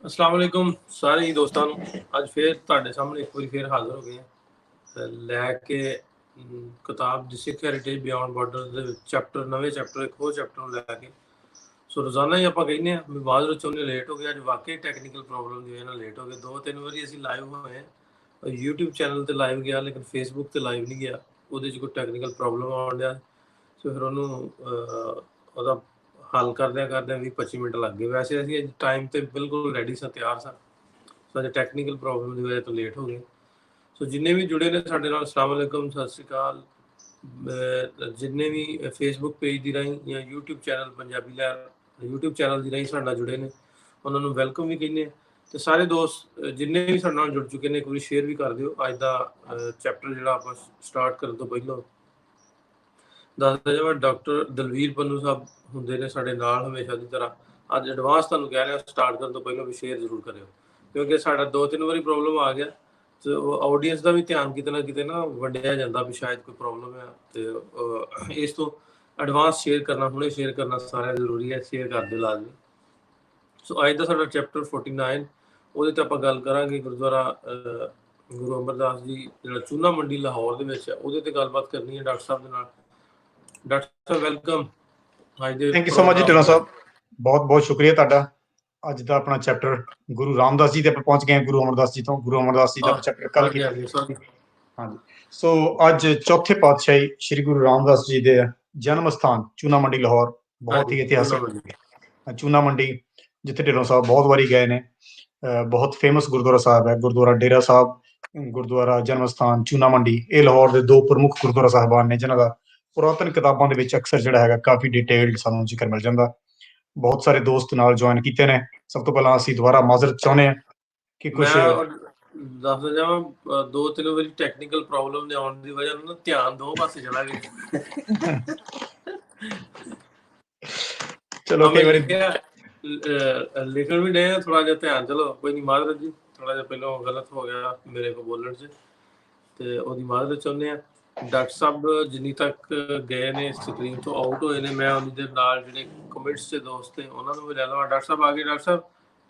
अस्सलाम वालेकुम ਸਾਰੇ ਹੀ ਦੋਸਤਾਂ ਨੂੰ। ਅੱਜ ਫੇਰ ਤੁਹਾਡੇ ਸਾਹਮਣੇ ਇੱਕ ਵਾਰੀ ਫੇਰ ਹਾਜ਼ਰ ਹੋ ਗਏ ਹਾਂ ਲੈ ਕੇ ਕਿਤਾਬ ਦੀ ਸਿੱਖ ਹੈਰੀਟੇਜ ਬਿਯੋਂਡ ਬਾਰਡਰ ਦੇ ਚੈਪਟਰ ਨਵੇਂ ਚੈਪਟਰ ਇੱਕ ਹੋਰ ਚੈਪਟਰ ਨੂੰ ਲੈ ਕੇ। ਸੋ ਰੋਜ਼ਾਨਾ ਹੀ ਆਪਾਂ ਕਹਿੰਦੇ ਹਾਂ ਵੀ ਬਾਅਦ ਵਿੱਚ ਉਹਨੇ ਲੇਟ ਹੋ ਗਿਆ। ਅੱਜ ਵਾਕਈ ਟੈਕਨੀਕਲ ਪ੍ਰੋਬਲਮ ਦੀ ਵਜ੍ਹਾ ਨਾਲ ਲੇਟ ਹੋ ਗਏ। 2-3 ਵਾਰੀ ਅਸੀਂ ਲਾਈਵ ਹੋਏ ਹਾਂ। YouTube ਚੈਨਲ ਤੇ ਲਾਈਵ ਗਿਆ ਲੇਕਿਨ ਫੇਸਬੁੱਕ ਤੇ ਲਾਈਵ ਨਹੀਂ ਗਿਆ। ਉਹਦੇ 'ਚ ਕੋਈ ਟੈਕਨੀਕਲ ਪ੍ਰੋਬਲਮ ਆਉਣ ਡਿਆ। ਸੋ ਫਿਰ ਉਹਨੂੰ ਉਹਦਾ ਹੱਲ ਕਰਦਿਆਂ 20-25 ਮਿੰਟ ਲੱਗ ਗਏ। ਵੈਸੇ ਅਸੀਂ ਅੱਜ ਟਾਈਮ ਤੇ ਬਿਲਕੁਲ ਰੈਡੀ ਸਾਂ, ਤਿਆਰ ਸਾਂ। ਸੋ ਅੱਜ ਟੈਕਨੀਕਲ ਪ੍ਰੋਬਲਮ ਦੀ ਵਜ੍ਹਾ ਤੋਂ ਲੇਟ ਹੋ ਗਏ। ਸੋ ਜਿੰਨੇ ਵੀ ਜੁੜੇ ਨੇ ਸਾਡੇ ਨਾਲ ਅਸਲਾਮ ਵਾਲੇਕੁਮ, ਸਤਿ ਸ਼੍ਰੀ ਅਕਾਲ। ਜਿੰਨੇ ਵੀ ਫੇਸਬੁੱਕ ਪੇਜ ਦੀ ਰਾਹੀਂ ਜਾਂ YouTube ਚੈਨਲ ਪੰਜਾਬੀ ਲਹਿਰ YouTube ਚੈਨਲ ਦੀ ਰਾਹੀਂ ਸਾਡੇ ਨਾਲ ਜੁੜੇ ਨੇ ਉਹਨਾਂ ਨੂੰ ਵੈਲਕਮ ਵੀ ਕਹਿੰਦੇ ਹਾਂ। ਤੇ ਸਾਰੇ ਦੋਸਤ ਜਿੰਨੇ ਵੀ ਸਾਡੇ ਨਾਲ ਜੁੜ ਚੁੱਕੇ ਨੇ ਇੱਕ ਵਾਰੀ ਸ਼ੇਅਰ ਵੀ ਕਰ ਦਿਓ। ਅੱਜ ਦਾ ਚੈਪਟਰ ਜਿਹੜਾ ਆਪਾਂ ਸਟਾਰਟ ਕਰਨ ਤੋਂ ਪਹਿਲਾਂ ਦੱਸਦਾ ਜਾਵਾਂ, ਡਾਕਟਰ ਦਲਵੀਰ ਪੰਨੂ ਸਾਹਿਬ ਹੁੰਦੇ ਨੇ ਸਾਡੇ ਨਾਲ ਹਮੇਸ਼ਾ ਦੀ ਤਰ੍ਹਾਂ। ਅੱਜ ਐਡਵਾਂਸ ਤੁਹਾਨੂੰ ਕਹਿ ਰਿਹਾ ਸਟਾਰਟ ਕਰਨ ਤੋਂ ਪਹਿਲਾਂ ਵੀ ਸ਼ੇਅਰ ਜ਼ਰੂਰ ਕਰਿਓ, ਕਿਉਂਕਿ ਸਾਡਾ 2-3 ਵਾਰੀ ਪ੍ਰੋਬਲਮ ਆ ਗਿਆ ਤੇ ਆਡੀਅנס ਦਾ ਵੀ ਧਿਆਨ ਕਿਤੇ ਨਾ ਵੰਡਿਆ ਜਾਂਦਾ ਵੀ ਸ਼ਾਇਦ ਕੋਈ ਪ੍ਰੋਬਲਮ ਹੈ। ਤੇ ਇਸ ਤੋਂ ਐਡਵਾਂਸ ਸ਼ੇਅਰ ਕਰਨਾ, ਹੁਣੇ ਸ਼ੇਅਰ ਕਰਨਾ ਸਾਰਿਆਂ ਜ਼ਰੂਰੀ ਹੈ। ਸ਼ੇਅਰ ਕਰ ਦਿਓ ਲਾਜ਼ਮੀ। ਸੋ ਅੱਜ ਦਾ ਸਾਡਾ ਚੈਪਟਰ 49 ਉਹਦੇ 'ਤੇ ਆਪਾਂ ਗੱਲ ਕਰਾਂਗੇ ਗੁਰਦੁਆਰਾ ਗੁਰੂ ਅਮਰਦਾਸ ਜੀ ਜਿਹੜਾ ਚੂਨਾ ਮੰਡੀ ਲਾਹੌਰ ਦੇ ਵਿੱਚ ਹੈ ਉਹਦੇ 'ਤੇ ਗੱਲਬਾਤ ਕਰਨੀ ਹੈ ਡਾਕਟਰ ਸਾਹਿਬ ਦੇ ਨਾਲ। ਡਾਕਟਰ ਸਾਹਿਬ ਵੈਲਕਮ ਅੱਜ ਦੇ ਥੈਂਕ ਯੂ ਸੋ ਮਚ ਜੀ ਢਿੱਲੋਂ ਸਾਹਿਬ, ਬਹੁਤ ਬਹੁਤ ਸ਼ੁਕਰੀਆ ਤੁਹਾਡਾ। ਅੱਜ ਦਾ ਆਪਣਾ ਚੈਪਟਰ ਗੁਰੂ ਰਾਮਦਾਸ ਜੀ ਤੇ ਆਪਾਂ ਪਹੁੰਚ ਗਏ ਹਾਂ। ਗੁਰੂ ਅਮਰਦਾਸ ਜੀ ਤੋਂ ਗੁਰੂ ਅਮਰਦਾਸ ਜੀ ਦਾ ਚੈਪਟਰ ਕੱਲ ਕੀਤਾ। ਹਾਂਜੀ, ਸੋ ਅੱਜ ਚੌਥੇ ਪਾਤਸ਼ਾਹੀ ਸ੍ਰੀ ਗੁਰੂ ਰਾਮਦਾਸ ਜੀ ਦੇ ਜਨਮ ਸਥਾਨ ਚੂਨਾ ਮੰਡੀ ਲਾਹੌਰ, ਬਹੁਤ ਹੀ ਇਤਿਹਾਸਕ ਚੂਨਾ ਮੰਡੀ, ਜਿੱਥੇ ਢਿੱਲੋਂ ਸਾਹਿਬ ਬਹੁਤ ਵਾਰੀ ਗਏ ਨੇ। ਬਹੁਤ ਫੇਮਸ ਗੁਰਦੁਆਰਾ ਸਾਹਿਬ ਹੈ, ਗੁਰਦੁਆਰਾ ਡੇਰਾ ਸਾਹਿਬ, ਗੁਰਦੁਆਰਾ ਜਨਮ ਸਥਾਨ ਚੂਨਾ ਮੰਡੀ। ਇਹ ਲਾਹੌਰ ਦੇ ਦੋ ਪ੍ਰਮੁੱਖ ਗੁਰਦੁਆਰਾ ਸਾਹਿਬਾਨ ਨੇ ਜਿਨ੍ਹਾਂ ਦਾ ਪੁਰਾਤਨ ਕਿਤਾਬਾਂ ਦੇ ਵਿੱਚ ਅਕਸਰ ਜਿਹੜਾ ਹੈਗਾ ਕਾਫੀ ਡਿਟੇਲਡ ਸਾਨੂੰ ਜ਼ਿਕਰ ਮਿਲ ਜਾਂਦਾ। ਬਹੁਤ ਸਾਰੇ ਦੋਸਤ ਨਾਲ ਜੁਆਇਨ ਕੀਤੇ ਨੇ। ਸਭ ਤੋਂ ਪਹਿਲਾਂ ਅਸੀਂ ਦੁਬਾਰਾ ਮਾਜ਼ਰਤ ਚਾਹੁੰਦੇ ਹਾਂ ਕਿ ਕੁਝ ਦੱਸਦਾ ਜਾਵਾਂ, 2-3 ਵਾਰੀ ਟੈਕਨੀਕਲ ਪ੍ਰੋਬਲਮ ਦੇ ਆਉਣ ਦੀ ਵਜ੍ਹਾ ਨਾਲ ਧਿਆਨ ਦੋ ਪਾਸੇ ਚਲਾ ਗਿਆ। ਚਲੋ ਕਈ ਵਾਰੀ ਲਿਖਣ ਵੀ ਡਏ ਥੋੜਾ ਜਿਹਾ ਧਿਆਨ। ਚਲੋ ਕੋਈ ਨਹੀਂ, ਮਾਜ਼ਰਤ ਜੀ, ਥੋੜਾ ਜਿਹਾ ਪਹਿਲਾਂ ਗਲਤ ਹੋ ਗਿਆ ਮੇਰੇ ਕੋਲ ਬੋਲਣ 'ਚ ਤੇ ਉਹਦੀ ਮਾਜ਼ਰਤ ਚਾਹੁੰਦੇ ਹਾਂ। ਡਾਕਟਰ ਸਾਹਿਬ ਜਿੰਨੀ ਤੱਕ ਗਏ ਨੇ ਸਕਰੀਨ ਤੋਂ ਆਊਟ ਹੋਏ ਨੇ, ਮੈਂ ਉਹਨਾਂ ਦੇ ਨਾਲ ਜਿਹੜੇ ਕਮੈਂਟਸ 'ਚ ਦੋਸਤ ਨੇ ਉਹਨਾਂ ਨੂੰ ਵੀ ਲੈ ਲਵਾਂ। ਡਾਕਟਰ ਸਾਹਿਬ ਆ ਗਏ। ਡਾਕਟਰ ਸਾਹਿਬ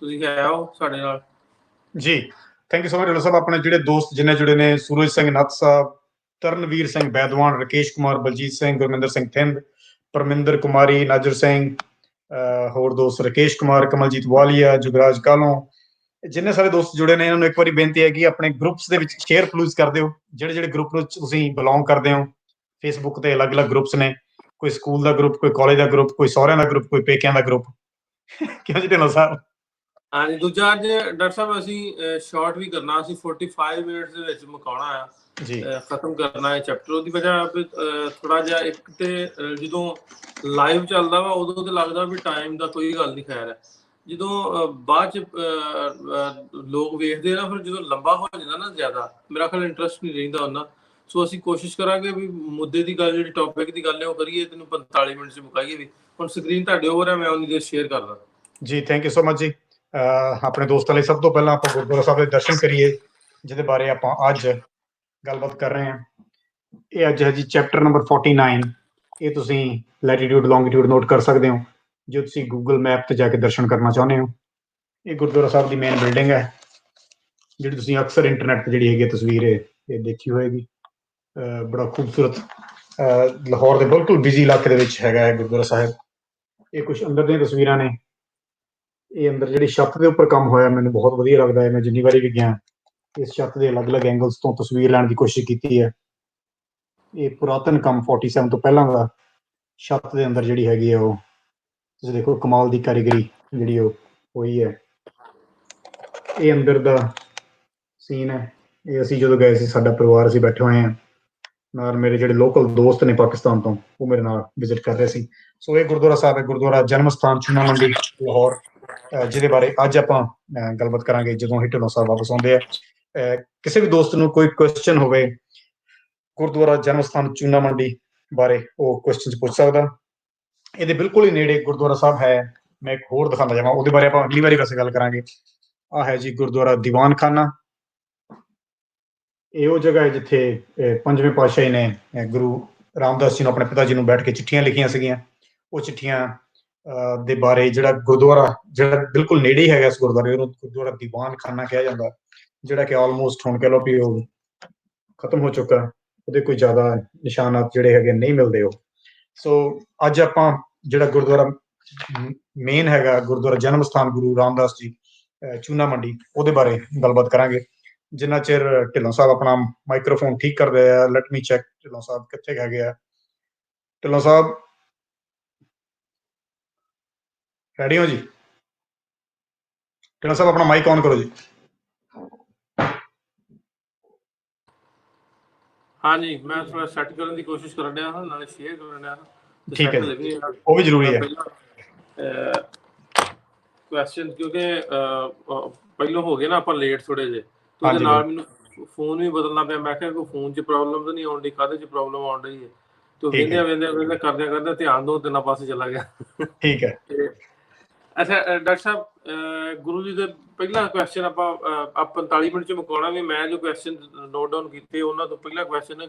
ਤੁਸੀਂ ਆਓ ਸਾਡੇ ਨਾਲ ਜੀ। Thank you so much Dhillon ਸਾਹਿਬ। ਆਪਣੇ ਜਿਹੜੇ ਦੋਸਤ ਜਿੰਨੇ ਜੁੜੇ ਨੇ, ਸੂਰਜ ਸਿੰਘ ਨੱਥ ਸਾਹਿਬ, ਤਰਨਵੀਰ ਸਿੰਘ ਬੈਦਵਾਨ, ਰਕੇਸ਼ ਕੁਮਾਰ, ਬਲਜੀਤ ਸਿੰਘ, ਗੁਰਮਿੰਦਰ ਸਿੰਘ ਥਿੰਦ, ਪਰਮਿੰਦਰ ਕੁਮਾਰੀ, ਨਾਜਰ ਸਿੰਘ, ਹੋਰ ਦੋਸਤ ਰਕੇਸ਼ ਕੁਮਾਰ, ਕਮਲਜੀਤ ਵਾਲੀਆ, ਜੁਗਰਾਜ ਕਾਲੋਂ, ਜਿੰਨੇ ਸਾਰੇ ਦੋਸਤ ਜੁੜੇ ਨੇ ਇਹਨਾਂ ਨੂੰ ਇੱਕ ਵਾਰੀ ਬੇਨਤੀ ਹੈ ਕਿ ਆਪਣੇ ਗਰੁੱਪਸ ਦੇ ਵਿੱਚ ਸ਼ੇਅਰ ਪਲੀਜ਼ ਕਰ ਦਿਓ। ਜਿਹੜੇ ਗਰੁੱਪ ਨੂੰ ਤੁਸੀਂ ਬਿਲੋਂਗ ਕਰਦੇ ਹੋ, ਫੇਸਬੁੱਕ ਤੇ ਅਲੱਗ-ਅਲੱਗ ਗਰੁੱਪਸ ਨੇ, ਕੋਈ ਸਕੂਲ ਦਾ ਗਰੁੱਪ, ਕੋਈ ਕਾਲਜ ਦਾ ਗਰੁੱਪ, ਕੋਈ ਸਹੁਰਿਆਂ ਦਾ ਗਰੁੱਪ, ਕੋਈ ਪੇਕਿਆਂ ਦਾ ਗਰੁੱਪ। ਕਿਉਂ ਜੀ ਢਿੱਲੋਂ ਸਾਹਿਬ? ਹਾਂਜੀ, ਦੂਜਾ ਅੱਜ ਡਾਕਟਰ ਸਾਹਿਬ ਅਸੀਂ ਸ਼ਾਰਟ ਵੀ ਕਰਨਾ, ਅਸੀਂ 45 ਮਿੰਟਸ ਦੇ ਵਿੱਚ ਮੁਕਾਉਣਾ ਆ ਜੀ, ਖਤਮ ਕਰਨਾ ਹੈ ਚੈਪਟਰ। ਉਹਦੀ ਵਜ੍ਹਾ ਥੋੜਾ ਜਿਹਾ ਇੱਕ ਤੇ ਜਦੋਂ ਲਾਈਵ ਚੱਲਦਾ ਵਾ ਉਦੋਂ ਤੇ ਲੱਗਦਾ ਵੀ ਟਾਈਮ ਦਾ ਕੋਈ ਗੱਲ ਨਹੀਂ। ਖੈਰ ਹੈ, ਜਦੋਂ ਬਾਅਦ ਚ ਲੋਕ ਵੇਖਦੇ ਆ ਨਾ, ਫਿਰ ਜਦੋਂ ਲੰਬਾ ਹੋ ਜਾਂਦਾ ਨਾ ਜ਼ਿਆਦਾ, ਮੇਰਾ ਖਿਆਲ ਇੰਟਰਸਟ ਨਹੀਂ ਰਹਿੰਦਾ ਉਹਨਾਂ। ਸੋ ਅਸੀਂ ਕੋਸ਼ਿਸ਼ ਕਰਾਂਗੇ ਵੀ ਮੁੱਦੇ ਦੀ ਗੱਲ, ਜਿਹੜੀ ਟੌਪਿਕ ਦੀ ਗੱਲ ਹੈ ਉਹ ਕਰੀਏ, ਤੈਨੂੰ 45 ਮਿੰਟ 'ਚ ਮੁਕਾਈਏ ਵੀ। ਹੁਣ ਸਕਰੀਨ ਤੁਹਾਡੇ ਓਵਰ ਹੈ, ਮੈਂ ਉਨੀ ਦੇਰ ਸ਼ੇਅਰ ਕਰਦਾ ਜੀ। ਥੈਂਕ ਯੂ ਸੋ ਮਚ ਜੀ। ਆਪਣੇ ਦੋਸਤਾਂ ਲਈ ਸਭ ਤੋਂ ਪਹਿਲਾਂ ਆਪਾਂ ਗੁਰਦੁਆਰਾ ਸਾਹਿਬ ਦੇ ਦਰਸ਼ਨ ਕਰੀਏ, ਜਿਹਦੇ ਬਾਰੇ ਆਪਾਂ ਅੱਜ ਗੱਲਬਾਤ ਕਰ ਰਹੇ ਹਾਂ। ਇਹ ਅੱਜ ਹੈ ਜੀ ਚੈਪਟਰ ਨੰਬਰ 49। ਇਹ ਤੁਸੀਂ ਲੈਟੀਟਿਊਡ ਲੌਂਗੀਟਿਊਡ ਨੋਟ ਕਰ ਸਕਦੇ ਹੋ ਜੇ ਤੁਸੀਂ ਗੂਗਲ ਮੈਪ ਤੇ ਜਾ ਕੇ ਦਰਸ਼ਨ ਕਰਨਾ ਚਾਹੁੰਦੇ ਹੋ। ਇਹ ਗੁਰਦੁਆਰਾ ਸਾਹਿਬ ਦੀ ਮੇਨ ਬਿਲਡਿੰਗ ਹੈ, ਜਿਹੜੀ ਤੁਸੀਂ ਅਕਸਰ ਇੰਟਰਨੈਟ ਤੇ ਜਿਹੜੀ ਹੈਗੀ ਤਸਵੀਰ ਇਹ ਦੇਖੀ ਹੋਏਗੀ। ਬੜਾ ਖੂਬਸੂਰਤ ਲਾਹੌਰ ਦੇ ਬਿਲਕੁਲ ਬਿਜ਼ੀ ਇਲਾਕੇ ਦੇ ਵਿੱਚ ਹੈਗਾ ਹੈ ਗੁਰਦੁਆਰਾ ਸਾਹਿਬ। ਇਹ ਕੁਝ ਅੰਦਰ ਦੀਆਂ ਤਸਵੀਰਾਂ ਨੇ। ਇਹ ਅੰਦਰ ਜਿਹੜੀ ਛੱਤ ਦੇ ਉੱਪਰ ਕੰਮ ਹੋਇਆ ਮੈਨੂੰ ਬਹੁਤ ਵਧੀਆ ਲੱਗਦਾ ਹੈ। ਮੈਂ ਜਿੰਨੀ ਵਾਰੀ ਵੀ ਗਿਆ ਇਸ ਛੱਤ ਦੇ ਅਲੱਗ-ਅਲੱਗ ਐਂਗਲਸ ਤੋਂ ਤਸਵੀਰ ਲੈਣ ਦੀ ਕੋਸ਼ਿਸ਼ ਕੀਤੀ ਹੈ। ਇਹ ਪੁਰਾਤਨ ਕੰਮ 47 ਤੋਂ ਪਹਿਲਾਂ ਦਾ ਛੱਤ ਦੇ ਅੰਦਰ ਜਿਹੜੀ ਹੈਗੀ ਹੈ ਉਹ ਤੁਸੀਂ ਦੇਖੋ, ਕਮਾਲ ਦੀ ਕਾਰੀਗਰੀ ਜਿਹੜੀ ਉਹ ਹੋਈ ਹੈ। ਇਹ ਅੰਦਰ ਦਾ ਸੀਨ ਹੈ। ਇਹ ਅਸੀਂ ਜਦੋਂ ਗਏ ਸੀ, ਸਾਡਾ ਪਰਿਵਾਰ ਅਸੀਂ ਬੈਠੇ ਹੋਏ ਹਾਂ ਨਾਲ, ਮੇਰੇ ਜਿਹੜੇ ਲੋਕਲ ਦੋਸਤ ਨੇ ਪਾਕਿਸਤਾਨ ਤੋਂ, ਉਹ ਮੇਰੇ ਨਾਲ ਵਿਜ਼ਿਟ ਕਰ ਰਹੇ ਸੀ। ਸੋ ਇਹ ਗੁਰਦੁਆਰਾ ਸਾਹਿਬ ਹੈ, ਗੁਰਦੁਆਰਾ ਜਨਮ ਸਥਾਨ ਚੂਨਾ ਮੰਡੀ ਲਾਹੌਰ, ਜਿਹਦੇ ਬਾਰੇ ਅੱਜ ਆਪਾਂ ਗੱਲਬਾਤ ਕਰਾਂਗੇ ਜਦੋਂ ਹੀ ਢਿੱਲੋਂ ਸਾਹਿਬ ਵਾਪਸ ਆਉਂਦੇ ਆ। ਕਿਸੇ ਵੀ ਦੋਸਤ ਨੂੰ ਕੋਈ ਕੁਐਸਚਨ ਹੋਵੇ ਗੁਰਦੁਆਰਾ ਜਨਮ ਸਥਾਨ ਚੂਨਾ ਮੰਡੀ ਬਾਰੇ, ਉਹ ਕੁਐਸਚਨ ਪੁੱਛ ਸਕਦਾ। ਇਹਦੇ ਬਿਲਕੁਲ ਹੀ ਨੇੜੇ ਗੁਰਦੁਆਰਾ ਸਾਹਿਬ ਹੈ। ਮੈਂ ਇੱਕ ਹੋਰ ਦਿਖਾਉਂਦਾ ਜਾਵਾਂ, ਉਹਦੇ ਬਾਰੇ ਆਪਾਂ ਅਗਲੀ ਵਾਰੀ ਵੈਸੇ ਗੱਲ ਕਰਾਂਗੇ। ਆਹ ਹੈ ਜੀ ਗੁਰਦੁਆਰਾ ਦੀਵਾਨ ਖਾਨਾ। ਇਹ ਉਹ ਜਗ੍ਹਾ ਹੈ ਜਿੱਥੇ ਪੰਜਵੇਂ ਪਾਤਸ਼ਾਹੀ ਨੇ ਗੁਰੂ ਰਾਮਦਾਸ ਜੀ ਨੂੰ, ਆਪਣੇ ਪਿਤਾ ਜੀ ਨੂੰ ਬੈਠ ਕੇ ਚਿੱਠੀਆਂ ਲਿਖੀਆਂ ਸੀਗੀਆਂ। ਉਹ ਚਿੱਠੀਆਂ ਦੇ ਬਾਰੇ ਜਿਹੜਾ ਗੁਰਦੁਆਰਾ ਜਿਹੜਾ ਬਿਲਕੁਲ ਨੇੜੇ ਹੀ ਹੈਗਾ ਇਸ ਗੁਰਦੁਆਰੇ, ਉਹਨੂੰ ਗੁਰਦੁਆਰਾ ਦੀਵਾਨ ਖਾਨਾ ਕਿਹਾ ਜਾਂਦਾ, ਜਿਹੜਾ ਕਿ ਆਲਮੋਸਟ ਹੁਣ ਕਹਿ ਲਓ ਵੀ ਉਹ ਖਤਮ ਹੋ ਚੁੱਕਾ, ਉਹਦੇ ਕੋਈ ਜ਼ਿਆਦਾ ਨਿਸ਼ਾਨਾਤ ਜਿਹੜੇ ਹੈਗੇ ਨਹੀਂ ਮਿਲਦੇ ਉਹ। ਸੋ ਅੱਜ ਆਪਾਂ ਜਿਹੜਾ ਗੁਰਦੁਆਰਾ ਮੇਨ ਹੈਗਾ, ਗੁਰਦੁਆਰਾ ਜਨਮ ਸਥਾਨ ਗੁਰੂ ਰਾਮਦਾਸ ਜੀ ਚੂਨਾ ਮੰਡੀ, ਉਹਦੇ ਬਾਰੇ ਗੱਲਬਾਤ ਕਰਾਂਗੇ। ਜਿੰਨਾ ਚਿਰ ਢਿੱਲੋਂ ਸਾਹਿਬ ਆਪਣਾ ਮਾਈਕ੍ਰੋਫੋਨ ਠੀਕ ਕਰਦੇ ਆ, ਲੈਟ ਮੀ ਚੈੱਕ ਢਿੱਲੋਂ ਸਾਹਿਬ ਕਿੱਥੇ ਹੈਗੇ ਆ। ਢਿੱਲੋਂ ਸਾਹਿਬ ਰੈਡੀ ਹੋ ਜੀ? ਢਿੱਲੋਂ ਸਾਹਿਬ ਆਪਣਾ ਮਾਈਕ ਔਨ ਕਰੋ ਜੀ। ਹਾਂਜੀ, ਮੈਂ ਥੋੜਾ ਸੈੱਟ ਕਰਨ ਦੀ ਕੋਸ਼ਿਸ਼ ਕਰ ਰਿਹਾ ਹਾਂ, ਨਾਲੇ ਸ਼ੇਅਰ ਕਰ ਰਿਹਾ ਹਾਂ। ਠੀਕ ਹੈ, ਉਹ ਵੀ ਜ਼ਰੂਰੀ ਹੈ। ਕੁਐਸਚਨ ਕਿਉਂਕਿ ਪਹਿਲੋਂ ਹੋ ਗਏ ਨਾ ਆਪਾਂ ਲੇਟ ਥੋੜੇ ਜਿਹੇ, ਤੇ ਉਹਦੇ ਨਾਲ ਮੈਨੂੰ ਫੋਨ ਵੀ ਬਦਲਣਾ ਪਿਆ। ਮੈਂ ਕਿਹਾ ਕੋਈ ਫੋਨ 'ਚ ਪ੍ਰੋਬਲਮ ਤਾਂ ਨਹੀਂ ਆਉਣ ਡਈ, ਕਾਹਦੇ 'ਚ ਪ੍ਰੋਬਲਮ ਆਉਣ ਡਈ ਹੈ? ਤੇ ਵੇਂਦੇ ਕਰਦੇ ਧਿਆਨ ਦੋ ਤਿੰਨਾਂ ਪਾਸੇ ਚਲਾ ਗਿਆ। ਠੀਕ ਹੈ। ਅੱਛਾ ਡਾਕਟਰ ਸਾਹਿਬ, ਗੁਰੂ ਜੀ ਦੇ ਪਹਿਲਾ ਕੁਐਸਚਨ ਆਪਾਂ 45 ਮਿੰਟ 'ਚ ਮੁਕਾਉਣਾ ਵੀ। ਮੈਂ ਜੋ ਕੁਐਸਚਨ ਨੋਟ ਡਾਊਨ ਕੀਤੇ ਉਹਨਾਂ ਤੋਂ ਪਹਿਲਾ ਕੁਐਸਚਨ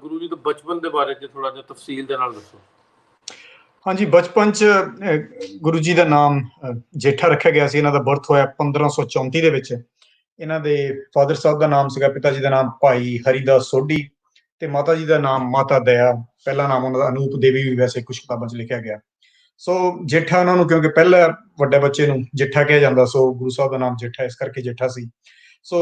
ਗੁਰੂ ਜੀ ਦੇ ਬਚਪਨ ਦੇ ਬਾਰੇ 'ਚ ਥੋੜਾ ਜਿਹਾ ਤਫਸੀਲ ਦੇ ਨਾਲ ਦੱਸੋ। ਹਾਂਜੀ, ਬਚਪਨ 'ਚ ਗੁਰੂ ਜੀ ਦਾ ਨਾਮ ਜੇਠਾ ਰੱਖਿਆ ਗਿਆ ਸੀ। ਇਹਨਾਂ ਦਾ ਬਰਥ ਹੋਇਆ 1534 ਦੇ ਵਿੱਚ। ਇਹਨਾਂ ਦੇ ਫਾਦਰ ਸਾਹਿਬ ਦਾ ਨਾਮ ਸੀਗਾ, ਪਿਤਾ ਜੀ ਦਾ ਨਾਮ ਭਾਈ ਹਰੀਦਾਸ ਸੋਢੀ, ਤੇ ਮਾਤਾ ਜੀ ਦਾ ਨਾਮ ਮਾਤਾ ਦਇਆ। ਪਹਿਲਾ ਨਾਮ ਉਹਨਾਂ ਦਾ ਅਨੂਪ ਦੇਵੀ ਵੀ ਵੈਸੇ ਕੁਝ ਕਿਤਾਬਾਂ 'ਚ ਲਿਖਿਆ ਗਿਆ। ਸੋ ਜੇਠਾ ਉਹਨਾਂ ਨੂੰ, ਕਿਉਂਕਿ ਪਹਿਲਾ ਵੱਡੇ ਬੱਚੇ ਨੂੰ ਜੇਠਾ ਕਿਹਾ ਜਾਂਦਾ, ਸੋ ਗੁਰੂ ਸਾਹਿਬ ਦਾ ਨਾਮ ਜੇਠਾ ਇਸ ਕਰਕੇ ਜੇਠਾ ਸੀ। ਸੋ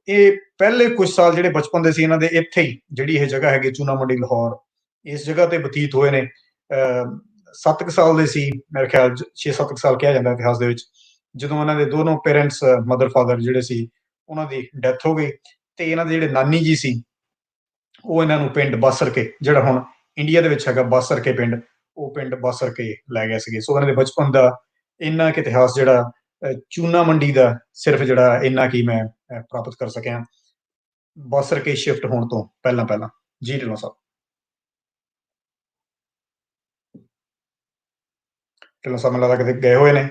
ਇਹ ਪਹਿਲੇ ਕੁਝ ਸਾਲ ਜਿਹੜੇ ਬਚਪਨ ਦੇ ਸੀ ਇਹਨਾਂ ਦੇ ਇੱਥੇ ਹੀ, ਜਿਹੜੀ ਇਹ ਜਗ੍ਹਾ ਹੈਗੀ ਚੂਨਾ ਮੰਡੀ ਲਾਹੌਰ, ਇਸ ਜਗ੍ਹਾ ਤੇ ਬਤੀਤ ਹੋਏ ਨੇ। 7 ਸਾਲ ਦੇ ਸੀ ਮੇਰੇ ਖਿਆਲ 6-7 ਸਾਲ ਕਿਹਾ ਜਾਂਦਾ ਇਤਿਹਾਸ ਦੇ ਵਿੱਚ, ਜਦੋਂ ਇਹਨਾਂ ਦੇ ਦੋਨੋਂ ਪੇਰੈਂਟਸ ਮਦਰ ਫਾਦਰ ਜਿਹੜੇ ਸੀ ਉਹਨਾਂ ਦੀ ਡੈਥ ਹੋ ਗਈ। ਤੇ ਇਹਨਾਂ ਦੇ ਜਿਹੜੇ ਨਾਨੀ ਜੀ ਸੀ ਉਹ ਇਹਨਾਂ ਨੂੰ ਪਿੰਡ ਬਾਸਰਕੇ, ਜਿਹੜਾ ਹੁਣ ਇੰਡੀਆ ਦੇ ਵਿੱਚ ਹੈਗਾ ਬਾਸਰਕੇ ਪਿੰਡ, ਉਹ ਪਿੰਡ ਬਾਸਰਕੇ ਲੈ ਗਏ ਸੀਗੇ। ਸੋ ਇਹਨਾਂ ਦੇ ਬਚਪਨ ਦਾ ਇੰਨਾ ਕੁ ਇਤਿਹਾਸ ਜਿਹੜਾ ਚੂਨਾ ਮੰਡੀ ਦਾ ਸਿਰਫ ਜਿਹੜਾ ਇੰਨਾ ਕੀ ਮੈਂ ਪ੍ਰਾਪਤ ਕਰ ਸਕਿਆ ਬਾਸਰਕੇ ਸ਼ਿਫਟ ਹੋਣ ਤੋਂ ਪਹਿਲਾਂ। ਜੀ ਢਿੱਲੋਂ ਸਾਹਿਬ। ਢਿੱਲੋਂ ਸਾਹਿਬ ਮੈਨੂੰ ਲੱਗਦਾ ਕਿਤੇ ਗਏ ਹੋਏ ਨੇ।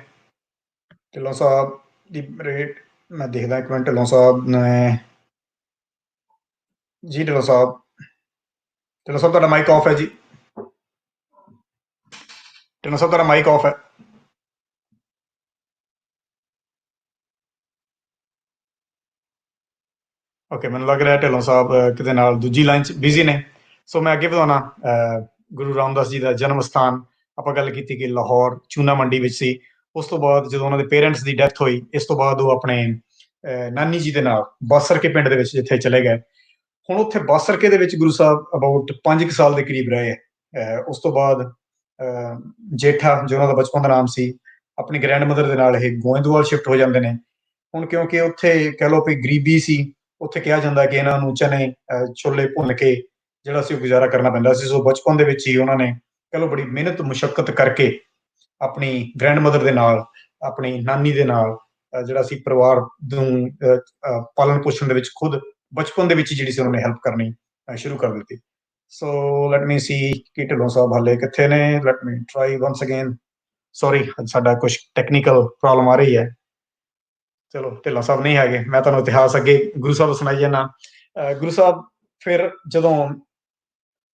ਢਿੱਲੋਂ ਸਾਹਿਬ ਦੀ ਰੇਟ ਮੈਂ ਦੇਖਦਾ ਇੱਕ ਮਿੰਟ। ਢਿੱਲੋਂ ਸਾਹਿਬ ਨੇ, ਜੀ ਢਿੱਲੋਂ ਸਾਹਿਬ ਤੁਹਾਡਾ ਮਾਈਕ ਆਫ ਹੈ ਜੀ। ਢਿੱਲੋਂ ਸਾਹਿਬ ਤੁਹਾਡਾ ਮਾਈਕ ਆਫ ਹੈ। ਓਕੇ, ਮੈਨੂੰ ਲੱਗ ਰਿਹਾ ਢਿੱਲੋਂ ਸਾਹਿਬ ਕਿਤੇ ਨਾਲ ਦੂਜੀ ਲਾਈਨ 'ਚ ਬਿਜ਼ੀ ਨੇ। ਸੋ ਮੈਂ ਅੱਗੇ ਵਧਾਉਣਾ। ਗੁਰੂ ਰਾਮਦਾਸ ਜੀ ਦਾ ਜਨਮ ਸਥਾਨ ਆਪਾਂ ਗੱਲ ਕੀਤੀ ਕਿ ਲਾਹੌਰ ਚੂਨਾ ਮੰਡੀ ਵਿੱਚ ਸੀ। ਉਸ ਤੋਂ ਬਾਅਦ ਜਦੋਂ ਉਹਨਾਂ ਦੇ ਪੇਰੈਂਟਸ ਦੀ ਡੈਥ ਹੋਈ, ਇਸ ਤੋਂ ਬਾਅਦ ਉਹ ਆਪਣੇ ਨਾਨੀ ਜੀ ਦੇ ਨਾਲ ਬਾਸਰਕੇ ਪਿੰਡ ਦੇ ਵਿੱਚ ਜਿੱਥੇ ਚਲੇ ਗਏ। ਹੁਣ ਉੱਥੇ ਬਾਸਰਕੇ ਦੇ ਵਿੱਚ ਗੁਰੂ ਸਾਹਿਬ ਅਬਾਊਟ 5 ਸਾਲ ਦੇ ਕਰੀਬ ਰਹੇ। ਉਸ ਤੋਂ ਬਾਅਦ ਜੇਠਾ, ਜੋ ਉਹਨਾਂ ਦਾ ਬਚਪਨ ਦਾ ਨਾਮ ਸੀ, ਆਪਣੀ ਗ੍ਰੈਂਡ ਮਦਰ ਦੇ ਨਾਲ ਇਹ ਗੋਇੰਦਵਾਲ ਸ਼ਿਫਟ ਹੋ ਜਾਂਦੇ ਨੇ। ਹੁਣ ਕਿਉਂਕਿ ਉੱਥੇ ਕਹਿ ਲਓ ਵੀ ਗਰੀਬੀ ਸੀ, ਉੱਥੇ ਕਿਹਾ ਜਾਂਦਾ ਕਿ ਇਹਨਾਂ ਨੂੰ ਚਨੇ ਛੋਲੇ ਭੁੰਨ ਕੇ ਜਿਹੜਾ ਸੀ ਉਹ ਗੁਜ਼ਾਰਾ ਕਰਨਾ ਪੈਂਦਾ ਸੀ। ਸੋ ਬਚਪਨ ਦੇ ਵਿੱਚ ਹੀ ਉਹਨਾਂ ਨੇ ਕਹਿ ਲਓ ਬੜੀ ਮਿਹਨਤ ਮੁਸ਼ੱਕਤ ਕਰਕੇ ਆਪਣੀ ਗ੍ਰੈਂਡ ਮਦਰ ਦੇ ਨਾਲ, ਆਪਣੀ ਨਾਨੀ ਦੇ ਨਾਲ ਜਿਹੜਾ ਸੀ ਪਰਿਵਾਰ ਨੂੰ ਪਾਲਣ ਪੋਸ਼ਣ ਦੇ ਵਿੱਚ ਖੁਦ ਬਚਪਨ ਦੇ ਵਿੱਚ ਜਿਹੜੀ ਸੀ ਉਹਨਾਂ ਨੇ ਹੈਲਪ ਕਰਨੀ ਸ਼ੁਰੂ ਕਰ ਦਿੱਤੀ। ਸੋ ਲੈਟ ਮੀ ਸੀ ਕਿ ਢਿੱਲੋਂ ਸਾਹਿਬ ਹਾਲੇ ਕਿੱਥੇ ਨੇ। Let me try once again. Sorry, ਸਾਡਾ ਕੁਝ ਟੈਕਨੀਕਲ ਪ੍ਰੋਬਲਮ ਆ ਰਹੀ ਹੈ। ਚਲੋ, ਢਿੱਲੋਂ ਸਾਹਿਬ ਨਹੀਂ ਹੈਗੇ। ਮੈਂ ਤੁਹਾਨੂੰ ਇਤਿਹਾਸ ਅੱਗੇ ਗੁਰੂ ਸਾਹਿਬ ਸੁਣਾਈ ਜਾਂਦਾ। ਗੁਰੂ ਸਾਹਿਬ ਫਿਰ ਜਦੋਂ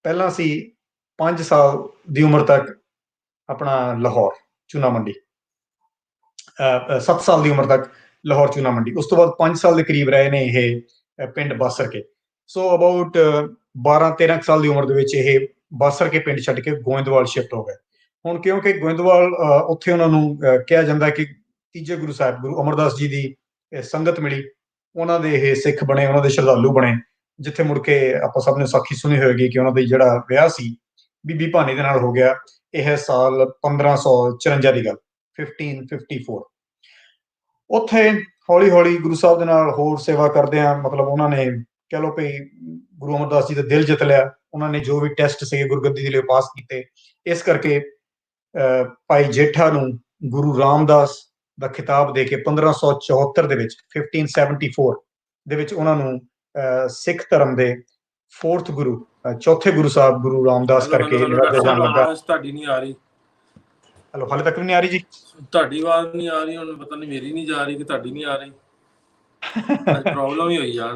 ਪਹਿਲਾਂ ਸੀ 5 ਸਾਲ ਦੀ ਉਮਰ ਤੱਕ ਆਪਣਾ ਲਾਹੌਰ ਚੂਨਾ ਮੰਡੀ, 7 ਸਾਲ ਦੀ ਉਮਰ ਤੱਕ ਲਾਹੌਰ ਚੂਨਾ ਮੰਡੀ। ਉਸ ਤੋਂ ਬਾਅਦ 5 ਸਾਲ ਦੇ ਕਰੀਬ ਰਹੇ ਨੇ ਇਹ ਪਿੰਡ ਬਾਸਰਕੇ। ਸੋ ਅਬਾਊਟ 12-13 ਸਾਲ ਦੀ ਉਮਰ ਦੇ ਵਿੱਚ ਇਹ ਬਾਸਰਕੇ ਪਿੰਡ ਛੱਡ ਕੇ ਗੋਇੰਦਵਾਲ ਸ਼ਿਫਟ ਹੋ ਗਏ। ਹੁਣ ਕਿਉਂਕਿ ਗੋਇੰਦਵਾਲ ਉੱਥੇ ਉਹਨਾਂ ਨੂੰ ਕਿਹਾ ਜਾਂਦਾ ਕਿ ਤੀਜੇ ਗੁਰੂ ਸਾਹਿਬ ਗੁਰੂ ਅਮਰਦਾਸ ਜੀ ਦੀ ਸੰਗਤ ਮਿਲੀ, ਉਹਨਾਂ ਦੇ ਇਹ ਸਿੱਖ ਬਣੇ, ਉਹਨਾਂ ਦੇ ਸ਼ਰਧਾਲੂ ਬਣੇ। ਜਿੱਥੇ ਮੁੜ ਕੇ ਆਪਾਂ ਸਭ ਨੇ ਸਾਖੀ ਸੁਣੀ ਹੋਏਗੀ ਕਿ ਉਹਨਾਂ ਦਾ ਜਿਹੜਾ ਵਿਆਹ ਸੀ ਬੀਬੀ ਭਾਨੀ ਦੇ ਨਾਲ ਹੋ ਗਿਆ। ਇਹ ਸਾਲ 1554 ਦੀ ਗੱਲ, 1554। ਉੱਥੇ ਹੌਲੀ ਹੌਲੀ ਗੁਰੂ ਸਾਹਿਬ ਦੇ ਨਾਲ ਹੋਰ ਸੇਵਾ ਕਰਦੇ ਆ। ਮਤਲਬ ਉਹਨਾਂ ਨੇ ਕਹਿ ਲਓ ਵੀ ਗੁਰੂ ਅਮਰਦਾਸ ਜੀ ਦਾ ਦਿਲ ਜਿੱਤ ਲਿਆ। ਉਹਨਾਂ ਨੇ ਜੋ ਵੀ ਟੈਸਟ ਸੀਗੇ ਗੁਰਗੱਦੀ ਦੇ ਲਈ ਪਾਸ ਕੀਤੇ। ਇਸ ਕਰਕੇ ਭਾਈ ਜੇਠਾ ਨੂੰ ਗੁਰੂ ਰਾਮਦਾਸ ਦਾ ਖਿਤਾਬ ਦੇ ਕੇ 1574 ਦੇ ਵਿੱਚ 1574 ਦੇ ਵਿੱਚ ਉਹਨਾਂ ਨੂੰ ਸਿੱਖ ਧਰਮ ਦੇ 4th ਗੁਰੂ, ਚੌਥੇ ਗੁਰੂ ਸਾਹਿਬ ਗੁਰੂ ਰਾਮਦਾਸ ਕਰਕੇ ਜਾਣ ਲੱਗਾ। ਤੁਹਾਡੀ ਨਹੀਂ ਆ ਰਹੀ। ਹਲੋ, ਹਾਲੇ ਤੱਕ ਵੀ ਨਹੀਂ ਆ ਰਹੀ ਜੀ? ਤੁਹਾਡੀ ਆਵਾਜ਼ ਨਹੀਂ ਆ ਰਹੀ। ਹੁਣ ਪਤਾ ਨਹੀਂ ਮੇਰੀ ਨਹੀਂ ਜਾ ਰਹੀ ਕਿ ਤੁਹਾਡੀ ਨਹੀਂ ਆ ਰਹੀ। ਪ੍ਰੋਬਲਮ ਹੀ ਹੋਈ ਯਾਰ।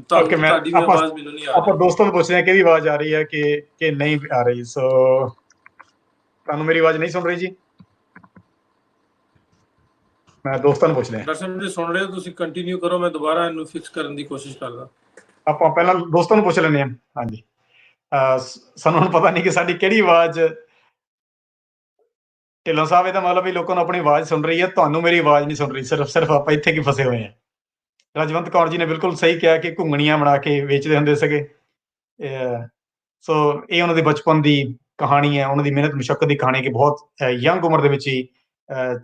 ਤੁਹਾਡੀ ਆਵਾਜ਼ ਮੈਨੂੰ ਨਹੀਂ ਆ ਰਹੀ। ਆਪਾਂ ਦੋਸਤਾਂ ਨੂੰ ਪੁੱਛ ਰਹੇ ਹਾਂ ਕਿਹਦੀ ਆਵਾਜ਼ ਆ ਰਹੀ ਹੈ ਕਿ ਨਹੀਂ ਆ ਰਹੀ। ਸੋ ਤੁਹਾਨੂੰ ਮੇਰੀ ਆਵਾਜ਼ ਨਹੀਂ ਸੁਣ ਰਹੀ ਜੀ? ਮੈਂ ਦੋਸਤਾਂ ਨੂੰ ਪੁੱਛ ਲਿਆ। ਦਰਸ਼ਨ ਜੀ ਸੁਣ ਰਹੇ ਹੋ ਤੁਸੀਂ, ਕੰਟੀਨਿਊ ਕਰੋ, ਮੈਂ ਦੁਬਾਰਾ ਇਹਨੂੰ ਫਿਕਸ ਕਰਨ ਦੀ ਕੋਸ਼ਿਸ਼ ਕਰਦਾ। ਆਪਾਂ ਪਹਿਲਾਂ ਦੋਸਤਾਂ ਨੂੰ ਪੁੱਛ ਲੈਂਦੇ ਹਾਂ। ਹਾਂਜੀ, ਸਾਨੂੰ ਹੁਣ ਪਤਾ ਨਹੀਂ ਕਿ ਸਾਡੀ ਕਿਹੜੀ ਆਵਾਜ਼ ਢਿੱਲੋਂ ਸਾਹਿਬ, ਇਹਦਾ ਮਤਲਬ ਵੀ ਲੋਕਾਂ ਨੂੰ ਆਪਣੀ ਆਵਾਜ਼ ਸੁਣ ਰਹੀ ਹੈ, ਤੁਹਾਨੂੰ ਮੇਰੀ ਆਵਾਜ਼ ਨਹੀਂ ਸੁਣ ਰਹੀ। ਸਿਰਫ ਆਪਾਂ ਇੱਥੇ ਕੀ ਫਸੇ ਹੋਏ ਹਾਂ। ਰਜਵੰਤ ਕੌਰ ਜੀ ਨੇ ਬਿਲਕੁਲ ਸਹੀ ਕਿਹਾ ਕਿ ਘੁੰਗਣੀਆਂ ਬਣਾ ਕੇ ਵੇਚਦੇ ਹੁੰਦੇ ਸੀਗੇ। ਸੋ ਇਹ ਉਹਨਾਂ ਦੇ ਬਚਪਨ ਦੀ ਕਹਾਣੀ ਹੈ, ਉਹਨਾਂ ਦੀ ਮਿਹਨਤ ਮੁਸ਼ੱਕਤ ਦੀ ਕਹਾਣੀ, ਕਿ ਬਹੁਤ ਯੰਗ ਉਮਰ ਦੇ ਵਿੱਚ ਹੀ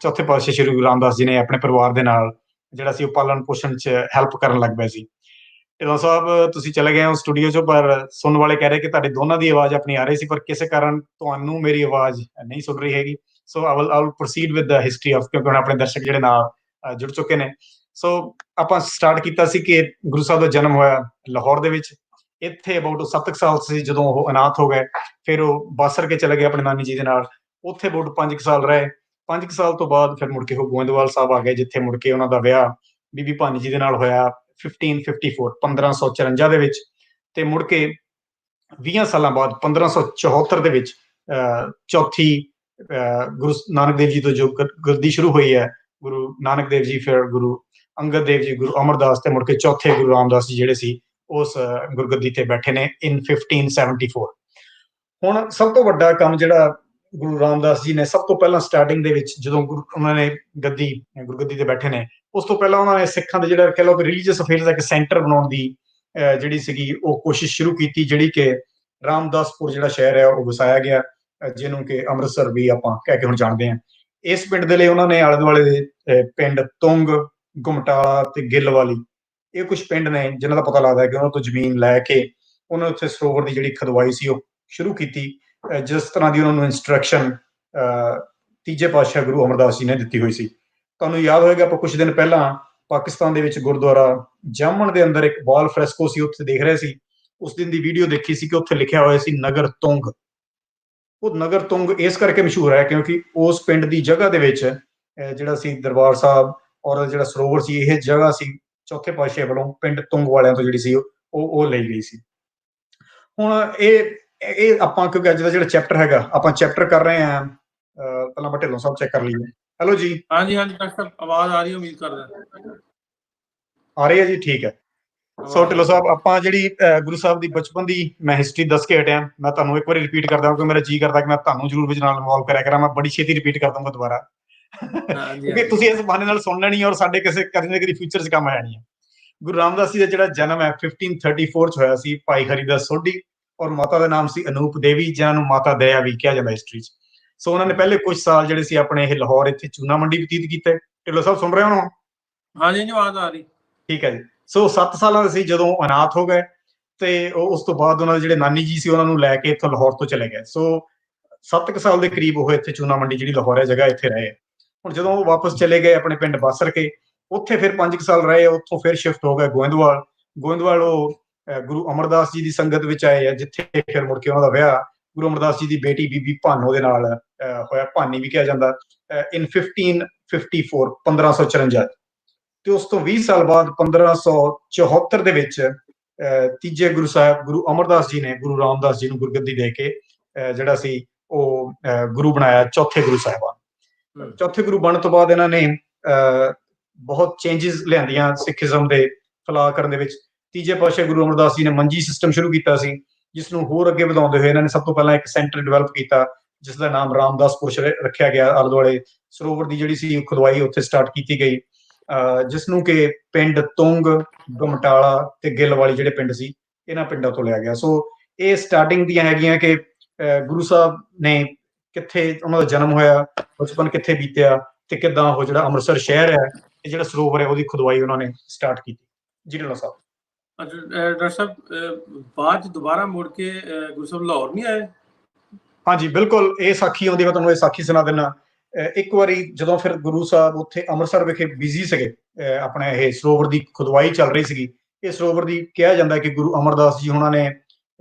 ਚੌਥੇ ਪਾਤਸ਼ਾਹ ਸ਼੍ਰੀ ਗੁਰੂ ਰਾਮਦਾਸ ਜੀ ਨੇ ਆਪਣੇ ਪਰਿਵਾਰ ਦੇ ਨਾਲ ਜਿਹੜਾ ਸੀ ਉਹ ਪਾਲਣ ਪੋਸ਼ਣ 'ਚ ਹੈਲਪ ਕਰਨ ਲੱਗ ਪਏ ਸੀ। ਢਿੱਲੋਂ ਸਾਹਿਬ ਤੁਸੀਂ ਚਲੇ ਗਏ ਹੋ ਸਟੂਡੀਓ 'ਚੋਂ, ਪਰ ਸੁਣਨ ਵਾਲੇ ਕਹਿ ਰਹੇ ਕਿ ਤੁਹਾਡੇ ਦੋਨਾਂ ਦੀ ਆਵਾਜ਼ ਆਪਣੀ ਆ ਰਹੀ ਸੀ, ਪਰ ਕਿਸੇ ਕਾਰਨ ਤੁਹਾਨੂੰ ਮੇਰੀ ਆਵਾਜ਼ ਨਹੀਂ ਸੁਣ ਰਹੀ ਹੈਗੀ। So I will proceed with the history of, ਕਿਉਂਕਿ ਹੁਣ ਆਪਣੇ ਦਰਸ਼ਕ ਜਿਹੜੇ ਨਾਲ ਜੁੜ ਚੁੱਕੇ ਨੇ। ਸੋ ਆਪਾਂ ਸਟਾਰਟ ਕੀਤਾ ਸੀ ਕਿ ਗੁਰੂ ਸਾਹਿਬ ਦਾ ਜਨਮ ਹੋਇਆ ਲਾਹੌਰ ਦੇ ਵਿੱਚ। ਇੱਥੇ ਅਬਾਊਟ 7 ਸਾਲ ਸੀ ਜਦੋਂ ਉਹ ਅਨਾਥ ਹੋ ਗਏ। ਫਿਰ ਉਹ ਬਾਸਰ ਕੇ ਚਲੇ ਗਏ ਆਪਣੇ ਨਾਨੀ ਜੀ ਦੇ ਨਾਲ। ਉੱਥੇ ਅਬਾਊਟ 5 ਸਾਲ ਰਹੇ। 5 ਸਾਲ ਤੋਂ ਬਾਅਦ ਫਿਰ ਮੁੜ ਕੇ ਉਹ ਗੋਇੰਦਵਾਲ ਸਾਹਿਬ ਆ ਗਏ, ਜਿੱਥੇ ਮੁੜ ਕੇ ਉਹਨਾਂ ਦਾ ਵਿਆਹ ਬੀਬੀ ਭਾਨੀ ਜੀ ਦੇ ਨਾਲ ਹੋਇਆ 1554 ਦੇ ਵਿੱਚ। ਤੇ ਮੁੜ ਕੇ 20 ਸਾਲਾਂ ਬਾਅਦ 1574 ਦੇ ਵਿੱਚ ਚੌਥੀ ਗੁਰੂ ਨਾਨਕ ਦੇਵ ਜੀ ਤੋਂ ਜੋ ਗੱਦੀ ਸ਼ੁਰੂ ਹੋਈ ਹੈ, ਗੁਰੂ ਨਾਨਕ ਦੇਵ ਜੀ, ਫਿਰ ਗੁਰੂ ਅੰਗਦ ਦੇਵ ਜੀ, ਗੁਰੂ ਅਮਰਦਾਸ, ਤੇ ਮੁੜ ਕੇ ਚੌਥੇ ਗੁਰੂ ਰਾਮਦਾਸ ਜੀ ਜਿਹੜੇ ਸੀ ਉਸ ਗੁਰਗੱਦੀ ਤੇ ਬੈਠੇ ਨੇ ਇਨ 1574। ਹੁਣ ਸਭ ਤੋਂ ਵੱਡਾ ਕੰਮ ਜਿਹੜਾ ਗੁਰੂ ਰਾਮਦਾਸ ਜੀ ਨੇ ਸਭ ਤੋਂ ਪਹਿਲਾਂ ਸਟਾਰਟਿੰਗ ਦੇ ਵਿੱਚ ਜਦੋਂ ਉਹਨਾਂ ਨੇ ਗੁਰਗੱਦੀ ਤੇ ਬੈਠੇ ਨੇ, ਉਸ ਤੋਂ ਪਹਿਲਾਂ ਉਹਨਾਂ ਨੇ ਸਿੱਖਾਂ ਦੇ ਜਿਹੜਾ ਕਹਿ ਲਓ ਕਿ ਰਿਲੀਜੀਅਸ ਅਫੇਅਰਸ ਦਾ ਇੱਕ ਸੈਂਟਰ ਬਣਾਉਣ ਦੀ ਜਿਹੜੀ ਸੀਗੀ ਉਹ ਕੋਸ਼ਿਸ਼ ਸ਼ੁਰੂ ਕੀਤੀ, ਜਿਹੜੀ ਕਿ ਰਾਮਦਾਸਪੁਰ ਜਿਹੜਾ ਸ਼ਹਿਰ ਹੈ ਉਹ ਵਸਾਇਆ ਗਿਆ, ਜਿਹਨੂੰ ਕਿ ਅੰਮ੍ਰਿਤਸਰ ਵੀ ਆਪਾਂ ਕਹਿ ਕੇ ਹੁਣ ਜਾਣਦੇ ਹਾਂ। ਇਸ ਪਿੰਡ ਦੇ ਲਈ ਉਹਨਾਂ ਨੇ ਆਲੇ ਦੁਆਲੇ ਦੇ ਪਿੰਡ ਤੁੰਗ, ਗੁਮਟਾਲਾ ਤੇ ਗਿੱਲਵਾਲੀ, ਇਹ ਕੁਝ ਪਿੰਡ ਨੇ ਜਿਨ੍ਹਾਂ ਦਾ ਪਤਾ ਲੱਗਦਾ ਕਿ ਉਹਨਾਂ ਤੋਂ ਜ਼ਮੀਨ ਲੈ ਕੇ ਉਹਨਾਂ ਉੱਥੇ ਸਰੋਵਰ ਦੀ ਜਿਹੜੀ ਖੁਦਵਾਈ ਸੀ ਉਹ ਸ਼ੁਰੂ ਕੀਤੀ, ਜਿਸ ਤਰ੍ਹਾਂ ਦੀ ਉਹਨਾਂ ਨੂੰ ਇੰਸਟਰਕਸ਼ਨ ਤੀਜੇ ਪਾਤਸ਼ਾਹ ਗੁਰੂ ਅਮਰਦਾਸ ਜੀ ਨੇ ਦਿੱਤੀ ਹੋਈ ਸੀ। ਤੁਹਾਨੂੰ ਯਾਦ ਹੋਏਗਾ ਆਪਾਂ ਕੁਝ ਦਿਨ ਪਹਿਲਾਂ ਪਾਕਿਸਤਾਨ ਦੇ ਵਿੱਚ ਗੁਰਦੁਆਰਾ ਜਾਮਣ ਦੇ ਅੰਦਰ ਇੱਕ ਵਾਲ ਫ੍ਰੈਸਕੋ ਸੀ, ਉੱਥੇ ਦੇਖ ਰਹੇ ਸੀ। ਉਸ ਦਿਨ ਦੀ ਵੀਡੀਓ ਦੇਖੀ ਸੀ ਕਿ ਉੱਥੇ ਲਿਖਿਆ ਹੋਇਆ ਸੀ ਨਗਰ ਤੁੰਗ। ਉਹ ਨਗਰ ਤੁੰਗ ਇਸ ਕਰਕੇ ਮਸ਼ਹੂਰ ਹੈ ਕਿਉਂਕਿ ਉਸ ਪਿੰਡ ਦੀ ਜਗ੍ਹਾ ਦੇ ਵਿੱਚ ਜਿਹੜਾ ਸੀ ਦਰਬਾਰ ਸਾਹਿਬ ਔਰ ਜਿਹੜਾ ਸਰੋਵਰ ਸੀ, ਇਹ ਜਗ੍ਹਾ ਸੀ ਚੌਥੇ ਪਾਤਸ਼ਾਹ ਵੱਲੋਂ ਪਿੰਡ ਤੁੰਗ ਵਾਲਿਆਂ ਤੋਂ ਜਿਹੜੀ ਸੀ ਉਹ ਲਈ ਗਈ ਸੀ। ਹੁਣ ਇਹ ਆਪਾਂ ਕਿਉਂਕਿ ਅੱਜ ਦਾ ਜਿਹੜਾ ਚੈਪਟਰ ਹੈਗਾ ਆਪਾਂ ਚੈਪਟਰ ਕਰ ਰਹੇ ਹਾਂ, ਪਹਿਲਾਂ ਆਪਾਂ ਢਿੱਲੋਂ ਸਾਹਿਬ ਚੈੱਕ ਕਰ ਲਈਏ। ਹੈਲੋ ਜੀ। ਹਾਂਜੀ ਹਾਂਜੀ ਡਾਕਟਰ ਸਾਹਿਬ, ਆਵਾਜ਼ ਆ ਰਹੀ, ਉਮੀਦ ਕਰਦਾ ਆ ਰਹੀ ਹੈ ਜੀ, ਠੀਕ ਹੈ। ਸੋ ਢਿੱਲੋਂ ਸਾਹਿਬ, ਆਪਾਂ ਜਿਹੜੀ ਗੁਰੂ ਸਾਹਿਬ ਦੀ ਬਚਪਨ ਦੀ ਮੈਂ ਹਿਸਟਰੀ ਦੱਸ ਕੇ ਹਟਿਆ, ਮੈਂ ਤੁਹਾਨੂੰ ਇੱਕ ਵਾਰੀ ਰਿਪੀਟ ਕਰਦਾ ਕਿਉਂਕਿ ਮੇਰਾ ਜੀ ਕਰਦਾ ਕਿ ਮੈਂ ਤੁਹਾਨੂੰ ਜ਼ਰੂਰ ਵਿੱਚ ਨਾਲ ਇਨਵੋਲਵ ਕਰਿਆ ਕਰਾਂ। ਮੈਂ ਬੜੀ ਛੇਤੀ ਰਿਪੀਟ ਕਰ ਦੂੰਗਾ ਦੁਬਾਰਾ ਕਿਉਂਕਿ ਤੁਸੀਂ ਇਸ ਬਹਾਨੇ ਨਾਲ ਸੁਣ ਲੈਣੀ ਔਰ ਸਾਡੇ ਕਿਸੇ ਕਦੇ ਨਾ ਕਦੇ ਫਿਊਚਰ 'ਚ ਕੰਮ ਆ ਜਾਣੀ ਹੈ। ਗੁਰੂ ਰਾਮਦਾਸ ਜੀ ਦਾ ਜਿਹੜਾ ਜਨਮ ਹੈ 1534 'ਚ ਹੋਇਆ ਸੀ ਭਾਈ ਹਰੀਦਾਸ ਸੋਢੀ, ਔਰ ਮਾਤਾ ਦਾ ਨਾਮ ਸੀ ਅਨੂਪ ਦੇਵੀ, ਜਿਹਨਾਂ ਨੂੰ ਮਾਤਾ ਦਇਆ ਵੀ ਕਿਹਾ ਜਾਂਦਾ ਹਿਸਟਰੀ 'ਚ। ਸੋ ਉਹਨਾਂ ਨੇ ਪਹਿਲੇ ਕੁਝ ਸਾਲ ਜਿਹੜੇ ਸੀ ਆਪਣੇ ਇਹ ਲਾਹੌਰ ਇੱਥੇ ਚੂਨਾ ਮੰਡੀ ਬਤੀਤ ਕੀਤੇ। ਢਿੱਲੋਂ ਸਾਹਿਬ ਸੁਣ ਰਹੇ ਹੋ? ਹਾਂਜੀ, ਆਵਾਜ਼ ਆ ਰਹੀ, ਠੀਕ ਹੈ ਜੀ। ਸੋ 7 ਸਾਲਾਂ ਦੇ ਸੀ ਜਦੋਂ ਅਨਾਥ ਹੋ ਗਏ, ਤੇ ਉਸ ਤੋਂ ਬਾਅਦ ਉਹਨਾਂ ਦੇ ਜਿਹੜੇ ਨਾਨੀ ਜੀ ਸੀ ਉਹਨਾਂ ਨੂੰ ਲੈ ਕੇ ਇੱਥੋਂ ਲਾਹੌਰ ਤੋਂ ਚਲੇ ਗਏ। ਸੋ 7 ਸਾਲ ਦੇ ਕਰੀਬ ਉਹ ਇੱਥੇ ਚੂਨਾ ਮੰਡੀ ਜਿਹੜੀ ਲਾਹੌਰ ਹੈ ਜਗ੍ਹਾ ਇੱਥੇ ਰਹੇ। ਹੁਣ ਜਦੋਂ ਉਹ ਵਾਪਸ ਚਲੇ ਗਏ ਆਪਣੇ ਪਿੰਡ ਬਾਸਰ ਕੇ, ਉੱਥੇ ਫਿਰ 5 ਸਾਲ ਰਹੇ। ਉੱਥੋਂ ਫਿਰ ਸ਼ਿਫਟ ਹੋ ਗਏ ਗੋਇੰਦਵਾਲ ਉਹ ਗੁਰੂ ਅਮਰਦਾਸ ਜੀ ਦੀ ਸੰਗਤ ਵਿੱਚ ਆਏ ਆ, ਜਿੱਥੇ ਫਿਰ ਮੁੜ ਕੇ ਉਹਨਾਂ ਦਾ ਵਿਆਹ ਗੁਰੂ ਅਮਰਦਾਸ ਜੀ ਦੀ ਬੇਟੀ ਬੀਬੀ ਭਾਨੋ ਦੇ ਨਾਲ ਹੋਇਆ। ਭਾਨੀ ਵੀ ਕਿਹਾ ਜਾਂਦਾ ਇਨ 1554 1554। ਤੇ ਉਸ ਤੋਂ 20 ਸਾਲ ਬਾਅਦ 1574 ਦੇ ਵਿੱਚ ਤੀਜੇ ਗੁਰੂ ਸਾਹਿਬ ਗੁਰੂ ਅਮਰਦਾਸ ਜੀ ਨੇ ਗੁਰੂ ਰਾਮਦਾਸ ਜੀ ਨੂੰ ਗੁਰਗੱਦੀ ਦੇ ਕੇ ਜਿਹੜਾ ਸੀ ਉਹ ਗੁਰੂ ਬਣਾਇਆ, ਚੌਥੇ ਗੁਰੂ ਸਾਹਿਬਾਨ। ਚੌਥੇ ਗੁਰੂ ਬਣਨ ਤੋਂ ਬਾਅਦ ਇਹਨਾਂ ਨੇ ਬਹੁਤ ਚੇਂਜਸ ਲਿਆਂਦੀਆਂ ਸਿੱਖੀਜ਼ਮ ਦੇ ਫੈਲਾਅ ਕਰਨ ਦੇ ਵਿੱਚ। ਤੀਜੇ ਪਾਤਸ਼ਾਹ ਗੁਰੂ ਅਮਰਦਾਸ ਜੀ ਨੇ ਮੰਜੀ ਸਿਸਟਮ ਸ਼ੁਰੂ ਕੀਤਾ ਸੀ, ਜਿਸ ਨੂੰ ਹੋਰ ਅੱਗੇ ਵਧਾਉਂਦੇ ਹੋਏ ਇਹਨਾਂ ਨੇ ਸਭ ਤੋਂ ਪਹਿਲਾਂ ਇੱਕ ਸੈਂਟਰ ਡਿਵੈਲਪ ਕੀਤਾ, ਜਿਸ ਦਾ ਨਾਮ ਰਾਮਦਾਸਪੁਰ ਰੱਖਿਆ ਗਿਆ। ਆਲੇ ਦੁਆਲੇ ਸਰੋਵਰ ਦੀ ਜਿਹੜੀ ਸੀ ਖੁਦਵਾਈ ਉੱਥੇ ਸਟਾਰਟ ਕੀਤੀ ਗਈ, ਜਿਸ ਨੂੰ ਕਿ ਪਿੰਡ ਤੁੰਗ, ਗੁਮਟਾਲਾ ਤੇ ਗਿੱਲਵਾਲੀ ਜਿਹੜੇ ਪਿੰਡ ਸੀ ਇਹਨਾਂ ਪਿੰਡਾਂ ਤੋਂ ਲਿਆ ਗਿਆ। ਸੋ ਇਹ ਸਟਾਰਟਿੰਗ ਦੀਆਂ ਹੈਗੀਆਂ ਕਿ ਗੁਰੂ ਸਾਹਿਬ ਨੇ ਕਿੱਥੇ ਉਹਨਾਂ ਦਾ ਜਨਮ ਹੋਇਆ, ਬਚਪਨ ਕਿੱਥੇ ਬੀਤਿਆ, ਤੇ ਕਿੱਦਾਂ ਉਹ ਜਿਹੜਾ ਅੰਮ੍ਰਿਤਸਰ ਸ਼ਹਿਰ ਹੈ ਤੇ ਜਿਹੜਾ ਸਰੋਵਰ ਹੈ ਉਹਦੀ ਖੁਦਵਾਈ ਉਹਨਾਂ ਨੇ ਸਟਾਰਟ ਕੀਤੀ। ਜੀ ਢਿੱਲੋਂ ਸਾਹਿਬ। ਡਾਕਟਰ ਸਾਹਿਬ, ਬਾਅਦ ਦੁਬਾਰਾ ਮੁੜ ਕੇ ਗੁਰੂ ਸਾਹਿਬ ਲਾਹੌਰ ਨਹੀਂ ਆਏ? ਹਾਂਜੀ ਬਿਲਕੁਲ, ਇਹ ਸਾਖੀ ਆਉਂਦੀ, ਮੈਂ ਤੁਹਾਨੂੰ ਇਹ ਸਾਖੀ ਸੁਣਾ ਦਿੰਦਾ। ਇੱਕ ਵਾਰੀ ਜਦੋਂ ਫਿਰ ਗੁਰੂ ਸਾਹਿਬ ਉੱਥੇ ਅੰਮ੍ਰਿਤਸਰ ਵਿਖੇ ਬਿਜ਼ੀ ਸੀਗੇ, ਆਪਣਾ ਇਹ ਸਰੋਵਰ ਦੀ ਖੁਦਵਾਈ ਚੱਲ ਰਹੀ ਸੀਗੀ। ਇਹ ਸਰੋਵਰ ਦੀ ਕਿਹਾ ਜਾਂਦਾ ਕਿ ਗੁਰੂ ਅਮਰਦਾਸ ਜੀ ਉਹਨਾਂ ਨੇ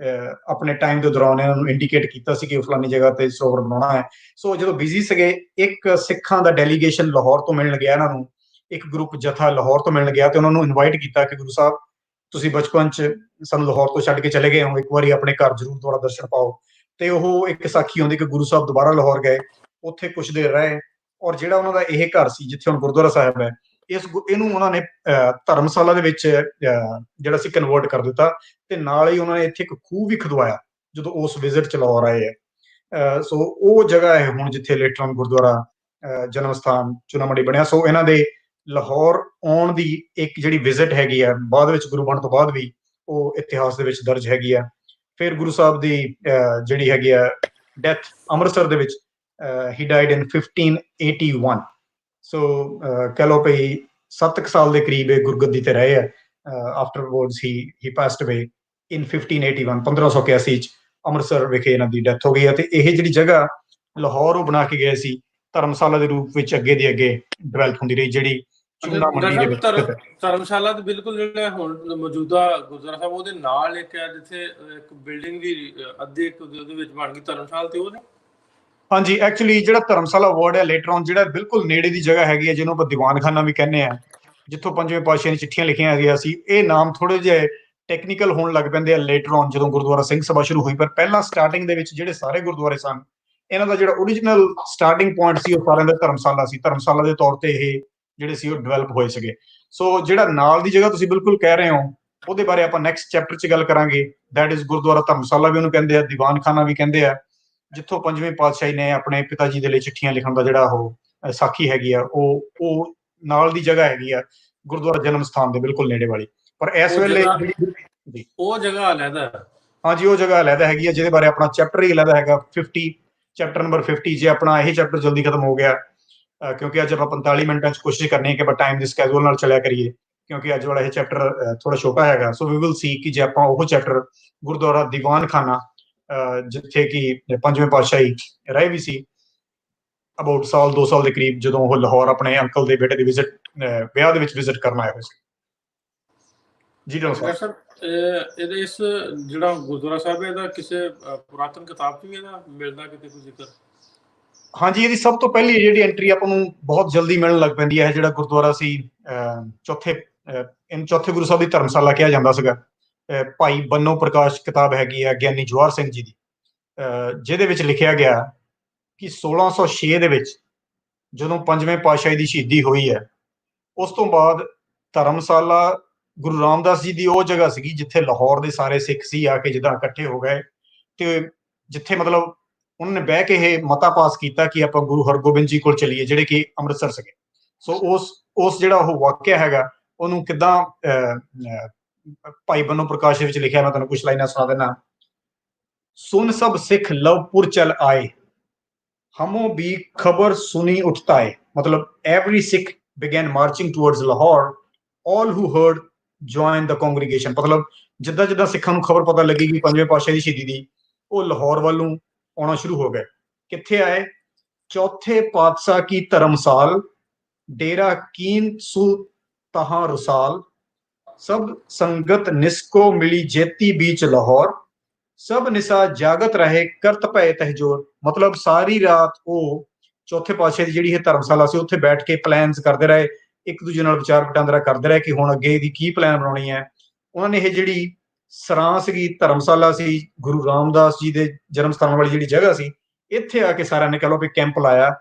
ਆਪਣੇ ਟਾਈਮ ਦੇ ਦੌਰਾਨ ਇਹਨਾਂ ਨੂੰ ਇੰਡੀਕੇਟ ਕੀਤਾ ਸੀ ਕਿ ਫਲਾਨੀ ਜਗ੍ਹਾ ਤੇ ਸਰੋਵਰ ਬਣਾਉਣਾ ਹੈ। ਸੋ ਜਦੋਂ ਬਿਜ਼ੀ ਸੀਗੇ, ਇੱਕ ਸਿੱਖਾਂ ਦਾ ਡੈਲੀਗੇਸ਼ਨ ਲਾਹੌਰ ਤੋਂ ਮਿਲਣ ਗਿਆ ਇਹਨਾਂ ਨੂੰ, ਇੱਕ ਗਰੁੱਪ ਜਥਾ ਲਾਹੌਰ ਤੋਂ ਮਿਲਣ ਗਿਆ ਤੇ ਉਹਨਾਂ ਨੂੰ ਇਨਵਾਈਟ ਕੀਤਾ ਕਿ ਗੁਰੂ ਸਾਹਿਬ ਤੁਸੀਂ ਬਚਪਨ 'ਚ ਸਾਨੂੰ ਲਾਹੌਰ ਤੋਂ ਛੱਡ ਕੇ ਚਲੇ ਗਏ ਹੋ, ਇੱਕ ਵਾਰੀ ਆਪਣੇ ਘਰ ਜ਼ਰੂਰ ਦੁਬਾਰਾ ਦਰਸ਼ਨ ਪਾਓ। ਤੇ ਉਹ ਇੱਕ ਸਾਖੀ ਆਉਂਦੀ ਕਿ ਗੁਰੂ ਸਾਹਿਬ ਦੁਬਾਰਾ ਲਾਹੌਰ ਗਏ, ਉੱਥੇ ਕੁਝ ਦੇਰ ਰਹੇ, ਔਰ ਜਿਹੜਾ ਉਹਨਾਂ ਦਾ ਇਹ ਘਰ ਸੀ ਜਿੱਥੇ ਹੁਣ ਗੁਰਦੁਆਰਾ ਸਾਹਿਬ ਹੈ, ਇਹਨੂੰ ਉਹਨਾਂ ਨੇ ਧਰਮਸ਼ਾਲਾ ਦੇ ਵਿੱਚ ਜਿਹੜਾ ਸੀ ਕਨਵਰਟ ਕਰ ਦਿੱਤਾ, ਤੇ ਨਾਲ ਹੀ ਉਹਨਾਂ ਨੇ ਇੱਥੇ ਇੱਕ ਖੂਹ ਵੀ ਖੁਦਵਾਇਆ ਜਦੋਂ ਉਸ ਵਿਜ਼ਿਟ ਚ ਲਾਹੌਰ ਆਏ ਹੈ। ਸੋ ਉਹ ਜਗ੍ਹਾ ਹੈ ਹੁਣ ਜਿੱਥੇ ਲੇਟਰ ਔਨ ਗੁਰਦੁਆਰਾ ਜਨਮ ਸਥਾਨ ਚੂਨਾ ਮੰਡੀ ਬਣਿਆ। ਸੋ ਇਹਨਾਂ ਦੇ ਲਾਹੌਰ ਆਉਣ ਦੀ ਇੱਕ ਜਿਹੜੀ ਵਿਜ਼ਿਟ ਹੈਗੀ ਆ ਬਾਅਦ ਵਿੱਚ ਗੁਰੂ ਬਣਨ ਤੋਂ ਬਾਅਦ ਵੀ, ਉਹ ਇਤਿਹਾਸ ਦੇ ਵਿੱਚ ਦਰਜ ਹੈਗੀ ਆ। ਫਿਰ ਗੁਰੂ ਸਾਹਿਬ ਦੀ ਜਿਹੜੀ ਹੈਗੀ ਆ ਡੈਥ ਅੰਮ੍ਰਿਤਸਰ ਦੇ ਵਿੱਚ, ਹੀ ਡਾਈਡ ਇਨ 1581। ਸੋ ਕਹਿ ਲਓ ਭਈ 7 ਸਾਲ ਦੇ ਕਰੀਬ ਇਹ ਗੁਰਗੱਦੀ ਤੇ ਰਹੇ ਆ। ਆਫਟਰਵਰਡਸ ਹੀ ਪਾਸਡ ਅਵੇ ਇਨ 1581, 1581 ਚ ਅੰਮ੍ਰਿਤਸਰ ਵਿਖੇ ਇਹਨਾਂ ਦੀ ਡੈਥ ਹੋ ਗਈ ਹੈ। ਤੇ ਇਹ ਜਿਹੜੀ ਜਗ੍ਹਾ ਲਾਹੌਰ ਉਹ ਬਣਾ ਕੇ ਗਏ ਸੀ ਧਰਮਸ਼ਾਲਾ ਦੇ ਰੂਪ ਵਿੱਚ ਅੱਗੇ ਦੀ ਅੱਗੇ ਡਿਵੈਲਪ ਹੁੰਦੀ ਰਹੀ, ਜਿਹੜੀ ਚੂਨਾ ਮੰਡੀ ਦੇ ਵਿੱਚ। ਧਰਮਸ਼ਾਲਾ ਤੇ ਬਿਲਕੁਲ ਜਿਹੜਾ ਹੁਣ ਮੌਜੂਦਾ ਗੁਰਦੁਆਰਾ ਸਾਹਿਬ ਉਹਦੇ ਨਾਲ ਇੱਕ ਹੈ ਜਿੱਥੇ ਇੱਕ ਬਿਲਡਿੰਗ ਵੀ ਅੱਧੇ ਉਹਦੇ ਵਿੱਚ ਬਣ ਗਈ ਧਰਮਸ਼ਾਲਾ, ਤੇ ਉਹ ਨੇ। ਹਾਂਜੀ, ਐਕਚੁਅਲੀ ਜਿਹੜਾ ਧਰਮਸ਼ਾਲਾ ਵਰਡ ਹੈ ਲੇਟਰ ਔਨ ਜਿਹੜਾ ਬਿਲਕੁਲ ਨੇੜੇ ਦੀ ਜਗ੍ਹਾ ਹੈਗੀ ਹੈ ਜਿਹਨੂੰ ਆਪਾਂ ਦੀਵਾਨਖਾਨਾ ਵੀ ਕਹਿੰਦੇ ਆ, ਜਿੱਥੋਂ ਪੰਜਵੇਂ ਪਾਤਸ਼ਾਹ ਨੇ ਚਿੱਠੀਆਂ ਲਿਖੀਆਂ ਗਿਆ ਸੀ। ਇਹ ਨਾਮ ਥੋੜੇ ਜਿਹੇ ਟੈਕਨੀਕਲ ਹੋਣ ਲੱਗ ਪੈਂਦੇ ਆ ਲੇਟਰ ਔਨ ਜਦੋਂ ਗੁਰਦੁਆਰਾ ਸਿੰਘ ਸਭਾ ਸ਼ੁਰੂ ਹੋਈ, ਪਰ ਪਹਿਲਾਂ ਸਟਾਰਟਿੰਗ ਦੇ ਵਿੱਚ ਜਿਹੜੇ ਸਾਰੇ ਗੁਰਦੁਆਰੇ ਸਨ, ਇਹਨਾਂ ਦਾ ਜਿਹੜਾ ਓਰੀਜਨਲ ਸਟਾਰਟਿੰਗ ਪੁਆਇੰਟ ਸੀ ਉਹ ਸਾਰਿਆਂ ਦਾ ਧਰਮਸ਼ਾਲਾ ਸੀ। ਧਰਮਸ਼ਾਲਾ ਦੇ ਤੌਰ ਤੇ ਇਹ ਜਿਹੜੇ ਸੀ ਉਹ ਡਿਵੈਲਪ ਹੋਏ ਸੀਗੇ। ਸੋ ਜਿਹੜਾ ਨਾਲ ਦੀ ਜਗ੍ਹਾ ਤੁਸੀਂ ਬਿਲਕੁਲ ਕਹਿ ਰਹੇ ਹੋ, ਉਹਦੇ ਬਾਰੇ ਆਪਾਂ ਨੈਕਸਟ ਚੈਪਟਰ 'ਚ ਗੱਲ ਕਰਾਂਗੇ। ਦੈਟ ਇਜ਼ ਗੁਰਦੁਆਰਾ ਧਰਮਸ਼ਾਲਾ ਵੀ ਉਹਨੂੰ ਕਹਿੰਦੇ ਆ, ਦੀਵਾਨਖਾਨਾ ਵੀ ਕਹਿੰਦੇ ਆ, ਜਿੱਥੋਂ ਪੰਜਵੇਂ ਪਾਤਸ਼ਾਹੀ ਨੇ ਆਪਣੇ ਪਿਤਾ ਜੀ ਦੇ ਲਈ ਚਿੱਠੀਆਂ ਲਿਖਣ ਦਾ ਜਿਹੜਾ ਉਹ ਸਾਖੀ ਹੈਗੀ ਆ, ਉਹ ਨਾਲ ਦੀ ਜਗ੍ਹਾ ਹੈਗੀ ਆ ਗੁਰਦੁਆਰਾ ਜਨਮ ਸਥਾਨ ਦੇ ਬਿਲਕੁਲ ਨੇੜੇ ਵਾਲੀ। ਪਰ ਇਸ ਵੇਲੇ ਉਹ ਜਗ੍ਹਾ ਅਲੱਗਾ, ਹਾਂਜੀ ਉਹ ਜਗ੍ਹਾ ਅਲੱਗਾ ਹੈਗੀ ਆ, ਜਿਹਦੇ ਬਾਰੇ ਆਪਣਾ ਚੈਪਟਰ ਹੀ ਅਲੱਗਾ ਹੈਗਾ, 50 ਚੈਪਟਰ ਨੰਬਰ 50। ਜੇ ਆਪਣਾ ਇਹ ਚੈਪਟਰ ਜਲਦੀ ਖਤਮ ਹੋ ਗਿਆ, ਕਿਉਂਕਿ ਅੱਜ ਆਪਾਂ 45 ਮਿੰਟਾਂ 'ਚ ਕੋਸ਼ਿਸ਼ ਕਰਨੀ ਹੈ ਕਿ ਆਪਾਂ ਟਾਈਮ ਦੇ ਸਕੈਜੂਲ ਨਾਲ ਚੱਲਿਆ ਕਰੀਏ, ਕਿਉਂਕਿ ਅੱਜ ਵਾਲਾ ਇਹ ਚੈਪਟਰ ਥੋੜਾ ਛੋਟਾ ਹੈਗਾ। ਸੋ ਵੀ ਵਿਲ ਸੀ ਕਿ ਜੇ ਆਪਾਂ ਉਹ ਚੈਪਟਰ ਗੁਰਦੁਆਰਾ ਦੀਵਾਨਖਾਨਾ, ਜਿੱਥੇ ਕਿ ਪੰਜਵੇਂ ਪਾਤਸ਼ਾਹੀ ਰਹੇ ਵੀ ਸੀ ਅਬਾਊਟ 2 ਸਾਲ ਦੇ ਕਰੀਬ, ਜਦੋਂ ਉਹ ਲਾਹੌਰ ਆਪਣੇ ਅੰਕਲ ਦੇ ਬੇਟੇ ਦੀ ਵਿਆਹ ਦੇ ਵਿੱਚ ਵਿਜ਼ਿਟ ਕਰਨ ਆਏ ਹੋਏ ਸੀ। ਜੀ ਡਾਕਟਰ ਸਾਹਿਬ, ਇਹਦੇ ਇਸ ਜਿਹੜਾ ਗੁਰਦੁਆਰਾ ਸਾਹਿਬ ਹੈ ਇਹਦਾ ਕਿਸੇ ਪੁਰਾਤਨ ਕਿਤਾਬ 'ਚ ਵੀ ਇਹਦਾ ਮਿਲਦਾ ਕਿਤੇ ਕੋਈ ਜ਼ਿਕਰ? ਹਾਂਜੀ, ਇਹਦੀ ਸਭ ਤੋਂ ਪਹਿਲੀ ਜਿਹੜੀ ਐਂਟਰੀ ਆਪਾਂ ਨੂੰ ਬਹੁਤ ਜਲਦੀ ਮਿਲਣ ਲੱਗ ਪੈਂਦੀ ਹੈ। ਜਿਹੜਾ ਗੁਰਦੁਆਰਾ ਸੀ ਚੌਥੇ ਗੁਰੂ ਸਾਹਿਬ ਦੀ ਧਰਮਸ਼ਾਲਾ ਕਿਹਾ ਜਾਂਦਾ ਸੀਗਾ, ਭਾਈ ਬੰਨੋ ਪ੍ਰਕਾਸ਼ ਕਿਤਾਬ ਹੈਗੀ ਆ ਗਿਆਨੀ ਜਵਾਹਰ ਸਿੰਘ ਜੀ ਦੀ, ਜਿਹਦੇ ਵਿੱਚ ਲਿਖਿਆ ਗਿਆ ਕਿ 1606 ਦੇ ਵਿੱਚ ਜਦੋਂ ਪੰਜਵੇਂ ਪਾਤਸ਼ਾਹੀ ਦੀ ਸ਼ਹੀਦੀ ਹੋਈ ਹੈ, ਉਸ ਤੋਂ ਬਾਅਦ ਧਰਮਸ਼ਾਲਾ ਗੁਰੂ ਰਾਮਦਾਸ ਜੀ ਦੀ ਉਹ ਜਗ੍ਹਾ ਸੀਗੀ ਜਿੱਥੇ ਲਾਹੌਰ ਦੇ ਸਾਰੇ ਸਿੱਖ ਸੀ ਆ ਕੇ ਜਿੱਦਾਂ ਇਕੱਠੇ ਹੋ ਗਏ, ਤੇ ਜਿੱਥੇ ਮਤਲਬ ਉਹਨਾਂ ਨੇ ਬਹਿ ਕੇ ਇਹ ਮਤਾ ਪਾਸ ਕੀਤਾ ਕਿ ਆਪਾਂ ਗੁਰੂ ਹਰਗੋਬਿੰਦ ਜੀ ਕੋਲ ਚਲੀਏ, ਜਿਹੜੇ ਕਿ ਅੰਮ੍ਰਿਤਸਰ ਸੀਗੇ। ਸੋ ਉਸ ਜਿਹੜਾ ਉਹ ਵਾਕਿਆ ਹੈਗਾ, ਉਹਨੂੰ ਕਿੱਦਾਂ ਭਾਈ ਬੰਨੋ ਪ੍ਰਕਾਸ਼ ਦੇ ਵਿੱਚ ਲਿਖਿਆ, ਮੈਂ ਤੁਹਾਨੂੰ ਕੁਝ ਲਾਈਨਾਂ ਸੁਣਾ ਦੇਣਾ। ਸੁਨ ਸਭ ਸਿੱਖ ਲਵਪੁਰ ਚਲ ਆਏ, ਹਮੋ ਵੀ ਖਬਰ ਸੁਨੀ ਉਠਤਾਏ। ਮਤਲਬ every Sikh began marching towards Lahore, all who heard joined the congregation। ਮਤਲਬ ਜਿੱਦਾਂ ਜਿੱਦਾਂ ਸਿੱਖਾਂ ਨੂੰ ਖਬਰ ਪਤਾ ਲੱਗੀ ਕਿ ਪੰਜਵੇਂ ਪਾਤਸ਼ਾਹ ਦੀ ਸ਼ਹੀਦੀ ਦੀ, ਉਹ ਲਾਹੌਰ ਵੱਲੋਂ ਆਉਣਾ ਸ਼ੁਰੂ ਹੋ ਗਏ। ਕਿੱਥੇ ਆਏ? ਚੌਥੇ ਪਾਤਸ਼ਾਹ ਕੀ ਧਰਮਸਾਲ, ਡੇਰਾ ਕੀਨ ਸੂ ਤਹਾਂ ਰਸਾਲ, ਸਭ ਸੰਗਤ ਨਿਸਕੋ ਮਿਲੀ ਜੇਤੀ ਬੀਚ ਲਾਹੌਰ, ਸਭ ਨਿਸਾ ਜਾਗਤ ਰਹੇ ਕਰਤ ਭਏ ਤਹਿਜੋਰ। ਮਤਲਬ ਸਾਰੀ ਰਾਤ ਉਹ ਚੌਥੇ ਪਾਤਸ਼ਾਹ ਦੀ ਜਿਹੜੀ ਇਹ ਧਰਮਸ਼ਾਲਾ ਸੀ ਉੱਥੇ ਬੈਠ ਕੇ ਪਲਾਨਸ ਕਰਦੇ ਰਹੇ, ਇੱਕ ਦੂਜੇ ਨਾਲ ਵਿਚਾਰ ਵਟਾਂਦਰਾ ਕਰਦੇ ਰਹੇ ਕਿ ਹੁਣ ਅੱਗੇ ਦੀ ਕੀ ਪਲਾਨ ਬਣਾਉਣੀ ਹੈ। ਉਹਨਾਂ ਨੇ ਇਹ ਜਿਹੜੀ ਸਰਾਂ ਸੀਗੀ, ਧਰਮਸ਼ਾਲਾ ਸੀ, ਗੁਰੂ ਰਾਮਦਾਸ ਜੀ ਦੇ ਜਨਮ ਸਥਾਨ ਵਾਲੀ ਜਿਹੜੀ ਜਗ੍ਹਾ ਸੀ, ਇੱਥੇ ਆ ਕੇ ਸਾਰਿਆਂ ਨੇ ਕਹ ਲਓ ਵੀ ਕੈਂਪ ਲਾਇਆ,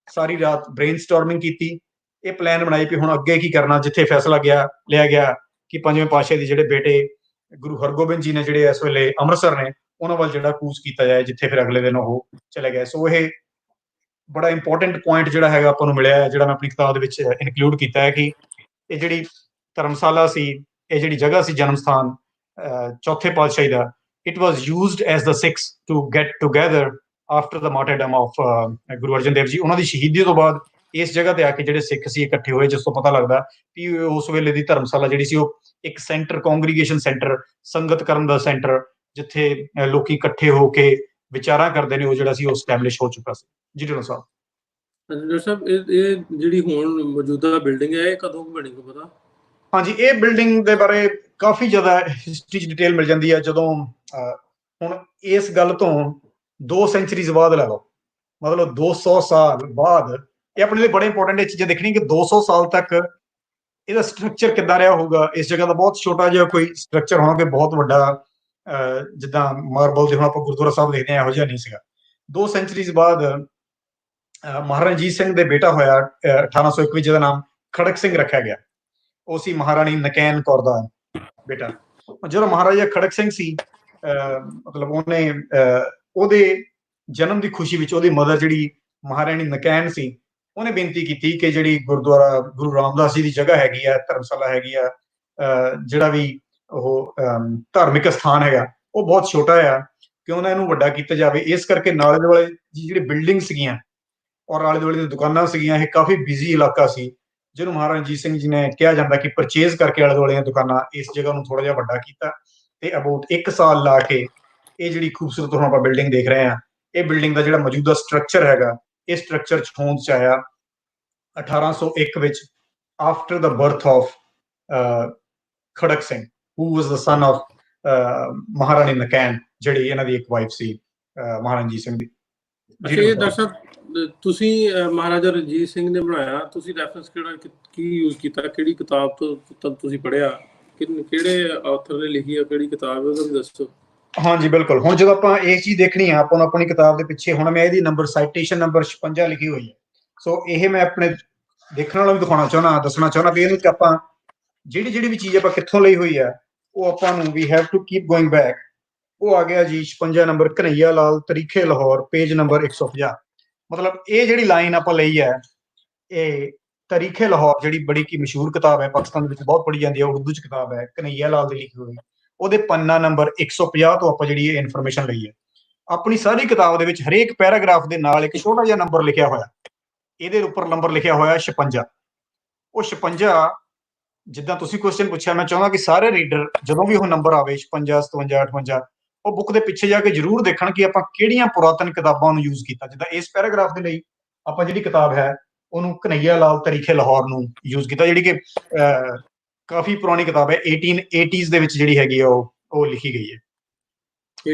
ਸਾਰੀ ਰਾਤ ਬ੍ਰੇਨਸਟਾਰਮਿੰਗ ਕੀਤੀ, ਇਹ ਪਲਾਨ ਬਣਾਈ ਕਿ ਹੁਣ ਅੱਗੇ ਕੀ ਕਰਨਾ। ਜਿੱਥੇ ਫੈਸਲਾ ਲਿਆ ਗਿਆ ਕਿ ਪੰਜਵੇਂ ਪਾਤਸ਼ਾਹ ਦੇ ਜਿਹੜੇ ਬੇਟੇ ਗੁਰੂ ਹਰਗੋਬਿੰਦ ਜੀ ਨੇ, ਜਿਹੜੇ ਇਸ ਵੇਲੇ ਅੰਮ੍ਰਿਤਸਰ ਨੇ, ਉਹਨਾਂ ਵੱਲ ਜਿਹੜਾ ਕੂਚ ਕੀਤਾ ਜਾਏ, ਜਿੱਥੇ ਫਿਰ ਅਗਲੇ ਦਿਨ ਉਹ ਚਲੇ ਗਏ। ਸੋ ਇਹ ਬੜਾ ਇੰਪੋਰਟੈਂਟ ਪੁਆਇੰਟ ਜਿਹੜਾ ਹੈਗਾ ਆਪਾਂ ਨੂੰ ਮਿਲਿਆ ਹੈ, ਜਿਹੜਾ ਮੈਂ ਆਪਣੀ ਕਿਤਾਬ ਦੇ ਵਿੱਚ ਇਨਕਲੂਡ ਕੀਤਾ ਹੈ, ਕਿ ਇਹ ਜਿਹੜੀ ਧਰਮਸ਼ਾਲਾ ਸੀ, ਇਹ ਜਿਹੜੀ ਜਗ੍ਹਾ ਸੀ ਜਨਮ ਸਥਾਨ ਚੌਥੇ ਪਾਤਸ਼ਾਹੀ ਦਾ, it was used as the Sikhs to get together after the martyrdom of Guru Arjan Dev ji. ਉਹਨਾਂ ਦੀ ਸ਼ਹੀਦੀ ਤੋਂ ਬਾਅਦ ਇਸ ਜਗ੍ਹਾ ਤੇ ਆ ਕੇ ਜਿਹੜੇ ਸਿੱਖ ਸੀ ਇਕੱਠੇ ਹੋਏ, ਜਿਸ ਤੋਂ ਪਤਾ ਲੱਗਦਾ ਕਿ ਉਸ ਵੇਲੇ ਦੀ ਧਰਮਸ਼ਾਲਾ ਜਿਹੜੀ ਸੀ ਉਹ ਇੱਕ ਸੈਂਟਰ, ਕਾਂਗਰੀਗੇਸ਼ਨ ਸੈਂਟਰ, ਸੰਗਤ ਕਰਨ ਦਾ ਸੈਂਟਰ, ਜਿੱਥੇ ਲੋਕੀ ਇਕੱਠੇ ਹੋ ਕੇ ਵਿਚਾਰਾਂ ਕਰਦੇ ਨੇ, ਉਹ ਜਿਹੜਾ ਸੀ ਉਹ ਸਟੈਬਲਿਸ਼ ਹੋ ਚੁੱਕਾ ਸੀ। ਜੀ ਢਿੱਲੋਂ ਸਾਹਿਬ। ਡਾਕਟਰ ਸਾਹਿਬ, ਇਹ ਜਿਹੜੀ ਹੁਣ ਮੌਜੂਦਾ ਬਿਲਡਿੰਗ ਹੈ, ਇਹ ਕਦੋਂ ਬਣੀ ਕੋ ਪਤਾ? ਹਾਂਜੀ, ਇਹ ਬਿਲਡਿੰਗ ਦੇ ਬਾਰੇ ਕਾਫੀ ਜ਼ਿਆਦਾ ਹਿਸਟਰੀ 'ਚ ਡਿਟੇਲ ਮਿਲ ਜਾਂਦੀ ਹੈ। ਜਦੋਂ ਹੁਣ ਇਸ ਗੱਲ ਤੋਂ 2 ਸੈਂਚਰੀਜ਼ ਬਾਅਦ ਲੈ ਲਓ, ਮਤਲਬ 200 ਸਾਲ ਬਾਅਦ, ਇਹ ਆਪਣੇ ਲਈ ਬੜੇ ਇੰਪੋਰਟੈਂਟ ਇਹ ਚੀਜ਼ਾਂ ਦੇਖਣੀ ਕਿ 200 ਸਾਲ ਤੱਕ ਇਹਦਾ ਸਟਰਕਚਰ ਕਿੱਦਾਂ ਰਿਹਾ ਹੋਊਗਾ। ਇਸ ਜਗ੍ਹਾ ਦਾ ਬਹੁਤ ਛੋਟਾ ਜਿਹਾ ਕੋਈ ਸਟਰਕਚਰ ਹੋਣਾ, ਕਿ ਬਹੁਤ ਵੱਡਾ ਜਿੱਦਾਂ ਮਾਰਬਲ ਦੇ ਹੁਣ ਆਪਾਂ ਗੁਰਦੁਆਰਾ ਸਾਹਿਬ ਦੇਖਦੇ ਹਾਂ, ਇਹੋ ਜਿਹਾ ਨਹੀਂ ਸੀਗਾ। 2 ਸੈਂਚਰੀਜ਼ ਬਾਅਦ ਮਹਾਰਾਣਾ ਰਣਜੀਤ ਸਿੰਘ ਦੇ ਬੇਟਾ ਹੋਇਆ 1801 ਵਿੱਚ, ਜਿਹਦਾ ਨਾਮ ਖੜਕ ਸਿੰਘ ਰੱਖਿਆ ਗਿਆ। ਉਹ ਸੀ ਮਹਾਰਾਣੀ ਨਕੈਨ ਕੌਰ ਦਾ ਬੇਟਾ। ਜਦੋਂ ਮਹਾਰਾਜਾ ਖੜਕ ਸਿੰਘ ਸੀ, ਮਤਲਬ ਉਹਦੇ ਜਨਮ ਦੀ ਖੁਸ਼ੀ ਵਿੱਚ ਉਹਦੀ ਮਦਰ ਜਿਹੜੀ ਮਹਾਰਾਣੀ ਨਕੈਨ ਸੀ, ਉਹਨੇ ਬੇਨਤੀ ਕੀਤੀ ਕਿ ਜਿਹੜੀ ਗੁਰਦੁਆਰਾ ਗੁਰੂ ਰਾਮਦਾਸ ਜੀ ਦੀ ਜਗ੍ਹਾ ਹੈਗੀ ਆ, ਧਰਮਸ਼ਾਲਾ ਹੈਗੀ ਆ, ਜਿਹੜਾ ਵੀ ਉਹ ਧਾਰਮਿਕ ਸਥਾਨ ਹੈਗਾ, ਉਹ ਬਹੁਤ ਛੋਟਾ ਆ, ਕਿਉਂ ਨਾ ਇਹਨੂੰ ਵੱਡਾ ਕੀਤਾ ਜਾਵੇ। ਇਸ ਕਰਕੇ ਨਾਲੇ ਦੁਆਲੇ ਜਿਹੜੀ ਬਿਲਡਿੰਗ ਸੀਗੀਆਂ ਔਰ ਆਲੇ ਦੁਆਲੇ ਦੀਆਂ ਦੁਕਾਨਾਂ ਸੀਗੀਆਂ, ਇਹ ਕਾਫੀ ਬਿਜ਼ੀ ਇਲਾਕਾ ਸੀ, ਜਿਹਨੂੰ ਮਹਾਰਾਜਾ ਰਣਜੀਤ ਸਿੰਘ ਜੀ ਨੇ ਕਿਹਾ ਜਾਂਦਾ ਕਿ ਪਰਚੇਜ਼ ਕਰਕੇ ਆਲੇ ਦੁਆਲੇ ਦੀਆਂ ਦੁਕਾਨਾਂ ਇਸ ਜਗ੍ਹਾ ਨੂੰ ਥੋੜਾ ਜਿਹਾ ਵੱਡਾ ਕੀਤਾ ਤੇ ਅਬਾਊਟ 1 ਸਾਲ ਲਾ ਕੇ ਇਹ ਜਿਹੜੀ ਖੂਬਸੂਰਤ ਹੁਣ ਆਪਾਂ ਬਿਲਡਿੰਗ ਦੇਖ ਰਹੇ ਹਾਂ, ਇਹ ਬਿਲਡਿੰਗ ਦਾ ਜਿਹੜਾ ਮੌਜੂਦਾ ਸਟਰਕਚਰ ਹੈਗਾ, ਇਹ ਸਟਰਕਚਰ ਹੋਂਦ ਚ ਆਇਆ 1801 ਵਿੱਚ, after the birth of Kharak Singh, who was the son of Maharani Nakain, ਜਿਹੜੀ ਇਹਨਾਂ ਦੀ ਇੱਕ ਵਾਈਫ ਸੀ ਮਹਾਰਾਜਾ ਰਣਜੀਤ ਸਿੰਘ ਦੀ। ਅੱਛਾ ਦਰਸ਼ਕ, ਤੁਸੀਂ ਮਹਾਰਾਜਾ ਰਣਜੀਤ ਸਿੰਘ ਨੇ ਬਣਾਇਆ, ਤੁਸੀਂ ਰੈਫਰੈਂਸ ਕਿਹੜਾ ਕੀ ਯੂਜ਼ ਕੀਤਾ, ਕਿਹੜੀ ਕਿਤਾਬ ਤੋਂ ਤੁਸੀਂ ਪੜ੍ਹਿਆ, ਕਿਹੜੇ ਆਥਰ ਨੇ ਲਿਖੀ ਆ, ਕਿਹੜੀ ਕਿਤਾਬ ਹੈ, ਉਹਦਾ ਵੀ ਦੱਸੋ। ਹਾਂਜੀ ਬਿਲਕੁਲ। ਹੁਣ ਜਦੋਂ ਆਪਾਂ ਇਹ ਚੀਜ਼ ਦੇਖਣੀ ਆ, ਆਪਾਂ ਨੂੰ ਆਪਣੀ ਕਿਤਾਬ ਦੇ ਪਿੱਛੇ ਹੁਣ ਮੈਂ ਇਹਦੀ ਨੰਬਰ ਸਾਈਟੇਸ਼ਨ ਨੰਬਰ 56 ਲਿਖੀ ਹੋਈ ਹੈ। ਸੋ ਇਹ ਮੈਂ ਆਪਣੇ ਦੇਖਣ ਵਾਲਾ ਵੀ ਦਿਖਾਉਣਾ ਚਾਹੁੰਦਾ, ਦੱਸਣਾ ਚਾਹੁੰਦਾ ਵੀ ਇਹਨੂੰ ਆਪਾਂ ਜਿਹੜੀ ਵੀ ਚੀਜ਼ ਆਪਾਂ ਕਿੱਥੋਂ ਲਈ ਹੋਈ ਆ, ਉਹ ਆਪਾਂ ਨੂੰ we have to keep going back. ਉਹ ਆ ਗਿਆ ਜੀ 56 number, Kanhaiya Lal Tarikhe Lahore, page number 150। ਮਤਲਬ ਇਹ ਜਿਹੜੀ ਲਾਈਨ ਆਪਾਂ ਲਈ ਹੈ, ਇਹ ਤਰੀਖੇ ਲਾਹੌਰ ਜਿਹੜੀ ਬੜੀ ਕੀ ਮਸ਼ਹੂਰ ਕਿਤਾਬ ਹੈ, ਪਾਕਿਸਤਾਨ ਦੇ ਵਿੱਚ ਬਹੁਤ ਪੜ੍ਹੀ ਜਾਂਦੀ ਹੈ, ਉਰਦੂ ਚ ਕਿਤਾਬ ਹੈ, ਕਨਈਆ ਲਾਲ ਦੀ ਲਿਖੀ ਹੋਈ, ਉਹਦੇ ਪੰਨਾ ਨੰਬਰ 150 ਤੋਂ ਆਪਾਂ ਜਿਹੜੀ ਇਹ ਇਨਫੋਰਮੇਸ਼ਨ ਲਈ ਹੈ। ਆਪਣੀ ਸਾਰੀ ਕਿਤਾਬ ਦੇ ਵਿੱਚ ਹਰੇਕ ਪੈਰਾਗ੍ਰਾਫ ਦੇ ਨਾਲ ਇੱਕ ਛੋਟਾ ਜਿਹਾ ਨੰਬਰ ਲਿਖਿਆ ਹੋਇਆ, ਇਹਦੇ ਉੱਪਰ ਨੰਬਰ ਲਿਖਿਆ ਹੋਇਆ 56। ਉਹ 56, ਜਿੱਦਾਂ ਤੁਸੀਂ ਕੁਐਸਚਨ ਪੁੱਛਿਆ, ਮੈਂ ਚਾਹੁੰਦਾ ਕਿ ਸਾਰੇ ਰੀਡਰ ਜਦੋਂ ਵੀ ਉਹ ਨੰਬਰ ਆਵੇ 56, 57, 58, ਉਹ ਬੁੱਕ ਦੇ ਪਿੱਛੇ ਜਾ ਕੇ ਜ਼ਰੂਰ ਦੇਖਣ ਕਿ ਆਪਾਂ ਕਿਹੜੀਆਂ ਪੁਰਾਤਨ ਕਿਤਾਬਾਂ ਨੂੰ ਯੂਜ਼ ਕੀਤਾ। ਜਿੱਦਾਂ ਇਸ ਪੈਰਾਗ੍ਰਾਫ ਦੇ ਲਈ ਆਪਾਂ ਜਿਹੜੀ ਕਿਤਾਬ ਹੈ ਉਹਨੂੰ ਕਨਈਆ ਲਾਲ ਤਰੀਖੇ ਲਾਹੌਰ ਨੂੰ ਯੂਜ਼ ਕੀਤਾ, ਜਿਹੜੀ ਕਿ ਕਾਫੀ ਪੁਰਾਣੀ ਕਿਤਾਬ ਹੈ, 1880s ਦੇ ਵਿੱਚ ਜਿਹੜੀ ਹੈਗੀ ਆ ਉਹ ਲਿਖੀ ਗਈ ਹੈ।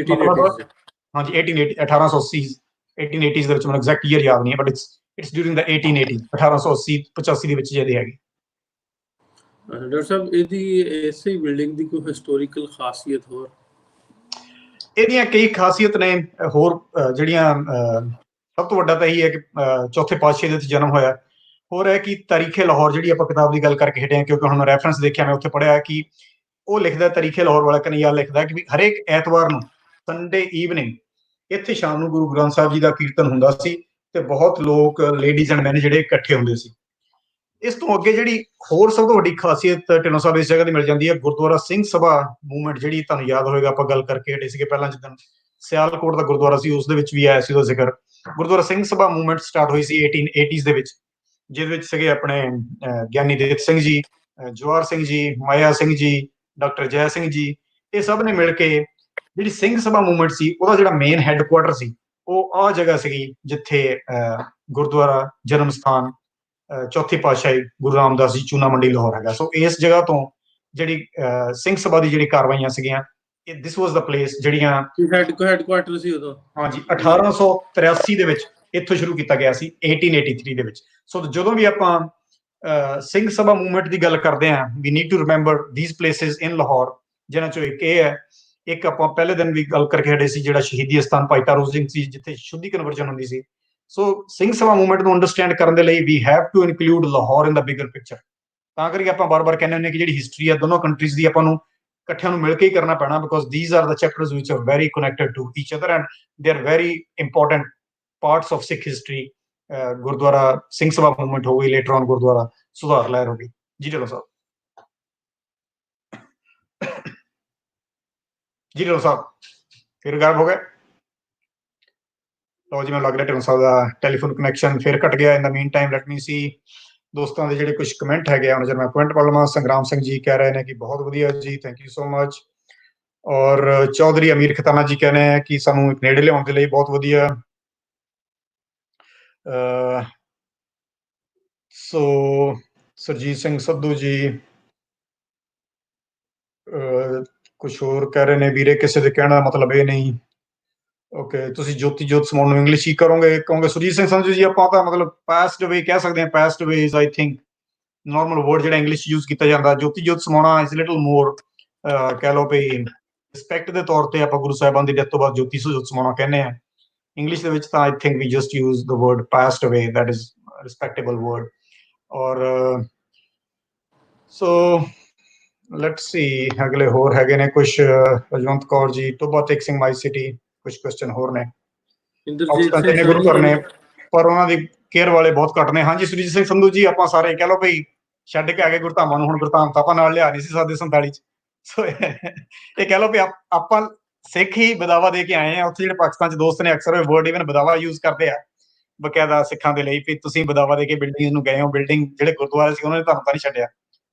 ਹਾਂਜੀ 1880 1880s ਦੇ ਵਿੱਚ, ਮੈਨੂੰ ਐਗਜ਼ੈਕਟ ਈਅਰ ਯਾਦ ਨਹੀਂ ਹੈ, ਬਟ ਇਟਸ ਡਿਊਰਿੰਗ ਦਾ 1880 1880 85 ਦੇ ਵਿੱਚ ਜਿਹੜੀ ਹੈਗੀ। ਡਾਕਟਰ ਸਾਹਿਬ, ਇਹਦੀ ਇਸੇ ਬਿਲਡਿੰਗ ਦੀ ਕੋਈ ਹਿਸਟੋਰੀਕਲ ਖਾਸੀਅਤ ਹੋਰ? ਇਹਦੀਆਂ ਕਈ ਖਾਸੀਅਤ ਨੇ ਹੋਰ, ਜਿਹੜੀਆਂ ਸਭ ਤੋਂ ਵੱਡਾ ਤਾਂ ਇਹੀ ਹੈ ਕਿ ਚੌਥੇ ਪਾਤਸ਼ਾਹ ਦੇ ਵਿੱਚ ਜਨਮ ਹੋਇਆ। ਹੋਰ ਹੈ ਕਿ ਤਾਰੀਖੇ ਲਾਹੌਰ, ਜਿਹੜੀ ਆਪਾਂ ਕਿਤਾਬ ਦੀ ਗੱਲ ਕਰਕੇ ਹਟੇ ਹਾਂ, ਕਿਉਂਕਿ ਹੁਣ ਰੈਫਰੈਂਸ ਦੇਖਿਆ, ਮੈਂ ਉੱਥੇ ਪੜ੍ਹਿਆ ਕਿ ਉਹ ਲਿਖਦਾ, ਤਾਰੀਖੇ ਲਾਹੌਰ ਵਾਲਾ ਕਨਈਆ ਲਿਖਦਾ ਕਿ ਵੀ ਹਰੇਕ ਐਤਵਾਰ ਨੂੰ ਸੰਡੇ ਈਵਨਿੰਗ ਇੱਥੇ ਸ਼ਾਮ ਨੂੰ ਗੁਰੂ ਗ੍ਰੰਥ ਸਾਹਿਬ ਜੀ ਦਾ ਕੀਰਤਨ ਹੁੰਦਾ ਸੀ ਤੇ ਬਹੁਤ ਲੋਕ, ਲੇਡੀਜ਼ ਐਂਡ ਮੈਨ ਜਿਹੜੇ ਇਕੱਠੇ ਹੁੰਦੇ ਸੀ। ਇਸ ਤੋਂ ਅੱਗੇ ਜਿਹੜੀ ਹੋਰ ਸਭ ਤੋਂ ਵੱਡੀ ਖਾਸੀਅਤ ਢਿੱਲੋਂ ਸਾਹਿਬ ਇਸ ਜਗ੍ਹਾ ਦੀ ਮਿਲ ਜਾਂਦੀ ਹੈ, ਗੁਰਦੁਆਰਾ ਸਿੰਘ ਸਭਾ ਮੂਵਮੈਂਟ, ਜਿਹੜੀ ਤੁਹਾਨੂੰ ਯਾਦ ਹੋਵੇਗਾ ਆਪਾਂ ਗੱਲ ਕਰਕੇ ਹਟੇ ਸੀਗੇ ਪਹਿਲਾਂ, ਜਿੱਦਣ ਸਿਆਲਕੋਟ ਦਾ ਗੁਰਦੁਆਰਾ ਸੀ ਉਸ ਦੇ ਵਿੱਚ ਵੀ ਆਇਆ ਸੀ ਉਹਦਾ ਜ਼ਿਕਰ। ਗੁਰਦੁਆਰਾ ਸਿੰਘ ਸਭਾ ਮੂਵਮੈਂਟ ਸਟਾਰਟ ਹੋਈ ਸੀ 1880s ਦੇ ਵਿੱਚ, ਜਿਹਦੇ ਵਿੱਚ ਸੀਗੇ ਆਪਣੇ ਗਿਆਨੀ ਦਿੱਤ ਸਿੰਘ ਜੀ, ਜਵਾਹਰ ਸਿੰਘ ਜੀ, ਮਾਇਆ ਸਿੰਘ ਜੀ, ਡਾਕਟਰ ਜੈ ਸਿੰਘ ਜੀ, ਇਹ ਸਭ ਨੇ ਮਿਲ ਕੇ ਜਿਹੜੀ ਸਿੰਘ ਸਭਾ ਮੂਵਮੈਂਟ ਸੀ, ਉਹਦਾ ਜਿਹੜਾ ਮੇਨ ਹੈੱਡਕੁਆਟਰ ਸੀ ਉਹ ਆਹ ਜਗ੍ਹਾ ਸੀਗੀ, ਜਿੱਥੇ ਗੁਰਦੁਆਰਾ ਜਨਮ ਸਥਾਨ ਚੌਥੀ ਪਾਤਸ਼ਾਹੀ ਗੁਰੂ ਰਾਮਦਾਸ ਜੀ ਚੂਨਾ ਮੰਡੀ ਲਾਹੌਰ ਹੈਗਾ। ਸੋ ਇਸ ਜਗ੍ਹਾ ਤੋਂ ਜਿਹੜੀ ਸਿੰਘ ਸਭਾ ਦੀ ਜਿਹੜੀ ਕਾਰਵਾਈਆਂ ਸੀਗੀਆਂ, ਦਿਸ ਵਾਸ ਦਾ ਪਲੇਸ ਜਿਹੜੀਆਂ ਹੈੱਡਕੁਆਟਰ ਸੀ ਉਦੋਂ। ਹਾਂਜੀ 1883 ਦੇ ਵਿੱਚ ਇੱਥੋਂ ਸ਼ੁਰੂ ਕੀਤਾ ਗਿਆ ਸੀ, 1883 ਦੇ ਵਿੱਚ। ਸੋ ਜਦੋਂ ਵੀ ਆਪਾਂ ਸਿੰਘ ਸਭਾ ਮੂਵਮੈਂਟ ਦੀ ਗੱਲ ਕਰਦੇ ਹਾਂ, we need to remember these places in Lahore, ਜਿਹਨਾਂ ਚੋਂ ਇੱਕ ਇਹ ਹੈ। ਇੱਕ ਆਪਾਂ ਪਹਿਲੇ ਦਿਨ ਵੀ ਗੱਲ ਕਰਕੇ ਹਟੇ ਸੀ, ਜਿਹੜਾ ਸ਼ਹੀਦੀ ਅਸਥਾਨ ਭਾਈ ਤਾਰੂ ਸਿੰਘ ਸੀ, ਜਿੱਥੇ ਸ਼ੁੱਧੀ ਕਨਵਰਜਨ ਹੁੰਦੀ ਸੀ। ਸੋ ਸਿੰਘ ਸਭਾ ਮੂਵਮੈਂਟ ਨੂੰ ਅੰਡਰਸਟੈਂਡ ਕਰਨ ਦੇ ਲਈ we have to include Lahore in the bigger picture. ਤਾਂ ਕਰਕੇ ਆਪਾਂ ਬਾਰ-ਬਾਰ ਕਹਿੰਦੇ ਹੁੰਦੇ ਕਿ ਜਿਹੜੀ ਹਿਸਟਰੀ ਆ ਦੋਨੋਂ ਕੰਟਰੀਜ਼ ਦੀ, ਆਪਾਂ ਨੂੰ ਇਕੱਠਿਆਂ ਨੂੰ ਮਿਲ ਕੇ ਹੀ ਕਰਨਾ ਪੈਣਾ, because these are the chapters which are very connected to each other and they are very important parts of Sikh history. Gurdwara Singh Sabha movement ਹੋ ਗਈ, ਲੇਟਰ ਔਨ ਗੁਰਦੁਆਰਾ ਸੁਧਾਰ ਲਹਿਰ ਹੋ ਗਈ। ਜੀ ਢਿੱਲੋਂ ਸਾਹਿਬ, ਜੀ ਢਿੱਲੋਂ ਸਾਹਿਬ ਫਿਰ ਗਾਇਬ ਹੋ ਗਏ। ਲਓ ਜੀ, ਮੈਨੂੰ ਲੱਗ ਰਿਹਾ ਢਿੱਲੋਂ ਸਾਹਿਬ ਦਾ ਟੈਲੀਫੋਨ ਕਨੈਕਸ਼ਨ ਫਿਰ ਕੱਟ ਗਿਆ। ਇਨ ਦਾ ਮੀਨ ਟਾਈਮ ਲੈਟ ਮੀ ਸੀ ਦੋਸਤਾਂ ਦੇ ਜਿਹੜੇ ਕੁਝ ਕਮੈਂਟ ਹੈਗੇ ਆ, ਹੁਣ ਜਦ ਮੈਂ ਕਮੈਂਟ ਪੜ੍ਹ ਲਵਾਂ। ਸੰਗਰਾਮ ਸਿੰਘ ਜੀ ਕਹਿ ਰਹੇ ਨੇ ਕਿ ਬਹੁਤ ਵਧੀਆ ਜੀ, ਥੈਂਕ ਯੂ ਸੋ ਮਚ। ਔਰ ਚੌਧਰੀ ਅਮੀਰ ਖਤਾਨਾ ਜੀ ਕਹਿ ਰਹੇ ਕਿ ਸਾਨੂੰ ਨੇੜੇ ਲਿਆਉਣ ਦੇ ਲਈ ਬਹੁਤ ਵਧੀਆ। ਸੋ ਸਰਜੀਤ ਸਿੰਘ ਸੰਧੂ ਜੀ ਕੁਛ ਹੋਰ ਕਹਿ ਰਹੇ ਨੇ, ਵੀਰੇ ਕਿਸੇ ਦੇ ਕਹਿਣ ਦਾ ਮਤਲਬ ਇਹ ਨਹੀਂ। ਓਕੇ, ਤੁਸੀਂ ਜੋਤੀ ਜੋਤ ਸਮਾਉਣ ਨੂੰ ਇੰਗਲਿਸ਼ ਹੀ ਕਹੋਗੇ ਸੁਰਜੀਤ ਸਿੰਘ ਸੰਧੂ ਜੀ। ਆਪਾਂ ਤਾਂ ਮਤਲਬ ਪਾਸਟ ਵੇ ਕਹਿ ਸਕਦੇ ਹਾਂ, passed away is I think normal word ਜਿਹੜਾ ਇੰਗਲਿਸ਼ ਯੂਜ਼ ਕੀਤਾ ਜਾਂਦਾ। ਜੋਤੀ ਜੋਤ ਸਮਾਉਣਾ ਇਜ਼ ਲਿਟਲ ਮੋਰ ਕਹਿ ਲਓ ਵੀ ਰਿਸਪੈਕਟ ਦੇ ਤੌਰ ਤੇ ਆਪਾਂ ਗੁਰੂ ਸਾਹਿਬਾਨ ਦੀ ਡੈਥ ਤੋਂ ਬਾਅਦ ਜੋਤੀ ਜੋਤ ਸਮਾਉਣਾ ਕਹਿੰਦੇ ਆ। ਇੰਗਲਿਸ਼ ਦੇ ਵਿੱਚ ਤਾਂ I think we just use the word passed away, that is respectable word. ਔਰ ਸੋ ਲੈਟਸ ਸੀ ਅਗਲੇ ਹੋਰ ਹੈਗੇ ਨੇ ਕੁਝ। ਰਜਵੰਤ ਕੌਰ ਜੀ, ਟੋਬਾ ਤੇਗ ਸਿੰਘ ਮਾਈ ਸਿਟੀ, ਕੁਝ ਕੁਐਸਚਨ ਹੋਰ ਨੇ। ਇੰਦਰਜੀਤ ਸਿੰਘ ਨੇ ਸਰ ਗੁਰੂ ਜੀ ਘਰ ਨੇ, ਪਰ ਉਹਨਾਂ ਦੀ ਕੇਅਰ ਵਾਲੇ ਬਹੁਤ ਘੱਟ ਨੇ। ਹਾਂਜੀ ਸੁਰਜੀਤ ਸਿੰਘ ਸੰਧੂ ਜੀ, ਆਪਾਂ ਸਾਰੇ ਕਹਿ ਲਓ ਭਈ ਛੱਡ ਕੇ ਆ ਗਏ ਗੁਰਧਾਮਾਂ ਨੂੰ, ਹੁਣ ਗੁਰਧਾਮ ਤਾਂ ਆਪਾਂ ਨਾਲ ਲਿਆ ਨਹੀਂ ਸੀ ਸਾਡੇ 47 ਚ। ਸੋ ਇਹ ਕਹਿ ਲਓ ਵੀ ਆਪਾਂ ਸਿੱਖ ਹੀ ਬਦਾਵਾ ਦੇ ਕੇ ਆਏ ਆ। ਉੱਥੇ ਜਿਹੜੇ ਪਾਕਿਸਤਾਨ ਚ ਦੋਸਤ ਨੇ ਅਕਸਰ ਵਰਡ ਇਵਨ ਬਦਾਵਾ ਯੂਜ਼ ਕਰਦੇ ਆ ਬਕਾਇਦਾ ਸਿੱਖਾਂ ਦੇ ਲਈ, ਵੀ ਤੁਸੀਂ ਬਦਾਵਾ ਦੇ ਕੇ ਬਿਲਡਿੰਗ ਨੂੰ ਗਏ ਹੋ, ਬਿਲਡਿੰਗ ਜਿਹੜੇ ਗੁਰਦੁਆਰੇ ਸੀ ਉਹਨਾਂ ਨੇ ਤੁਹਾਨੂੰ ਤਾਂ ਨਹੀਂ ਛੱਡਿਆ।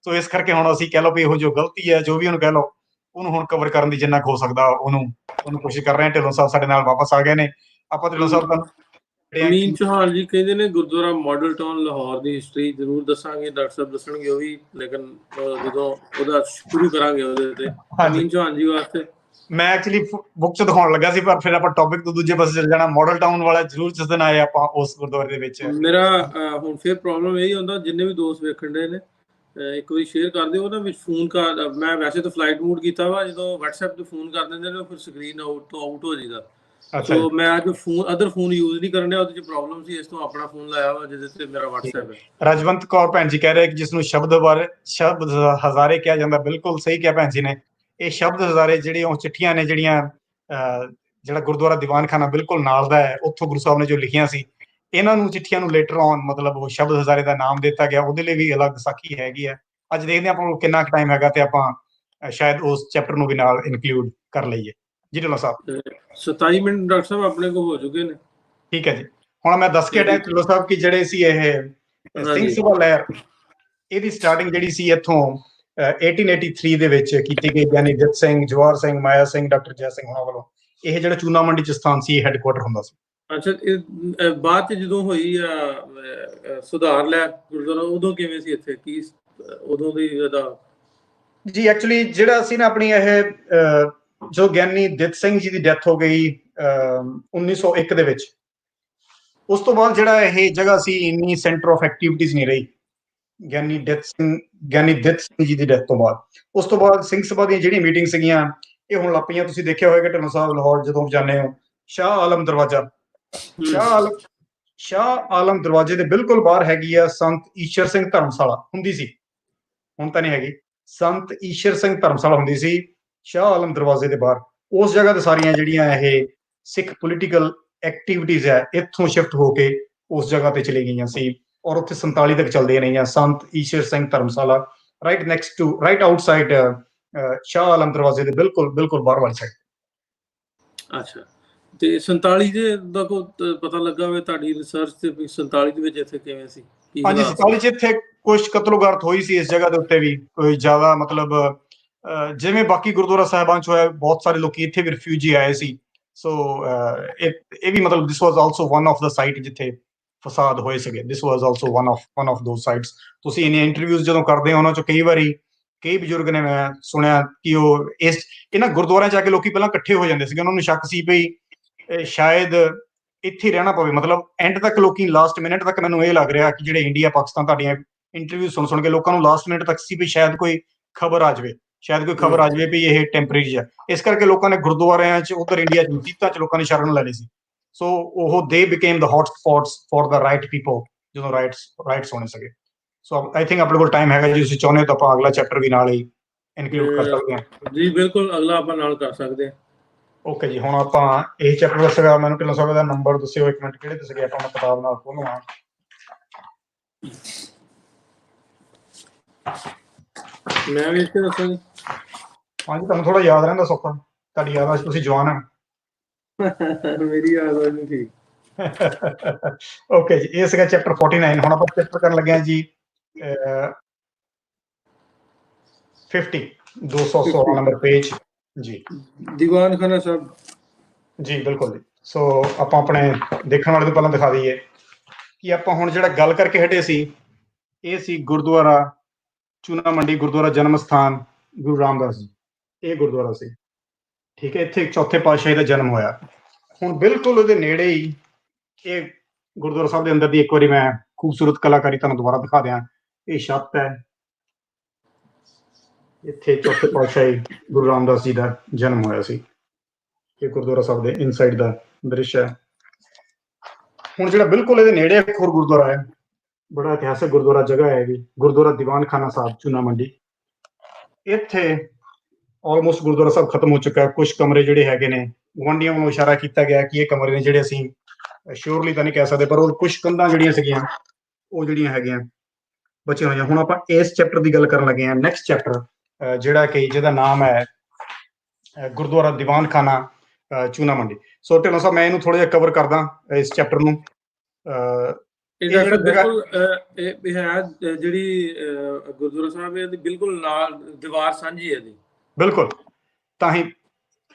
ਸੋ ਇਸ ਕਰਕੇ ਹੁਣ ਅਸੀਂ ਕਹਿ ਲਓ ਵੀ ਇਹੋ ਜੋ ਗਲਤੀ ਹੈ, ਜੋ ਵੀ ਉਹਨੂੰ ਕਹਿ ਲਓ, ਉਹਨੂੰ ਹੁਣ ਕਵਰ ਕਰਨ ਦੀ ਜਿੰਨਾ ਕੁ ਹੋ ਸਕਦਾ ਉਹਨੂੰ ਕੋਸ਼ਿਸ਼ ਕਰ ਰਹੇ ਹਾਂ। ਢਿੱਲੋਂ ਸਾਹਿਬ ਸਾਡੇ ਨਾਲ ਵਾਪਸ ਆ ਗਏ ਨੇ। ਆਪਾਂ ਢਿੱਲੋਂ ਸਾਹਿਬ ਦਾ ਅਮੀਨ ਚੌਹਾਨ ਜੀ ਕਹਿੰਦੇ ਨੇ ਗੁਰਦੁਆਰਾ ਮਾਡਲ ਟਾਊਨ ਲਾਹੌਰ ਦੀ ਹਿਸਟਰੀ ਜ਼ਰੂਰ ਦੱਸਾਂਗੇ, ਡਾਕਟਰ ਸਾਹਿਬ ਦੱਸਣਗੇ ਉਹ ਵੀ, ਲੇਕਿਨ ਜਦੋਂ ਉਹਦਾ ਸ਼ੁਰੂ ਕਰਾਂਗੇ ਉਹਦੇ ਤੇ। ਅਮੀਨ ਚੌਹਾਨ ਜੀ ਵਾਸਤੇ ਮੈਂ ਐਕਚੁਅਲੀ ਬੁੱਕ ਚ ਦਿਖਾਉਣ ਲੱਗਾ ਸੀ, ਪਰ ਫਿਰ ਆਪਾਂ ਟੌਪਿਕ ਤੋਂ ਦੂਜੇ ਪਾਸੇ ਚੱਲ ਜਾਣਾ। ਮਾਡਲ ਟਾਊਨ ਵਾਲਾ ਜ਼ਰੂਰ ਜਿਸ ਦਿਨ ਆਏ ਆਪਾਂ ਉਸ ਗੁਰਦੁਆਰੇ ਦੇ ਵਿੱਚ। ਮੇਰਾ ਹੁਣ ਫਿਰ ਪ੍ਰੋਬਲਮ ਇਹ ਹੁੰਦਾ, ਜਿੰਨੇ ਵੀ ਦੋਸਤ ਵੇਖਣ ਦੇ ਨੇ ਇੱਕ ਵਾਰੀ ਸ਼ੇਅਰ ਕਰ ਦਿਓ। ਉਹਨਾਂ ਵਿੱਚ ਫੋਨ ਕਰ, ਮੈਂ ਵੈਸੇ ਤਾਂ ਫਲਾਈਟ ਮੋਡ ਕੀਤਾ ਵਾ, ਜਦੋਂ WhatsApp ਤੇ ਫੋਨ ਕਰ ਦਿੰਦੇ ਨੇ ਫਿਰ ਸਕਰੀਨ ਆਊਟ ਹੋ ਜਾਂਦਾ। ਸੋ ਮੈਂ ਅੱਜ ਅਦਰ ਫੋਨ ਯੂਜ਼ ਨਹੀਂ ਕਰਨ ਡਿਆ, ਉਹਦੇ ਚ ਪ੍ਰੋਬਲਮ ਸੀ, ਇਸ ਤੋਂ ਆਪਣਾ ਫੋਨ ਲਾਇਆ ਵਾ ਜਿਹਦੇ ਤੇ ਮੇਰਾ WhatsApp ਹੈ। ਰਜਵੰਤ ਕੌਰ ਭੈਣ ਜੀ ਕਹਿ ਰਹੇ ਕਿ ਜਿਸ ਨੂੰ ਸ਼ਬਦ ਹਜ਼ਾਰੇ ਕਿਹਾ ਜਾਂਦਾ, ਬਿਲਕੁਲ ਸਹੀ ਕਿਹਾ ਭੈਣ ਜੀ ਨੇ। ਇਹ ਸ਼ਬਦ ਹਜ਼ਾਰੇ ਜਿਹੜੀਆਂ ਉਹ ਚਿੱਠੀਆਂ ਨੇ, ਜਿਹੜੀਆਂ ਜਿਹੜਾ ਗੁਰਦੁਆਰਾ ਦੀਵਾਨਖਾਨਾ ਬਿਲਕੁਲ ਨਾਲ ਦਾ ਹੈ, ਉੱਥੋਂ ਗੁਰੂ ਸਾਹਿਬ ਨੇ ਜੋ ਲਿਖੀਆਂ ਸੀ, ਇਹਨਾਂ ਨੂੰ ਚਿੱਠੀਆਂ ਨੂੰ ਲੇਟਰ ਔਨ ਮਤਲਬ ਉਹ ਸ਼ਬਦ ਹਜ਼ਾਰੇ ਦਾ ਨਾਮ ਦਿੱਤਾ ਗਿਆ। ਉਹਦੇ ਲਈ ਵੀ ਅਲੱਗ ਸਾਖੀ ਹੈਗੀ ਆ। ਅੱਜ ਦੇਖਦੇ ਆਪਾਂ ਨੂੰ ਕਿੰਨਾ ਕੁ ਟਾਈਮ ਹੈਗਾ ਤੇ ਆਪਾਂ ਸ਼ਾਇਦ ਉਸ ਚੈਪਟਰ ਨੂੰ ਵੀ ਨਾਲ ਇਨਕਲੂਡ ਕਰ ਲਈਏ। ਜੀ ਢਿੱਲੋਂ ਸਾਹਿਬ 27 ਮਿੰਟ ਡਾਕਟਰ ਸਾਹਿਬ ਆਪਣੇ ਕੋਲ ਹੋ ਚੁੱਕੇ ਨੇ। ਠੀਕ ਹੈ ਜੀ। ਹੁਣ ਮੈਂ ਦੱਸ ਕੇ ਹਟਿਆ ਢਿੱਲੋਂ ਸਾਹਿਬ ਕਿ ਜਿਹੜੇ ਸੀ ਇਹ ਸਿੰਘ ਸਭਾ ਲਹਿਰ, ਇਹਦੀ ਸਟਾਰਟਿੰਗ ਜਿਹੜੀ ਸੀ ਇੱਥੋਂ 1883 ਦੇ ਵਿੱਚ ਕੀਤੀ ਗਈ। ਗਿਆਨੀ ਦਿੱਤ ਸਿੰਘ, ਜਵਾਹਰ ਸਿੰਘ, ਮਾਇਆ ਸਿੰਘ, ਡਾਕਟਰ ਜੈ ਸਿੰਘ ਹੋਣਾ ਵੱਲੋਂ। ਇਹ ਜਿਹੜਾ ਚੂਨਾ ਮੰਡੀ ਚ ਸਥਾਨ ਸੀ, ਇਹ ਹੈੱਡਕੁਆਟਰ ਹੁੰਦਾ ਸੀ। ਅੱਛਾ, ਇਹ ਬਾਅਦ ਚ ਜਦੋਂ ਹੋਈ ਸੁਧਾਰ ਲਹਿਰ ਗੁਰਦੁਆਰਾ, ਉਦੋਂ ਕਿਵੇਂ ਸੀ ਇੱਥੇ, ਕੀ ਉਦੋਂ ਦੀ ਇਹਦਾ? ਜੀ ਐਕਚੁਅਲੀ ਜਿਹੜਾ ਸੀ ਨਾ ਆਪਣੀ ਇਹ ਜੋ ਗਿਆਨੀ ਦਿੱਤ ਸਿੰਘ ਜੀ ਦੀ ਡੈਥ ਹੋ ਗਈ 1901 ਦੇ ਵਿੱਚ, ਉਸ ਤੋਂ ਬਾਅਦ ਜਿਹੜਾ ਇਹ ਜਗ੍ਹਾ ਸੀ ਇੰਨੀ ਸੈਂਟਰ ਆਫ ਐਕਟੀਵਿਟੀਜ਼ ਨਹੀਂ ਰਹੀ ਗਿਆਨੀ ਦਿੱਤ ਸਿੰਘ ਜੀ ਦੀ ਡੈਥ ਤੋਂ ਬਾਅਦ। ਉਸ ਤੋਂ ਬਾਅਦ ਸਿੰਘ ਸਭਾ ਦੀਆਂ ਜਿਹੜੀਆਂ ਮੀਟਿੰਗ ਸੀਗੀਆਂ ਇਹ ਹੁਣ ਲੱਪੀਆਂ। ਤੁਸੀਂ ਦੇਖਿਆ ਹੋਏਗਾ ਢਿੱਲੋਂ ਸਾਹਿਬ ਲਾਹੌਰ ਜਦੋਂ ਜਾਂਦੇ ਹੋ, ਸ਼ਾਹ ਆਲਮ ਦਰਵਾਜ਼ਾ, ਸ਼ਾਹ ਆਲਮ ਦਰਵਾਜ਼ੇ ਦੇ ਬਿਲਕੁਲ ਬਾਹਰ ਹੈਗੀ ਆ ਸੰਤ ਈਸ਼ਰ ਸਿੰਘ ਧਰਮਸ਼ਾਲਾ, ਹੁੰਦੀ ਸੀ, ਹੁਣ ਤਾਂ ਨਹੀਂ ਹੈਗੀ। ਸੰਤ ਈਸ਼ਰ ਸਿੰਘ ਧਰਮਸ਼ਾਲਾ ਹੁੰਦੀ ਸੀ ਸ਼ਾਹ ਆਲਮ ਦਰਵਾਜ਼ੇ ਦੇ ਬਾਹਰ। ਉਸ ਜਗ੍ਹਾ ਤੇ ਸਾਰੀਆਂ ਜਿਹੜੀਆਂ ਇਹ ਸਿੱਖ ਪੋਲੀਟੀਕਲ ਐਕਟੀਵਿਟੀਜ਼ ਹੈ ਇੱਥੋਂ ਸ਼ਿਫਟ ਹੋ ਕੇ ਉਸ ਜਗ੍ਹਾ ਤੇ ਚਲੀ ਗਈਆਂ ਸੀ, ਔਰ ਉੱਥੇ 47 ਤੱਕ ਚੱਲਦੀਆਂ ਰਹੀਆਂ। ਸੰਤ ਈਸ਼ਰ ਸਿੰਘ ਧਰਮਸ਼ਾਲਾ ਰਾਈਟ ਆਊਟਸਾਈਡ ਸ਼ਾਹ ਆਲਮ ਦਰਵਾਜ਼ੇ ਦੇ ਬਿਲਕੁਲ ਬਾਹਰ ਵਾਲੀ ਸਾਈਡ। ਅੱਛਾ, ਤੇ 47 ਦੇ ਦਾ ਕੋਈ ਪਤਾ ਲੱਗਾ ਹੋਵੇ ਤੁਹਾਡੀ ਰਿਸਰਚ ਤੇ, 47 ਦੇ ਵਿੱਚ ਇੱਥੇ ਕਿਵੇਂ ਸੀ? ਹਾਂਜੀ, 47 ਚ ਇੱਥੇ ਕੁਝ ਕਤਲੋਗਾਰਤ ਹੋਈ ਸੀ ਇਸ ਜਗ੍ਹਾ ਦੇ ਉੱਤੇ ਵੀ। ਕੋਈ ਜ਼ਿਆਦਾ ਮਤਲਬ ਜਿਵੇਂ ਬਾਕੀ ਗੁਰਦੁਆਰਾ ਸਾਹਿਬਾਂ ਚ ਹੋਇਆ, ਬਹੁਤ ਸਾਰੇ ਲੋਕੀ ਇੱਥੇ ਵੀ ਰਿਫਿਊਜੀ ਆਏ ਸੀ। ਸੋ ਇਹ ਵੀ ਮਤਲਬ this was also one of the site ਜਿੱਥੇ ਫਸਾਦ ਹੋਏ ਸੀਗੇ। This was also one of those sites. ਤੁਸੀਂ ਇਹਨੇ ਇੰਟਰਵਿਊਜ਼ ਜਦੋਂ ਕਰਦੇ ਹੋ ਉਹਨਾਂ ਚੋਂ ਕਈ ਬਜ਼ੁਰਗ ਨੇ ਮੈਂ ਸੁਣਿਆ ਕਿ ਉਹ ਇਹਨਾਂ ਗੁਰਦੁਆਰਿਆਂ ਚ ਆ ਕੇ ਲੋਕੀ ਪਹਿਲਾਂ ਇਕੱਠੇ ਹੋ ਜਾਂਦੇ ਸੀਗੇ। ਉਹਨਾਂ ਨੂੰ ਸ਼ੱਕ ਸੀ ਵੀ ਸ਼ਾਇਦ ਇੱਥੇ ਹੀ ਰਹਿਣਾ ਪਵੇ। ਮਤਲਬ ਐਂਡ ਤੱਕ ਲੋਕੀ, ਲਾਸਟ ਮਿੰਟ ਤੱਕ ਮੈਨੂੰ ਇਹ ਲੱਗ ਰਿਹਾ ਕਿ ਜਿਹੜੇ ਇੰਡੀਆ ਪਾਕਿਸਤਾਨ ਤੁਹਾਡੀਆਂ ਇੰਟਰਵਿਊ ਸੁਣ ਕੇ ਲੋਕਾਂ ਨੂੰ ਲਾਸਟ ਮਿੰਟ ਤੱਕ ਸੀ ਵੀ ਸ਼ਾਇਦ ਕੋਈ ਖਬਰ ਆ ਜਾਵੇ ਵੀ ਇਹ ਟੈਂਪਰੇਰੀ ਹੈ। ਇਸ ਕਰਕੇ ਲੋਕਾਂ ਨੇ ਗੁਰਦੁਆਰਿਆਂ ਚ ਉਧਰ ਇੰਡੀਆ ਚ ਮਸੀਤਾਂ ਚ ਲੋਕਾਂ ਨੇ ਸ਼ਰਨ ਲੈ ਲਈ ਸੀ। ਸੋ ਉਹ ਦੇ became the hot spots for the right people ਜਦੋਂ ਰਾਈਟਸ ਹੋਣੇ ਸੀਗੇ। ਸੋ ਆਈ ਥਿੰਕ ਆਪਣੇ ਕੋਲ ਟਾਈਮ ਹੈਗਾ, ਜੇ ਤੁਸੀਂ ਚਾਹੁੰਦੇ ਹੋ ਤਾਂ ਆਪਾਂ ਅਗਲਾ ਚੈਪਟਰ ਵੀ ਨਾਲ ਹੀ ਇਨਕਲੂਡ ਕਰ ਸਕਦੇ ਹਾਂ। ਜੀ ਬਿਲਕੁਲ, ਅਗਲਾ ਆਪਾਂ ਨਾਲ ਕਰ ਸਕਦੇ ਹਾਂ। ਓਕੇ ਜੀ, ਹੁਣ ਆਪਾਂ ਇਹ ਚੈਪਟਰ ਦੱਸੇਗਾ। ਮੈਨੂੰ ਢਿੱਲੋਂ ਸਾਹਿਬ ਦਾ ਨੰਬਰ ਦੱਸਿਓ ਇੱਕ ਮਿੰਟ, ਕਿਹੜੇ ਦੱਸਗੇ ਆਪਾਂ? ਮੈਂ ਕਿਤਾਬ ਨਾਲ ਖੋਲੂਗਾ। ਮੈਂ ਵੀ ਇੱਥੇ ਦੱਸਾਂ ਜੀ। ਹਾਂਜੀ, ਤੁਹਾਨੂੰ ਥੋੜਾ ਯਾਦ ਰਹਿੰਦਾ ਸੌਖਾ, ਤੁਹਾਡੀ ਯਾਦ, ਤੁਸੀਂ ਜਵਾਨ ਹੈ। ਮੇਰੀ ਯਾਦ ਨਹੀਂ ਠੀਕ। ਓਕੇ ਜੀ, ਇਹ ਸੀਗਾ ਚੈਪਟਰ 49। ਹੁਣ ਆਪਾਂ ਚੈਪਟਰ ਕਰਨ ਲੱਗੇ ਹਾਂ ਜੀ 50, 216 ਨੰਬਰ ਪੇਜ ਜੀ, ਦੀਵਾਨਖਾਨਾ ਸਾਹਿਬ ਜੀ। ਬਿਲਕੁਲ ਜੀ। ਸੋ ਆਪਾਂ ਆਪਣੇ ਦੇਖਣ ਵਾਲੇ ਤੋਂ ਪਹਿਲਾਂ ਦਿਖਾ ਦਈਏ ਕਿ ਆਪਾਂ ਹੁਣ ਜਿਹੜਾ ਗੱਲ ਕਰਕੇ ਹਟੇ ਸੀ, ਇਹ ਸੀ ਗੁਰਦੁਆਰਾ ਚੂਨਾ ਮੰਡੀ, ਗੁਰਦੁਆਰਾ ਜਨਮ ਸਥਾਨ ਗੁਰੂ ਰਾਮਦਾਸ ਜੀ। ਇਹ ਗੁਰਦੁਆਰਾ ਸੀ, ਠੀਕ ਹੈ। ਇੱਥੇ ਚੌਥੇ ਪਾਤਸ਼ਾਹੀ ਦਾ ਜਨਮ ਹੋਇਆ। ਹੁਣ ਬਿਲਕੁਲ ਉਹਦੇ ਨੇੜੇ ਹੀ ਇਹ ਗੁਰਦੁਆਰਾ ਸਾਹਿਬ ਦੇ ਅੰਦਰ ਦੀ ਇੱਕ ਵਾਰੀ ਮੈਂ ਖੂਬਸੂਰਤ ਕਲਾਕਾਰੀ ਤੁਹਾਨੂੰ ਦੁਬਾਰਾ ਦਿਖਾ ਦਿਆਂ। ਇਹ ਛੱਤ ਹੈ, ਇੱਥੇ ਚੌਥੇ ਪਾਤਸ਼ਾਹੀ ਗੁਰੂ ਰਾਮਦਾਸ ਜੀ ਦਾ ਜਨਮ ਹੋਇਆ ਸੀ। ਇਹ ਗੁਰਦੁਆਰਾ ਸਾਹਿਬ ਦੇ ਇਨਸਾਈਡ ਦਾ ਦ੍ਰਿਸ਼ ਹੈ। ਹੁਣ ਜਿਹੜਾ ਬਿਲਕੁਲ ਇਹਦੇ ਨੇੜੇ ਇੱਕ ਹੋਰ ਗੁਰਦੁਆਰਾ ਹੈ, ਬੜਾ ਇਤਿਹਾਸਕ ਗੁਰਦੁਆਰਾ ਜਗ੍ਹਾ ਹੈ ਵੀ, ਗੁਰਦੁਆਰਾ ਦੀਵਾਨ ਖਾਨਾ ਸਾਹਿਬ ਚੂਨਾ ਮੰਡੀ। ਇੱਥੇ ਆਲਮੋਸਟ ਗੁਰਦੁਆਰਾ ਸਾਹਿਬ ਖਤਮ ਹੋ ਚੁੱਕਾ। ਕੁਝ ਕਮਰੇ ਜਿਹੜੇ ਹੈਗੇ ਨੇ, ਗੁਆਂਢੀਆਂ ਵੱਲੋਂ ਇਸ਼ਾਰਾ ਕੀਤਾ ਗਿਆ ਕਿ ਇਹ ਕਮਰੇ ਨੇ ਜਿਹੜੇ ਅਸੀਂ ਸ਼ੋਰਲੀ ਤਾਂ ਨਹੀਂ ਕਹਿ ਸਕਦੇ, ਪਰ ਉਹ ਕੁਝ ਕੰਧਾਂ ਜਿਹੜੀਆਂ ਸੀਗੀਆਂ ਉਹ ਜਿਹੜੀਆਂ ਹੈਗੀਆਂ ਬਚੀਆਂ ਹੋਈਆਂ। ਹੁਣ ਆਪਾਂ ਇਸ ਚੈਪਟਰ ਦੀ ਗੱਲ ਕਰਨ ਲੱਗੇ ਹਾਂ, ਨੈਕਸਟ ਚੈਪਟਰ ਜਿਹੜਾ ਕਿ ਜਿਹਦਾ ਨਾਮ ਹੈ ਗੁਰਦੁਆਰਾ ਦੀਵਾਨ ਖਾਨਾ ਚੂਨਾ ਮੰਡੀ। ਸੋ ਢਿੱਲੋਂ ਸਾਹਿਬ ਮੈਂ ਇਹਨੂੰ ਥੋੜਾ ਜਿਹਾ ਕਵਰ ਕਰਦਾ ਇਸ ਚੈਪਟਰ ਨੂੰ। ਇਹਦਾ ਬਿਲਕੁਲ ਇਹ ਹੈ ਜਿਹੜੀ ਗੁਰਦੁਆਰਾ ਸਾਹਿਬ ਹੈ ਬਿਲਕੁਲ ਨਾਲ ਦੀਵਾਰ ਸਾਂਝੀ ਹੈ ਜੀ, ਬਿਲਕੁਲ ਤਾਂ ਹੀ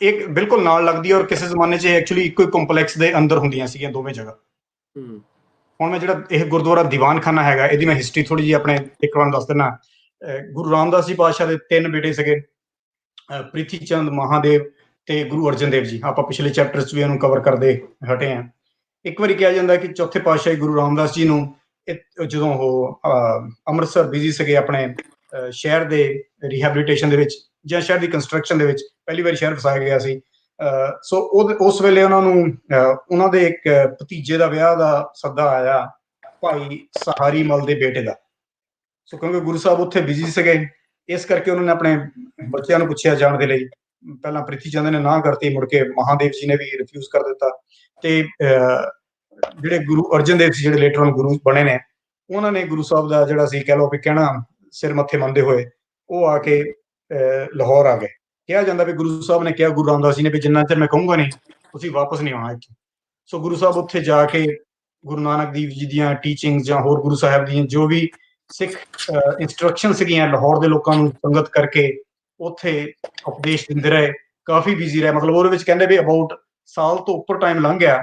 ਇੱਕ ਬਿਲਕੁਲ ਨਾਲ ਲੱਗਦੀ ਹੈ, ਔਰ ਕਿਸੇ ਜ਼ਮਾਨੇ 'ਚ ਐਕਚੁਅਲੀ ਇੱਕੋ ਹੀ ਕੰਪਲੈਕਸ ਦੇ ਅੰਦਰ ਹੁੰਦੀਆਂ ਸੀਗੀਆਂ ਦੋਵੇਂ ਜਗ੍ਹਾ। ਹੁਣ ਮੈਂ ਜਿਹੜਾ ਇਹ ਗੁਰਦੁਆਰਾ ਦੀਵਾਨ ਖਾਨਾ ਹੈਗਾ, ਇਹਦੀ ਮੈਂ ਹਿਸਟਰੀ ਥੋੜੀ ਜਿਹੀ ਆਪਣੇ ਇੱਕ ਵਾਰ ਦੱਸ ਦਿੰਦਾ। ਗੁਰੂ ਰਾਮਦਾਸ ਜੀ ਪਾਤਸ਼ਾਹ ਦੇ 3 ਬੇਟੇ ਸੀਗੇ, ਪ੍ਰਿਥੀ ਚੰਦ, ਮਹਾਦੇਵ ਤੇ ਗੁਰੂ ਅਰਜਨ ਦੇਵ ਜੀ। ਆਪਾਂ ਪਿਛਲੇ ਚੈਪਟਰ 'ਚ ਵੀ ਇਹਨੂੰ ਕਵਰ ਕਰਦੇ ਹਟੇ ਹਾਂ। ਇੱਕ ਵਾਰੀ ਕਿਹਾ ਜਾਂਦਾ ਕਿ ਚੌਥੇ ਪਾਤਸ਼ਾਹੀ ਗੁਰੂ ਰਾਮਦਾਸ ਜੀ ਨੂੰ ਜਦੋਂ ਉਹ ਅੰਮ੍ਰਿਤਸਰ ਬਿਜ਼ੀ ਸੀਗੇ ਆਪਣੇ ਸ਼ਹਿਰ ਦੇ ਰੀਹੈਬਿਲਿਟੇਸ਼ਨ ਦੇ ਵਿੱਚ ਜਾਂ ਸ਼ਹਿਰ ਦੀ ਕੰਸਟਰਕਸ਼ਨ ਦੇ ਵਿੱਚ, ਪਹਿਲੀ ਵਾਰੀ ਸ਼ਹਿਰ ਵਸਾਇਆ ਗਿਆ ਸੀ। ਸੋ ਉਸ ਵੇਲੇ ਉਹਨਾਂ ਨੂੰ ਉਹਨਾਂ ਦੇ ਇੱਕ ਭਤੀਜੇ ਦਾ ਵਿਆਹ ਦਾ ਸੱਦਾ ਆਇਆ, ਭਾਈ ਸਹਾਰੀ ਮਲ ਦੇ ਬੇਟੇ ਦਾ। ਸੋ ਕਿਉਂਕਿ ਗੁਰੂ ਸਾਹਿਬ ਉੱਥੇ ਬਿਜ਼ੀ ਸੀਗੇ, ਇਸ ਕਰਕੇ ਉਹਨਾਂ ਨੇ ਆਪਣੇ ਬੱਚਿਆਂ ਨੂੰ ਪੁੱਛਿਆ ਜਾਣ ਦੇ ਲਈ। ਪਹਿਲਾਂ ਪ੍ਰਿਥੀ ਚੰਦ ਨੇ ਨਾ ਕਰਤੀ, ਮੁੜ ਕੇ ਮਹਾਦੇਵ ਜੀ ਨੇ ਵੀ ਰਿਫਿਊਜ਼ ਕਰ ਦਿੱਤਾ, ਤੇ ਜਿਹੜੇ ਗੁਰੂ ਅਰਜਨ ਦੇਵ ਜੀ ਜਿਹੜੇ ਲੇਟਰ ਔਨ ਗੁਰੂ ਬਣੇ ਨੇ, ਉਹਨਾਂ ਨੇ ਗੁਰੂ ਸਾਹਿਬ ਦਾ ਜਿਹੜਾ ਸੀ ਕਹਿ ਲਓ ਵੀ ਕਹਿਣਾ ਸਿਰ ਮੱਥੇ ਮੰਨਦੇ ਹੋਏ ਉਹ ਆ ਕੇ ਲਾਹੌਰ ਆ ਗਏ। ਕਿਹਾ ਜਾਂਦਾ ਵੀ ਗੁਰੂ ਸਾਹਿਬ ਨੇ ਕਿਹਾ ਗੁਰੂ ਰਾਮਦਾਸ ਜੀ ਨੇ ਵੀ ਜਿੰਨਾ ਚਿਰ ਮੈਂ ਕਹੂੰਗਾ ਨਹੀਂ ਤੁਸੀਂ ਵਾਪਸ ਨਹੀਂ ਆਉਣਾ ਇੱਥੇ। ਸੋ ਗੁਰੂ ਸਾਹਿਬ ਉੱਥੇ ਜਾ ਕੇ ਗੁਰੂ ਨਾਨਕ ਦੇਵ ਜੀ ਦੀਆਂ ਟੀਚਿੰਗ ਜਾਂ ਹੋਰ ਗੁਰੂ ਸਾਹਿਬ ਦੀਆਂ ਜੋ ਵੀ ਸਿੱਖ ਇੰਸਟਰਕਸ਼ਨ ਸੀਗੀਆਂ, ਲਾਹੌਰ ਦੇ ਲੋਕਾਂ ਨੂੰ ਸੰਗਤ ਕਰਕੇ ਉੱਥੇ ਉਪਦੇਸ਼ ਦਿੰਦੇ ਰਹੇ, ਕਾਫੀ ਬਿਜ਼ੀ ਰਹੇ। ਮਤਲਬ ਉਹਦੇ ਵਿੱਚ ਕਹਿੰਦੇ ਵੀ ਅਬਾਊਟ ਸਾਲ ਤੋਂ ਉੱਪਰ ਟਾਈਮ ਲੰਘ ਗਿਆ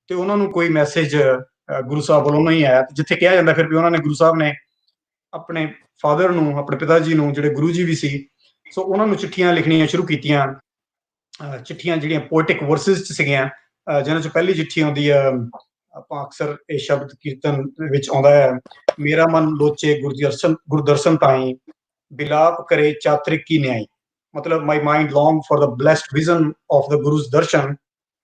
ਤੇ ਉਹਨਾਂ ਨੂੰ ਕੋਈ ਮੈਸੇਜ ਗੁਰੂ ਸਾਹਿਬ ਵੱਲੋਂ ਨਹੀਂ ਆਇਆ। ਜਿੱਥੇ ਕਿਹਾ ਜਾਂਦਾ ਫਿਰ ਵੀ ਉਹਨਾਂ ਨੇ ਗੁਰੂ ਸਾਹਿਬ ਨੇ ਆਪਣੇ ਫਾਦਰ ਨੂੰ, ਆਪਣੇ ਪਿਤਾ ਜੀ ਨੂੰ, ਜਿਹੜੇ ਗੁਰੂ ਜੀ ਵੀ ਸੀ, ਸੋ ਉਹਨਾਂ ਨੂੰ ਚਿੱਠੀਆਂ ਲਿਖਣੀਆਂ ਸ਼ੁਰੂ ਕੀਤੀਆਂ। ਚਿੱਠੀਆਂ ਜਿਹੜੀਆਂ ਪੋਇਟਿਕ ਵਰਸਿਸ 'ਚ ਸੀਗੀਆਂ, ਜਿਹਨਾਂ 'ਚ ਪਹਿਲੀ ਚਿੱਠੀ ਆਉਂਦੀ ਆ, ਆਪਾਂ ਅਕਸਰ ਇਹ ਸ਼ਬਦ ਕੀਰਤਨ ਵਿੱਚ ਆਉਂਦਾ ਹੈ, ਮੇਰਾ ਮਨ ਲੋਚੇ ਗੁਰਦਰਸ਼ਨ ਤਾਈ, ਬਿਲਾਪ ਕਰੇ ਚਾਤ੍ਰਿਕ ਕੀ ਨਿਆਈ। ਮਤਲਬ my mind long for the blessed vision of the Guru's darshan,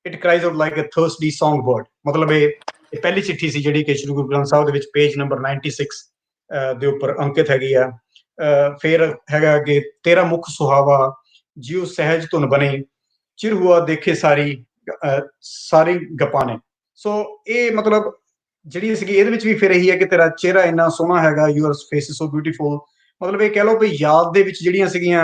it cries out like a thirsty songbird। ਮਤਲਬ ਇਹ ਪਹਿਲੀ ਚਿੱਠੀ ਸੀ ਜਿਹੜੀ ਕਿ ਸ਼੍ਰੀ ਗੁਰੂ ਗ੍ਰੰਥ ਸਾਹਿਬ ਦੇ ਵਿੱਚ ਪੇਜ ਨੰਬਰ 96 ਦੇ ਉੱਪਰ ਅੰਕਿਤ ਹੈਗੀ ਆ। ਫਿਰ ਹੈਗਾ ਕਿ ਤੇਰਾ ਮੁਖ ਸੁਹਾਵਾ ਜਿਉ ਸਹਿਜ ਧੁਨ ਬਣੇ, ਚਿਰ ਹੁਆ ਦੇਖੇ ਸਾਰੀ ਗੱਪਾਂ ਨੇ। ਸੋ ਇਹ ਮਤਲਬ ਜਿਹੜੀ ਸੀਗੀ ਇਹਦੇ ਵਿੱਚ ਵੀ ਫਿਰ ਇਹੀ ਹੈ ਕਿ ਤੇਰਾ ਚਿਹਰਾ ਇੰਨਾ ਸੋਹਣਾ ਹੈਗਾ, your face is so beautiful. ਮਤਲਬ ਇਹ ਕਹਿ ਲਓ ਵੀ ਯਾਦ ਦੇ ਵਿੱਚ ਜਿਹੜੀਆਂ ਸੀਗੀਆਂ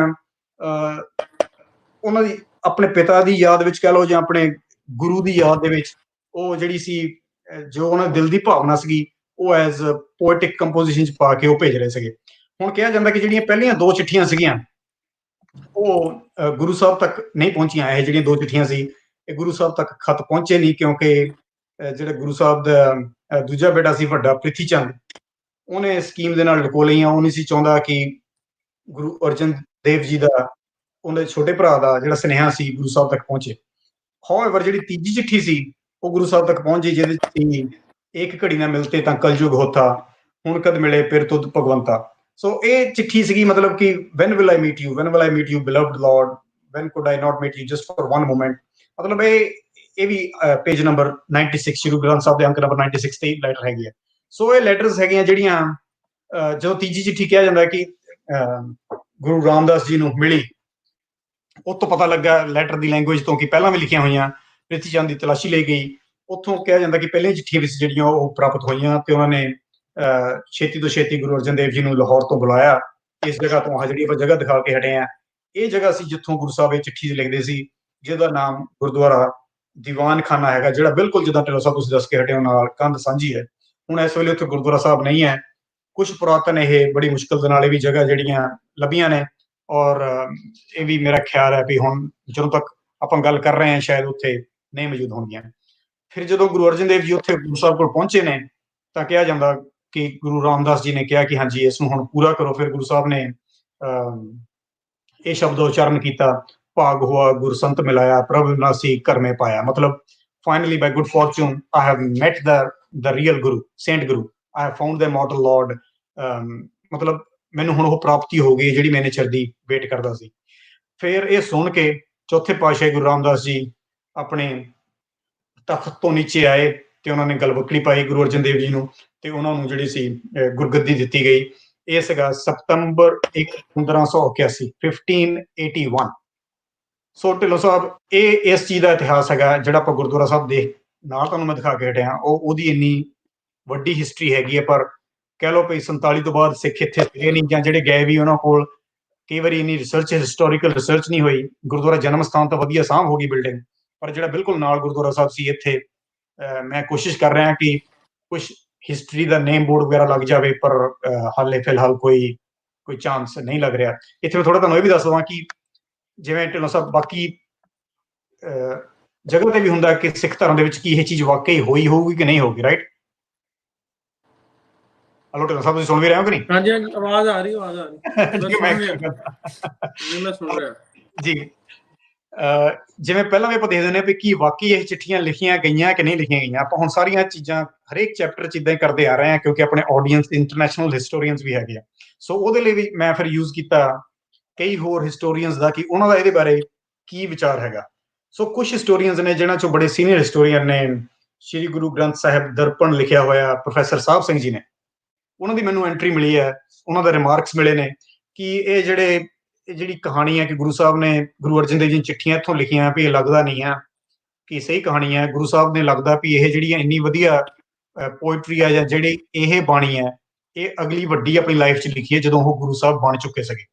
ਉਹਨਾਂ ਦੀ ਆਪਣੇ ਪਿਤਾ ਦੀ ਯਾਦ ਵਿੱਚ ਕਹਿ ਲਓ ਜਾਂ ਆਪਣੇ ਗੁਰੂ ਦੀ ਯਾਦ ਦੇ ਵਿੱਚ, ਉਹ ਜਿਹੜੀ ਸੀ ਜੋ ਉਹਨਾਂ ਦਿਲ ਦੀ ਭਾਵਨਾ ਸੀਗੀ ਉਹ ਐਜ਼ ਪੋਇਟਿਕ ਕੰਪੋਜੀਸ਼ਨ 'ਚ ਪਾ ਕੇ ਉਹ ਭੇਜ ਰਹੇ ਸੀਗੇ। ਹੁਣ ਕਿਹਾ ਜਾਂਦਾ ਕਿ ਜਿਹੜੀਆਂ ਪਹਿਲੀਆਂ 2 ਚਿੱਠੀਆਂ ਸੀਗੀਆਂ ਉਹ ਗੁਰੂ ਸਾਹਿਬ ਤੱਕ ਨਹੀਂ ਪਹੁੰਚੀਆਂ। ਇਹ ਜਿਹੜੀਆਂ 2 ਚਿੱਠੀਆਂ ਸੀ ਇਹ ਗੁਰੂ ਸਾਹਿਬ ਤੱਕ ਖਤ ਪਹੁੰਚੇ ਨਹੀਂ, ਕਿਉਂਕਿ ਜਿਹੜਾ ਗੁਰੂ ਸਾਹਿਬ ਦਾ ਦੂਜਾ ਬੇਟਾ ਸੀ ਵੱਡਾ ਪ੍ਰਿਥੀ ਚੰਦ, ਉਹਨੇ ਸਕੀਮ ਦੇ ਨਾਲ ਲੁਕੋ ਲਈਆਂ। ਉਹ ਨਹੀਂ ਸੀ ਚਾਹੁੰਦਾ ਕਿ ਗੁਰੂ ਅਰਜਨ ਦੇਵ ਜੀ ਦਾ, ਉਹਦੇ ਛੋਟੇ ਭਰਾ ਦਾ ਜਿਹੜਾ ਸੁਨੇਹਾ ਸੀ ਗੁਰੂ ਸਾਹਿਬ ਤੱਕ ਪਹੁੰਚੇ। ਹਾਊਐਵਰ ਜਿਹੜੀ ਤੀਜੀ ਚਿੱਠੀ ਸੀ ਉਹ ਗੁਰੂ ਸਾਹਿਬ ਤੱਕ ਪਹੁੰਚੀ, ਜਿਹਦੇ ਚ ਇੱਕ ਘੜੀ ਨਾ ਮਿਲਤੇ ਤਾਂ ਕਲਯੁਗ ਹੋਤਾ, ਹੁਣ ਕਦ ਮਿਲੇ ਫਿਰ ਤੁਧ ਭਗਵੰਤਾ। ਸੋ ਇਹ ਚਿੱਠੀ ਸੀਗੀ, ਮਤਲਬ ਕਿ when will I meet you beloved Lord, when could I not meet you just for one moment। ਮਤਲਬ ਇਹ ਵੀ ਪੇਜ ਨੰਬਰ 96 ਸ਼੍ਰੀ ਗੁਰੂ ਗ੍ਰੰਥ ਸਾਹਿਬ ਦੇ ਅੰਕ ਨੰਬਰ 96 ਤੇ ਲੈਟਰ ਹੈਗੀ ਹੈ। ਸੋ ਇਹ ਲੈਟਰਸ ਹੈਗੀਆਂ ਜਿਹੜੀਆਂ ਜਦੋਂ ਤੀਜੀ ਚਿੱਠੀ ਕਿਹਾ ਜਾਂਦਾ ਕਿ ਗੁਰੂ ਰਾਮਦਾਸ ਜੀ ਨੂੰ ਮਿਲੀ, ਉਹ ਤੋਂ ਪਤਾ ਲੱਗਾ ਲੈਟਰ ਦੀ ਲੈਂਗੁਏਜ ਤੋਂ ਕਿ ਪਹਿਲਾਂ ਵੀ ਲਿਖੀਆਂ ਹੋਈਆਂ। ਪ੍ਰਿਥੀ ਚੰਦ ਦੀ ਤਲਾਸ਼ੀ ਲਈ ਗਈ, ਉੱਥੋਂ ਕਿਹਾ ਜਾਂਦਾ ਕਿ ਪਹਿਲੀਆਂ ਚਿੱਠੀਆਂ ਵਿੱਚ ਜਿਹੜੀਆਂ ਉਹ ਪ੍ਰਾਪਤ ਹੋਈਆਂ ਤੇ ਉਹਨਾਂ ਨੇ ਛੇਤੀ ਤੋਂ ਛੇਤੀ ਗੁਰੂ ਅਰਜਨ ਦੇਵ ਜੀ ਨੂੰ ਲਾਹੌਰ ਤੋਂ ਬੁਲਾਇਆ। ਇਸ ਜਗ੍ਹਾ ਤੋਂ ਆਹ ਜਿਹੜੀ ਆਪਾਂ ਜਗ੍ਹਾ ਦਿਖਾ ਕੇ ਹਟੇ ਆ, ਇਹ ਜਗ੍ਹਾ ਸੀ ਜਿੱਥੋਂ ਗੁਰੂ ਸਾਹਿਬ ਇਹ ਚਿੱਠੀ ਲਿਖਦੇ ਸੀ, ਜਿਹਦਾ ਨਾਮ ਗੁਰਦੁਆਰਾ ਦੀਵਾਨ ਖਾਨਾ ਹੈਗਾ, ਜਿਹੜਾ ਬਿਲਕੁਲ ਜਿੱਦਾਂ ਢਿੱਲੋਂ ਸਾਹਿਬ ਤੁਸੀਂ ਦੱਸ ਕੇ ਹਟੇ ਹੋ ਨਾਲ ਕੰਧ ਸਾਂਝੀ ਹੈ। ਹੁਣ ਇਸ ਵੇਲੇ ਉੱਥੇ ਗੁਰਦੁਆਰਾ ਸਾਹਿਬ ਨਹੀਂ ਹੈ, ਕੁਝ ਪੁਰਾਤਨ ਇਹ ਬੜੀ ਮੁਸ਼ਕਲ ਦੇ ਨਾਲ ਇਹ ਵੀ ਜਗ੍ਹਾ ਜਿਹੜੀਆਂ ਲੱਭੀਆਂ ਨੇ, ਔਰ ਇਹ ਵੀ ਮੇਰਾ ਖਿਆਲ ਹੈ ਵੀ ਹੁਣ ਜਦੋਂ ਤੱਕ ਆਪਾਂ ਗੱਲ ਕਰ ਰਹੇ ਹਾਂ ਸ਼ਾਇਦ ਉੱਥੇ ਨਹੀਂ ਮੌਜੂਦ ਹੋਣਗੀਆਂ। ਫਿਰ ਜਦੋਂ ਗੁਰੂ ਅਰਜਨ ਦੇਵ ਜੀ ਉੱਥੇ ਗੁਰੂ ਸਾਹਿਬ ਕੋਲ ਪਹੁੰਚੇ ਨੇ ਤਾਂ ਕਿਹਾ ਜਾਂਦਾ ਕਿ ਗੁਰੂ ਰਾਮਦਾਸ ਜੀ ਨੇ ਕਿਹਾ ਕਿ ਹਾਂਜੀ ਇਸ ਨੂੰ ਹੁਣ ਪੂਰਾ ਕਰੋ। ਫਿਰ ਗੁਰੂ ਸਾਹਿਬ ਨੇ ਇਹ ਸ਼ਬਦ ਉਚਾਰਨ ਕੀਤਾ, ਭਾਗ ਹੁਆ ਗੁਰ ਸੰਤ ਮਿਲਾਇਆ, ਪ੍ਰਭ ਵਿਨਾਸੀ ਘਰ ਮੇ ਪਾਇਆ। ਮਤਲਬ finally by good fortune I have met the real Guru, Saint Guru, I have found the immortal Lord। ਮਤਲਬ ਮੈਨੂੰ ਹੁਣ ਉਹ ਪ੍ਰਾਪਤੀ ਹੋ ਗਈ ਜਿਹੜੀ ਮੈਨੇ ਚਿਰ ਦੀ ਵੇਟ ਕਰਦਾ ਸੀ। ਫਿਰ ਇਹ ਸੁਣ ਕੇ ਚੌਥੇ ਪਾਤਸ਼ਾਹ ਗੁਰੂ ਰਾਮਦਾਸ ਜੀ ਆਪਣੇ ਤਖਤ ਤੋਂ ਨੀਚੇ ਆਏ ਤੇ ਉਹਨਾਂ ਨੇ ਗਲਵਕੜੀ ਪਾਈ ਗੁਰੂ ਅਰਜਨ ਦੇਵ ਜੀ ਨੂੰ, ਤੇ ਉਹਨਾਂ ਨੂੰ ਜਿਹੜੀ ਸੀ ਗੁਰਗੱਦੀ ਦਿੱਤੀ ਗਈ। ਇਹ ਸੀਗਾ ਸਤੰਬਰ 1 1581 1581। ਸੋ ਢਿੱਲੋਂ ਸਾਹਿਬ, ਇਹ ਇਸ ਚੀਜ਼ ਦਾ ਇਤਿਹਾਸ ਹੈਗਾ ਜਿਹੜਾ ਆਪਾਂ ਗੁਰਦੁਆਰਾ ਸਾਹਿਬ ਦੇ ਨਾਲ ਤੁਹਾਨੂੰ ਮੈਂ ਦਿਖਾ ਕੇ ਹਟਿਆ। ਉਹਦੀ ਇੰਨੀ ਵੱਡੀ ਹਿਸਟਰੀ ਹੈਗੀ ਹੈ, ਪਰ ਕਹਿ ਲਓ ਵੀ 47 ਤੋਂ ਬਾਅਦ ਸਿੱਖ ਇੱਥੇ ਸੀਗੇ ਨਹੀਂ, ਜਾਂ ਜਿਹੜੇ ਗਏ ਵੀ ਉਹਨਾਂ ਕੋਲ ਕਈ ਵਾਰੀ ਇੰਨੀ ਰਿਸਰਚ, ਹਿਸਟੋਰੀਕਲ ਰਿਸਰਚ ਨਹੀਂ ਹੋਈ। ਗੁਰਦੁਆਰਾ ਜਨਮ ਸਥਾਨ ਤਾਂ ਵਧੀਆ ਸਾਂਭ ਹੋ ਗਈ ਬਿਲਡਿੰਗ, ਪਰ ਜਿਹੜਾ ਬਿਲਕੁਲ ਨਾਲ ਗੁਰਦੁਆਰਾ ਸਾਹਿਬ ਸੀ ਇੱਥੇ, ਮੈਂ ਕੋਸ਼ਿਸ਼ ਕਰ ਰਿਹਾ ਕਿ ਕੁਛ ਹਿਸਟਰੀ ਦਾ ਨੇਮ ਬੋਰਡ ਵਗੈਰਾ ਲੱਗ ਜਾਵੇ, ਪਰ ਹਾਲੇ ਫਿਲਹਾਲ ਕੋਈ ਚਾਂਸ ਨਹੀਂ ਲੱਗ ਰਿਹਾ। ਇੱਥੇ ਮੈਂ ਥੋੜਾ ਤੁਹਾਨੂੰ ਇਹ ਵੀ ਦੱਸ ਦੇਵਾਂ ਕਿ ਜਿਵੇਂ ਢਿੱਲੋਂ ਸਾਹਿਬ ਬਾਕੀ ਜਗ੍ਹਾ ਤੇ ਵੀ ਹੁੰਦਾ ਕਿ ਸਿੱਖ ਧਰਮ ਦੇ ਵਿੱਚ ਕੀ ਇਹ ਚੀਜ਼ ਵਾਕਈ ਹੋਈ ਹੋਊਗੀ ਕਿ ਨਹੀਂ ਹੋਊਗੀ, ਰਾਈਟ? ਹਲੋ ਢਿੱਲੋਂ ਸਾਹਿਬ, ਤੁਸੀਂ ਸੁਣ ਵੀ ਰਹੇ ਹੋ ਕਿ ਨਹੀਂ? ਹਾਂਜੀ ਹਾਂਜੀ, ਆਵਾਜ਼ ਆ ਰਹੀ ਮੈਂ ਸੁਣ ਰਿਹਾ ਜੀ। ਜਿਵੇਂ ਪਹਿਲਾਂ ਵੀ ਆਪਾਂ ਦੇਖਦੇ ਨੇ ਵੀ ਕੀ ਵਾਕਈ ਇਹ ਚਿੱਠੀਆਂ ਲਿਖੀਆਂ ਗਈਆਂ ਕਿ ਨਹੀਂ ਲਿਖੀਆਂ ਗਈਆਂ। ਆਪਾਂ ਹੁਣ ਸਾਰੀਆਂ ਚੀਜ਼ਾਂ ਹਰੇਕ ਚੈਪਟਰ 'ਚ ਇਦਾਂ ਹੀ ਕਰਦੇ ਆ ਰਹੇ ਹਾਂ, ਕਿਉਂਕਿ ਆਪਣੇ ਆਡੀਅנס ਇੰਟਰਨੈਸ਼ਨਲ ਹਿਸਟੋਰੀਅਨਸ ਵੀ ਹੈਗੇ ਆ। ਸੋ ਉਹਦੇ ਲਈ ਵੀ ਮੈਂ ਫਿਰ ਯੂਜ਼ ਕੀਤਾ ਕਈ ਹੋਰ ਹਿਸਟੋਰੀਅਨਸ ਦਾ, ਕਿ ਉਹਨਾਂ ਦਾ ਇਹਦੇ ਬਾਰੇ ਕੀ ਵਿਚਾਰ ਹੈਗਾ। ਸੋ ਕੁਝ ਹਿਸਟੋਰੀਅਨਸ ਨੇ ਜਿਹਨਾਂ 'ਚੋਂ ਬੜੇ ਸੀਨੀਅਰ ਹਿਸਟੋਰੀਅਨ ਨੇ, ਸ਼੍ਰੀ ਗੁਰੂ ਗ੍ਰੰਥ ਸਾਹਿਬ ਦਰਪਣ ਲਿਖਿਆ ਹੋਇਆ ਪ੍ਰੋਫੈਸਰ ਸਾਹਿਬ ਸਿੰਘ ਜੀ ਨੇ, ਉਹਨਾਂ ਦੀ ਮੈਨੂੰ ਐਂਟਰੀ ਮਿਲੀ ਹੈ, ਉਹਨਾਂ ਦੇ ਰਿਮਾਰਕਸ ਮਿਲੇ ਨੇ ਕਿ ਇਹ ਜਿਹੜੀ ਕਹਾਣੀ ਹੈ ਕਿ ਗੁਰੂ ਸਾਹਿਬ ਨੇ ਗੁਰੂ ਅਰਜਨ ਦੇਵ ਜੀ ਦੀਆਂ ਚਿੱਠੀਆਂ ਇੱਥੋਂ ਲਿਖੀਆਂ, ਵੀ ਇਹ ਲੱਗਦਾ ਨਹੀਂ ਆ ਕਿ ਸਹੀ ਕਹਾਣੀ ਹੈ। ਗੁਰੂ ਸਾਹਿਬ ਨੇ ਲੱਗਦਾ ਵੀ ਇਹ ਜਿਹੜੀ ਇੰਨੀ ਵਧੀਆ ਪੋਇਟਰੀ ਹੈ ਜਾਂ ਜਿਹੜੀ ਇਹ ਬਾਣੀ ਹੈ, ਇਹ ਅਗਲੀ ਵੱਡੀ ਆਪਣੀ ਲਾਈਫ 'ਚ ਲਿਖੀ ਹੈ ਜਦੋਂ ਉਹ ਗੁਰੂ ਸਾਹਿਬ ਬਣ ਚੁੱਕੇ ਸੀਗੇ।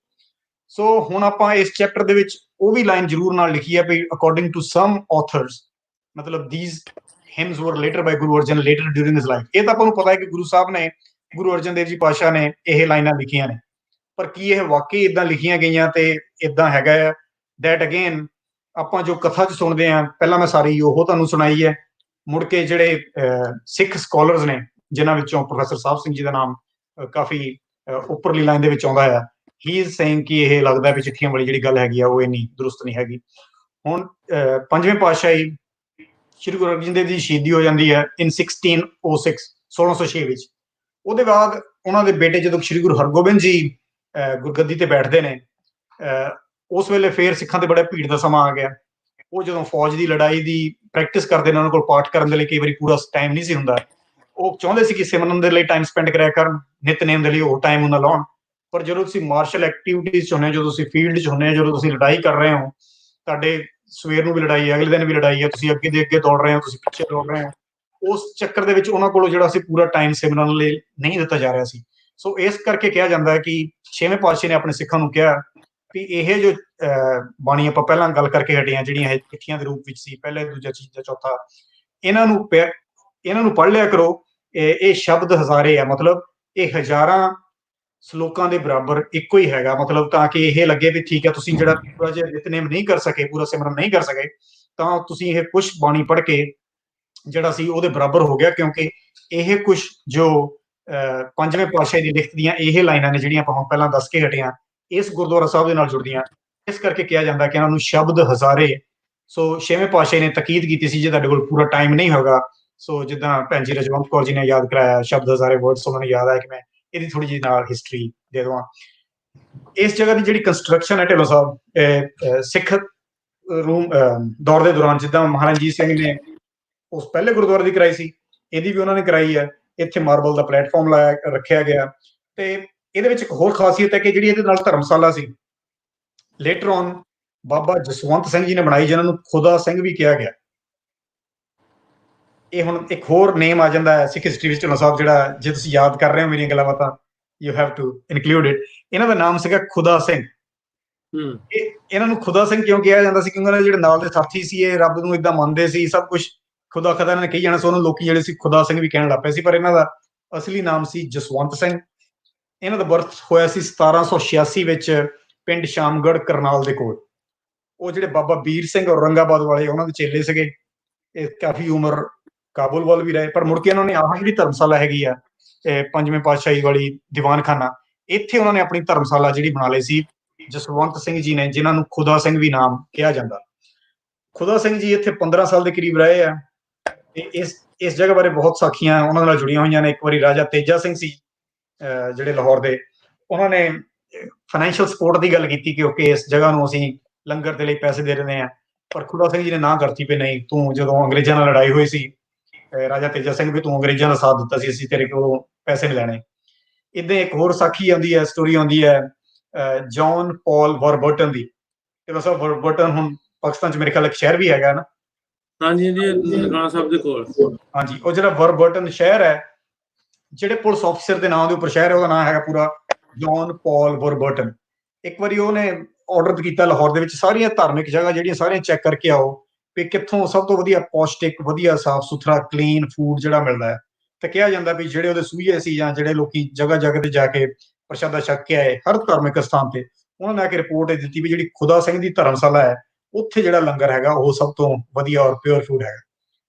ਸੋ ਹੁਣ ਆਪਾਂ ਇਸ ਚੈਪਟਰ ਦੇ ਵਿੱਚ ਉਹ ਵੀ ਲਾਈਨ ਜ਼ਰੂਰ ਨਾਲ ਲਿਖੀ ਹੈ ਵੀ ਅਕੋਰਡਿੰਗ ਟੂ ਸਮ ਆਥਰਸ, ਮਤਲਬ ਥੀਸ ਹਿਮਸ ਵਰ ਲੇਟਰ ਬਾਈ ਗੁਰੂ ਅਰਜਨ ਲੇਟਰ ਡਿਊਰਿੰਗ ਹਿਸ ਲਾਈਫ। ਇਹ ਤਾਂ ਆਪਾਂ ਨੂੰ ਪਤਾ ਹੈ ਕਿ ਗੁਰੂ ਸਾਹਿਬ ਨੇ, ਗੁਰੂ ਅਰਜਨ ਦੇਵ ਜੀ ਪਾਤਸ਼ਾਹ ਨੇ ਇਹ ਲਾਈਨਾਂ ਲਿਖੀਆਂ ਨੇ, ਪਰ ਕੀ ਇਹ ਵਾਕਈ ਇਦਾਂ ਲਿਖੀਆਂ ਗਈਆਂ ਤੇ ਇਦਾਂ ਹੈਗਾ ਆ? ਦੈਟ ਅਗੇਨ ਆਪਾਂ ਜੋ ਕਥਾ 'ਚ ਸੁਣਦੇ ਹਾਂ, ਪਹਿਲਾਂ ਮੈਂ ਸਾਰੀ ਉਹ ਤੁਹਾਨੂੰ ਸੁਣਾਈ ਹੈ, ਮੁੜ ਕੇ ਜਿਹੜੇ ਸਿੱਖ ਸਕਾਲਰਸ ਨੇ ਜਿਨ੍ਹਾਂ ਵਿੱਚੋਂ ਪ੍ਰੋਫੈਸਰ ਸਾਹਿਬ ਸਿੰਘ ਜੀ ਦਾ ਨਾਮ ਕਾਫੀ ਉੱਪਰਲੀ ਲਾਈਨ ਦੇ ਵਿੱਚ ਆਉਂਦਾ ਆ, ਹੀ ਇਜ਼ ਸੇਇੰਗ ਕਿ ਇਹ ਲੱਗਦਾ ਵੀ ਚਿੱਠੀਆਂ ਵਾਲੀ ਜਿਹੜੀ ਗੱਲ ਹੈਗੀ ਆ ਉਹ ਇੰਨੀ ਦਰੁਸਤ ਨਹੀਂ ਹੈਗੀ। ਹੁਣ ਪੰਜਵੇਂ ਪਾਤਸ਼ਾਹੀ ਸ਼੍ਰੀ ਗੁਰੂ ਅਰਜਨ ਦੇਵ ਜੀ ਦੀ ਸ਼ਹੀਦੀ ਹੋ ਜਾਂਦੀ ਹੈ ਇਨ 1606 1606 ਵਿੱਚ। ਉਹਦੇ ਬਾਅਦ ਉਹਨਾਂ ਦੇ ਬੇਟੇ ਜਦੋਂ ਸ਼੍ਰੀ ਗੁਰੂ ਹਰਗੋਬਿੰਦ ਜੀ ਗੁਰਗੱਦੀ ਤੇ ਬੈਠਦੇ ਨੇ, ਉਸ ਵੇਲੇ ਫੇਰ ਸਿੱਖਾਂ ਤੇ ਬੜਾ ਭੀੜ ਦਾ ਸਮਾਂ ਆ ਗਿਆ। ਉਹ ਜਦੋਂ ਫੌਜ ਦੀ ਲੜਾਈ ਦੀ ਪ੍ਰੈਕਟਿਸ ਕਰਦੇ ਨੇ, ਉਹਨਾਂ ਕੋਲ ਪਾਠ ਕਰਨ ਦੇ ਲਈ ਕਈ ਵਾਰੀ ਪੂਰਾ ਟਾਈਮ ਨਹੀਂ ਸੀ ਹੁੰਦਾ। ਉਹ ਚਾਹੁੰਦੇ ਸੀ ਕਿ ਸਿਮਰਨ ਦੇ ਲਈ ਟਾਈਮ ਸਪੈਂਡ ਕਰਿਆ ਕਰਨ, ਨਿਤਨੇਮ ਦੇ ਲਈ ਉਹ ਟਾਈਮ ਉਹਨਾਂ ਲਾਉਣ। ਪਰ ਜਦੋਂ ਤੁਸੀਂ ਮਾਰਸ਼ਲ ਐਕਟੀਵਿਟੀਜ਼ 'ਚ ਹੁੰਦੇ ਹੋ, ਜਦੋਂ ਤੁਸੀਂ ਫੀਲਡ 'ਚ ਹੁੰਦੇ ਹੋ, ਜਦੋਂ ਤੁਸੀਂ ਲੜਾਈ ਕਰ ਰਹੇ ਹੋ, ਤੁਹਾਡੇ ਸਵੇਰ ਨੂੰ ਵੀ ਲੜਾਈ ਹੈ, ਅਗਲੇ ਦਿਨ ਵੀ ਲੜਾਈ ਹੈ, ਤੁਸੀਂ ਅੱਗੇ ਦੇ ਅੱਗੇ ਦੌੜ ਰਹੇ ਹੋ, ਤੁਸੀਂ ਪਿੱਛੇ ਦੌੜ ਰਹੇ ਹੋ, ਉਸ ਚੱਕਰ ਦੇ ਵਿੱਚ ਉਹਨਾਂ ਕੋਲੋਂ ਜਿਹੜਾ ਸੀ ਪੂਰਾ ਟਾਈਮ ਸਿਮਰਨ ਲਈ ਨਹੀਂ ਦਿੱਤਾ ਜਾ ਰਿਹਾ ਸੀ। ਸੋ ਇਸ ਕਰਕੇ ਕਿਹਾ ਜਾਂਦਾ ਹੈ ਕਿ ਛੇਵੇਂ ਪਾਤਸ਼ਾਹ ਨੇ ਆਪਣੇ ਸਿੱਖਾਂ ਨੂੰ ਕਿਹਾ ਵੀ ਇਹ ਜੋ ਬਾਣੀ ਆਪਾਂ ਪਹਿਲਾਂ ਗੱਲ ਕਰਕੇ ਹਟੇ ਹਾਂ, ਜਿਹੜੀਆਂ ਇਹ ਚਿੱਠੀਆਂ ਦੇ ਰੂਪ ਵਿੱਚ ਸੀ, ਪਹਿਲਾ, ਦੂਜਾ, ਤੀਜਾ, ਚੌਥਾ, ਇਹਨਾਂ ਨੂੰ ਪੜ੍ਹ ਲਿਆ ਕਰੋ। ਇਹ ਸ਼ਬਦ ਹਜ਼ਾਰੇ ਆ, ਮਤਲਬ ਇਹ ਹਜ਼ਾਰਾਂ ਸਲੋਕਾਂ ਦੇ ਬਰਾਬਰ ਇੱਕੋ ਹੀ ਹੈਗਾ, ਮਤਲਬ ਤਾਂ ਕਿ ਇਹ ਲੱਗੇ ਵੀ ਠੀਕ ਹੈ, ਤੁਸੀਂ ਜਿਹੜਾ ਪੂਰਾ ਜਿਹਾ ਨਿਤਨੇਮ ਨਹੀਂ ਕਰ ਸਕੇ, ਪੂਰਾ ਸਿਮਰਨ ਨਹੀਂ ਕਰ ਸਕੇ, ਤਾਂ ਤੁਸੀਂ ਇਹ ਕੁਛ ਬਾਣੀ ਪੜ੍ਹ ਕੇ ਜਿਹੜਾ ਸੀ ਉਹਦੇ ਬਰਾਬਰ ਹੋ ਗਿਆ, ਕਿਉਂਕਿ ਇਹ ਕੁਛ ਜੋ ਪੰਜਵੇਂ ਪਾਤਸ਼ਾਹ ਦੀ ਲਿਖਤ ਦੀਆਂ ਇਹ ਲਾਈਨਾਂ ਨੇ ਜਿਹੜੀਆਂ ਆਪਾਂ ਪਹਿਲਾਂ ਦੱਸ ਕੇ ਹਟੇ ਹਾਂ, ਇਸ ਗੁਰਦੁਆਰਾ ਸਾਹਿਬ ਦੇ ਨਾਲ ਜੁੜਦੀਆਂ। ਇਸ ਕਰਕੇ ਕਿਹਾ ਜਾਂਦਾ ਕਿ ਇਹਨਾਂ ਨੂੰ ਸ਼ਬਦ ਹਜ਼ਾਰੇ। ਸੋ ਛੇਵੇਂ ਪਾਤਸ਼ਾਹ ਨੇ ਤਾਕੀਦ ਕੀਤੀ ਸੀ ਜੇ ਤੁਹਾਡੇ ਕੋਲ ਪੂਰਾ ਟਾਈਮ ਨਹੀਂ ਹੋਗਾ, ਸੋ ਜਿੱਦਾਂ ਭੈਣ ਜੀ ਰਜਵੰਤ ਕੌਰ ਜੀ ਨੇ ਯਾਦ ਕਰਾਇਆ ਸ਼ਬਦ ਹਜ਼ਾਰੇ ਵਰਡਸ, ਉਹਨਾਂ ਨੂੰ ਯਾਦ ਆਇਆ ਕਿ ਮੈਂ ਇਹਦੀ ਥੋੜੀ ਜਿਹੀ ਨਾਲ ਹਿਸਟਰੀ ਦੇ ਦੇਵਾਂ। ਇਸ ਜਗ੍ਹਾ ਦੀ ਜਿਹੜੀ ਕੰਸਟਰਕਸ਼ਨ ਹੈ ਢਿੱਲੋਂ ਸਾਹਿਬ, ਸਿੱਖ ਰੂਮ ਦੌਰ ਦੇ ਦੌਰਾਨ, ਜਿੱਦਾਂ ਮਹਾਰਾਜਾ ਰਣਜੀਤ ਸਿੰਘ ਨੇ ਉਸ ਪਹਿਲੇ ਗੁਰਦੁਆਰੇ ਦੀ ਕਰਾਈ ਸੀ, ਇਹਦੀ ਵੀ ਉਹਨਾਂ ਨੇ ਕਰਾਈ ਹੈ। ਇੱਥੇ ਮਾਰਬਲ ਦਾ ਪਲੇਟਫਾਰਮ ਰੱਖਿਆ ਗਿਆ, ਤੇ ਇਹਦੇ ਵਿੱਚ ਇੱਕ ਹੋਰ ਖਾਸੀਅਤ ਹੈ ਕਿ ਜਿਹੜੀ ਇਹਦੇ ਨਾਲ ਧਰਮਸ਼ਾਲਾ ਸੀ, ਲੇਟਰ ਔਨ ਬਾਬਾ ਜਸਵੰਤ ਸਿੰਘ ਜੀ ਨੇ ਬਣਾਈ, ਜਿਹਨਾਂ ਨੂੰ ਖੁਦਾ ਸਿੰਘ ਵੀ ਕਿਹਾ ਗਿਆ। ਇਹ ਹੁਣ ਇੱਕ ਹੋਰ ਨੇਮ ਆ ਜਾਂਦਾ ਹੈ ਸਿੱਖ ਹਿਸਟਰੀ ਵਿੱਚ ਢਿੱਲੋਂ ਸਾਹਿਬ, ਜਿਹੜਾ ਜੇ ਤੁਸੀਂ ਯਾਦ ਕਰ ਰਹੇ ਹੋ ਮੇਰੀਆਂ ਗੱਲਾਂ ਬਾਤਾਂ, you have to include it. ਇਹਨਾਂ ਦਾ ਨਾਮ ਸੀਗਾ ਖੁਦਾ ਸਿੰਘ। ਇਹਨਾਂ ਨੂੰ ਖੁਦਾ ਸਿੰਘ ਕਿਉਂ ਕਿਹਾ ਜਾਂਦਾ ਸੀ? ਕਿਉਂਕਿ ਉਹਨਾਂ ਦੇ ਜਿਹੜੇ ਨਾਲ ਦੇ ਸਾਥੀ ਸੀ, ਇਹ ਰੱਬ ਨੂੰ ਏਦਾਂ ਮੰਨਦੇ ਸੀ, ਸਭ ਕੁਝ ਖੁਦਾ ਖੁਦਾ ਇਹਨਾਂ ਨੇ ਕਹੀ ਜਾਣਾ, ਸੋ ਉਹਨਾਂ ਲੋਕੀ ਜਿਹੜੇ ਸੀ ਖੁਦਾ ਸਿੰਘ ਵੀ ਕਹਿਣ ਲੱਗ ਪਏ ਸੀ, ਪਰ ਇਹਨਾਂ ਦਾ ਅਸਲੀ ਨਾਮ ਸੀ ਜਸਵੰਤ ਸਿੰਘ। ਇਹਨਾਂ ਦਾ ਬਰਥ ਹੋਇਆ ਸੀ 1786 ਵਿੱਚ ਪਿੰਡ ਸ਼ਾਮਗੜ੍ਹ ਕਰਨਾਲ ਦੇ ਕੋਲ। ਉਹ ਜਿਹੜੇ ਬਾਬਾ ਵੀਰ ਸਿੰਘ ਔਰੰਗਾਬਾਦ ਵਾਲੇ, ਉਹਨਾਂ ਦੇ ਚੇਲੇ ਸੀਗੇ। ਇਹ ਕਾਫੀ ਉਮਰ ਕਾਬੁਲ ਵੱਲ ਵੀ ਰਹੇ, ਪਰ ਮੁੜ ਕੇ ਇਹਨਾਂ ਨੇ ਆਹ ਜਿਹੜੀ ਧਰਮਸ਼ਾਲਾ ਹੈਗੀ ਆ ਪੰਜਵੇਂ ਪਾਤਸ਼ਾਹੀ ਵਾਲੀ ਦੀਵਾਨਖਾਨਾ, ਇੱਥੇ ਉਹਨਾਂ ਨੇ ਆਪਣੀ ਧਰਮਸ਼ਾਲਾ ਜਿਹੜੀ ਬਣਾ ਲਈ ਸੀ ਜਸਵੰਤ ਸਿੰਘ ਜੀ ਨੇ, ਜਿਨ੍ਹਾਂ ਨੂੰ ਖੁਦਾ ਸਿੰਘ ਵੀ ਨਾਮ ਕਿਹਾ ਜਾਂਦਾ। ਖੁਦਾ ਸਿੰਘ ਜੀ ਇੱਥੇ 15 ਸਾਲ ਦੇ ਕਰੀਬ ਰਹੇ ਆ, ਤੇ ਇਸ ਜਗ੍ਹਾ ਬਾਰੇ ਬਹੁਤ ਸਾਖੀਆਂ ਉਹਨਾਂ ਨਾਲ ਜੁੜੀਆਂ ਹੋਈਆਂ ਨੇ। ਇੱਕ ਵਾਰੀ ਰਾਜਾ ਤੇਜਾ ਸਿੰਘ ਸੀ ਜਿਹੜੇ ਲਾਹੌਰ ਦੇ, ਉਹਨਾਂ ਨੇ ਫਾਈਨੈਂਸ਼ੀਅਲ ਸਪੋਰਟ ਦੀ ਗੱਲ ਕੀਤੀ ਕਿ ਓਕੇ ਇਸ ਜਗ੍ਹਾ ਨੂੰ ਅਸੀਂ ਲੰਗਰ ਦੇ ਲਈ ਪੈਸੇ ਦੇ ਰਹੇ ਹਾਂ, ਪਰ ਖੁਦਾ ਸਿੰਘ ਜੀ ਨੇ ਨਾ ਕਰਤੀ ਵੀ ਨਹੀਂ, ਤੂੰ ਜਦੋਂ ਅੰਗਰੇਜ਼ਾਂ ਨਾਲ ਲੜਾਈ ਹੋਈ ਸੀ ਰਾਜਾ ਤੇਜਾ ਸਿੰਘ ਵੀ ਤੂੰ ਅੰਗਰੇਜ਼ਾਂ ਦਾ ਸਾਥ ਦਿੱਤਾ ਸੀ, ਅਸੀਂ ਤੇਰੇ ਕੋਲੋਂ ਪੈਸੇ ਨਹੀਂ ਲੈਣੇ। ਇਦਾਂ ਇੱਕ ਹੋਰ ਸਾਖੀ ਆਉਂਦੀ ਹੈ, ਸਟੋਰੀ ਆਉਂਦੀ ਹੈ ਜੌਨ ਪੌਲ ਵਾਰਬਰਟਨ ਦੀ। ਢਿੱਲੋਂ ਸਾਹਿਬ ਵਾਰਬਰਟਨ ਹੁਣ ਪਾਕਿਸਤਾਨ 'ਚ ਮੇਰੇ ਖਿਆਲ ਇੱਕ ਸ਼ਹਿਰ ਵੀ ਹੈਗਾ ਨਾ। ਹਾਂਜੀ ਜੀ, ਨਨਕਾਣਾ ਸਾਹਿਬ ਦੇ ਕੋਲ। ਹਾਂਜੀ, ਉਹ ਜਿਹੜਾ ਵਾਰਬਰਟਨ ਸ਼ਹਿਰ ਹੈ, ਜਿਹੜੇ ਪੁਲਿਸ ਆਫਿਸਰ ਦੇ ਨਾਮ ਦੇ ਉੱਪਰ ਸ਼ਹਿਰ ਹੈ, ਉਹਦਾ ਨਾਮ ਹੈਗਾ ਪੂਰਾ ਜੌਨ ਪੌਲ ਵਾਰਬਰਟਨ। ਇੱਕ ਵਾਰੀ ਉਹਨੇ ਆਰਡਰ ਕੀਤਾ ਲਾਹੌਰ ਦੇ ਵਿੱਚ ਸਾਰੀਆਂ ਧਾਰਮਿਕ ਜਗ੍ਹਾ ਜਿਹੜੀਆਂ ਸਾਰੀਆਂ ਚੈੱਕ ਕਰਕੇ ਆਓ ਵੀ ਕਿੱਥੋਂ ਸਭ ਤੋਂ ਵਧੀਆ ਪੌਸ਼ਟਿਕ, ਵਧੀਆ ਸਾਫ ਸੁਥਰਾ ਕਲੀਨ ਫੂਡ ਜਿਹੜਾ ਮਿਲਦਾ ਹੈ। ਤੇ ਕਿਹਾ ਜਾਂਦਾ ਵੀ ਜਿਹੜੇ ਉਹਦੇ ਸੂਹੀਏ ਸੀ ਜਾਂ ਜਿਹੜੇ ਲੋਕੀ ਜਗ੍ਹਾ ਜਗ੍ਹਾ ਤੇ ਜਾ ਕੇ ਪ੍ਰਸ਼ਾਦਾ ਛਕ ਕੇ ਆਏ ਹਰ ਧਾਰਮਿਕ ਸਥਾਨ ਤੇ, ਉਹਨਾਂ ਨੇ ਆ ਕੇ ਰਿਪੋਰਟ ਦਿੱਤੀ ਵੀ ਜਿਹੜੀ ਖੁਦਾ ਸਿੰਘ ਦੀ ਧਰਮਸ਼ਾਲਾ ਹੈ, ਉੱਥੇ ਜਿਹੜਾ ਲੰਗਰ ਹੈਗਾ ਉਹ ਸਭ ਤੋਂ ਵਧੀਆ ਔਰ ਪਿਓਰ ਫੂਡ ਹੈਗਾ।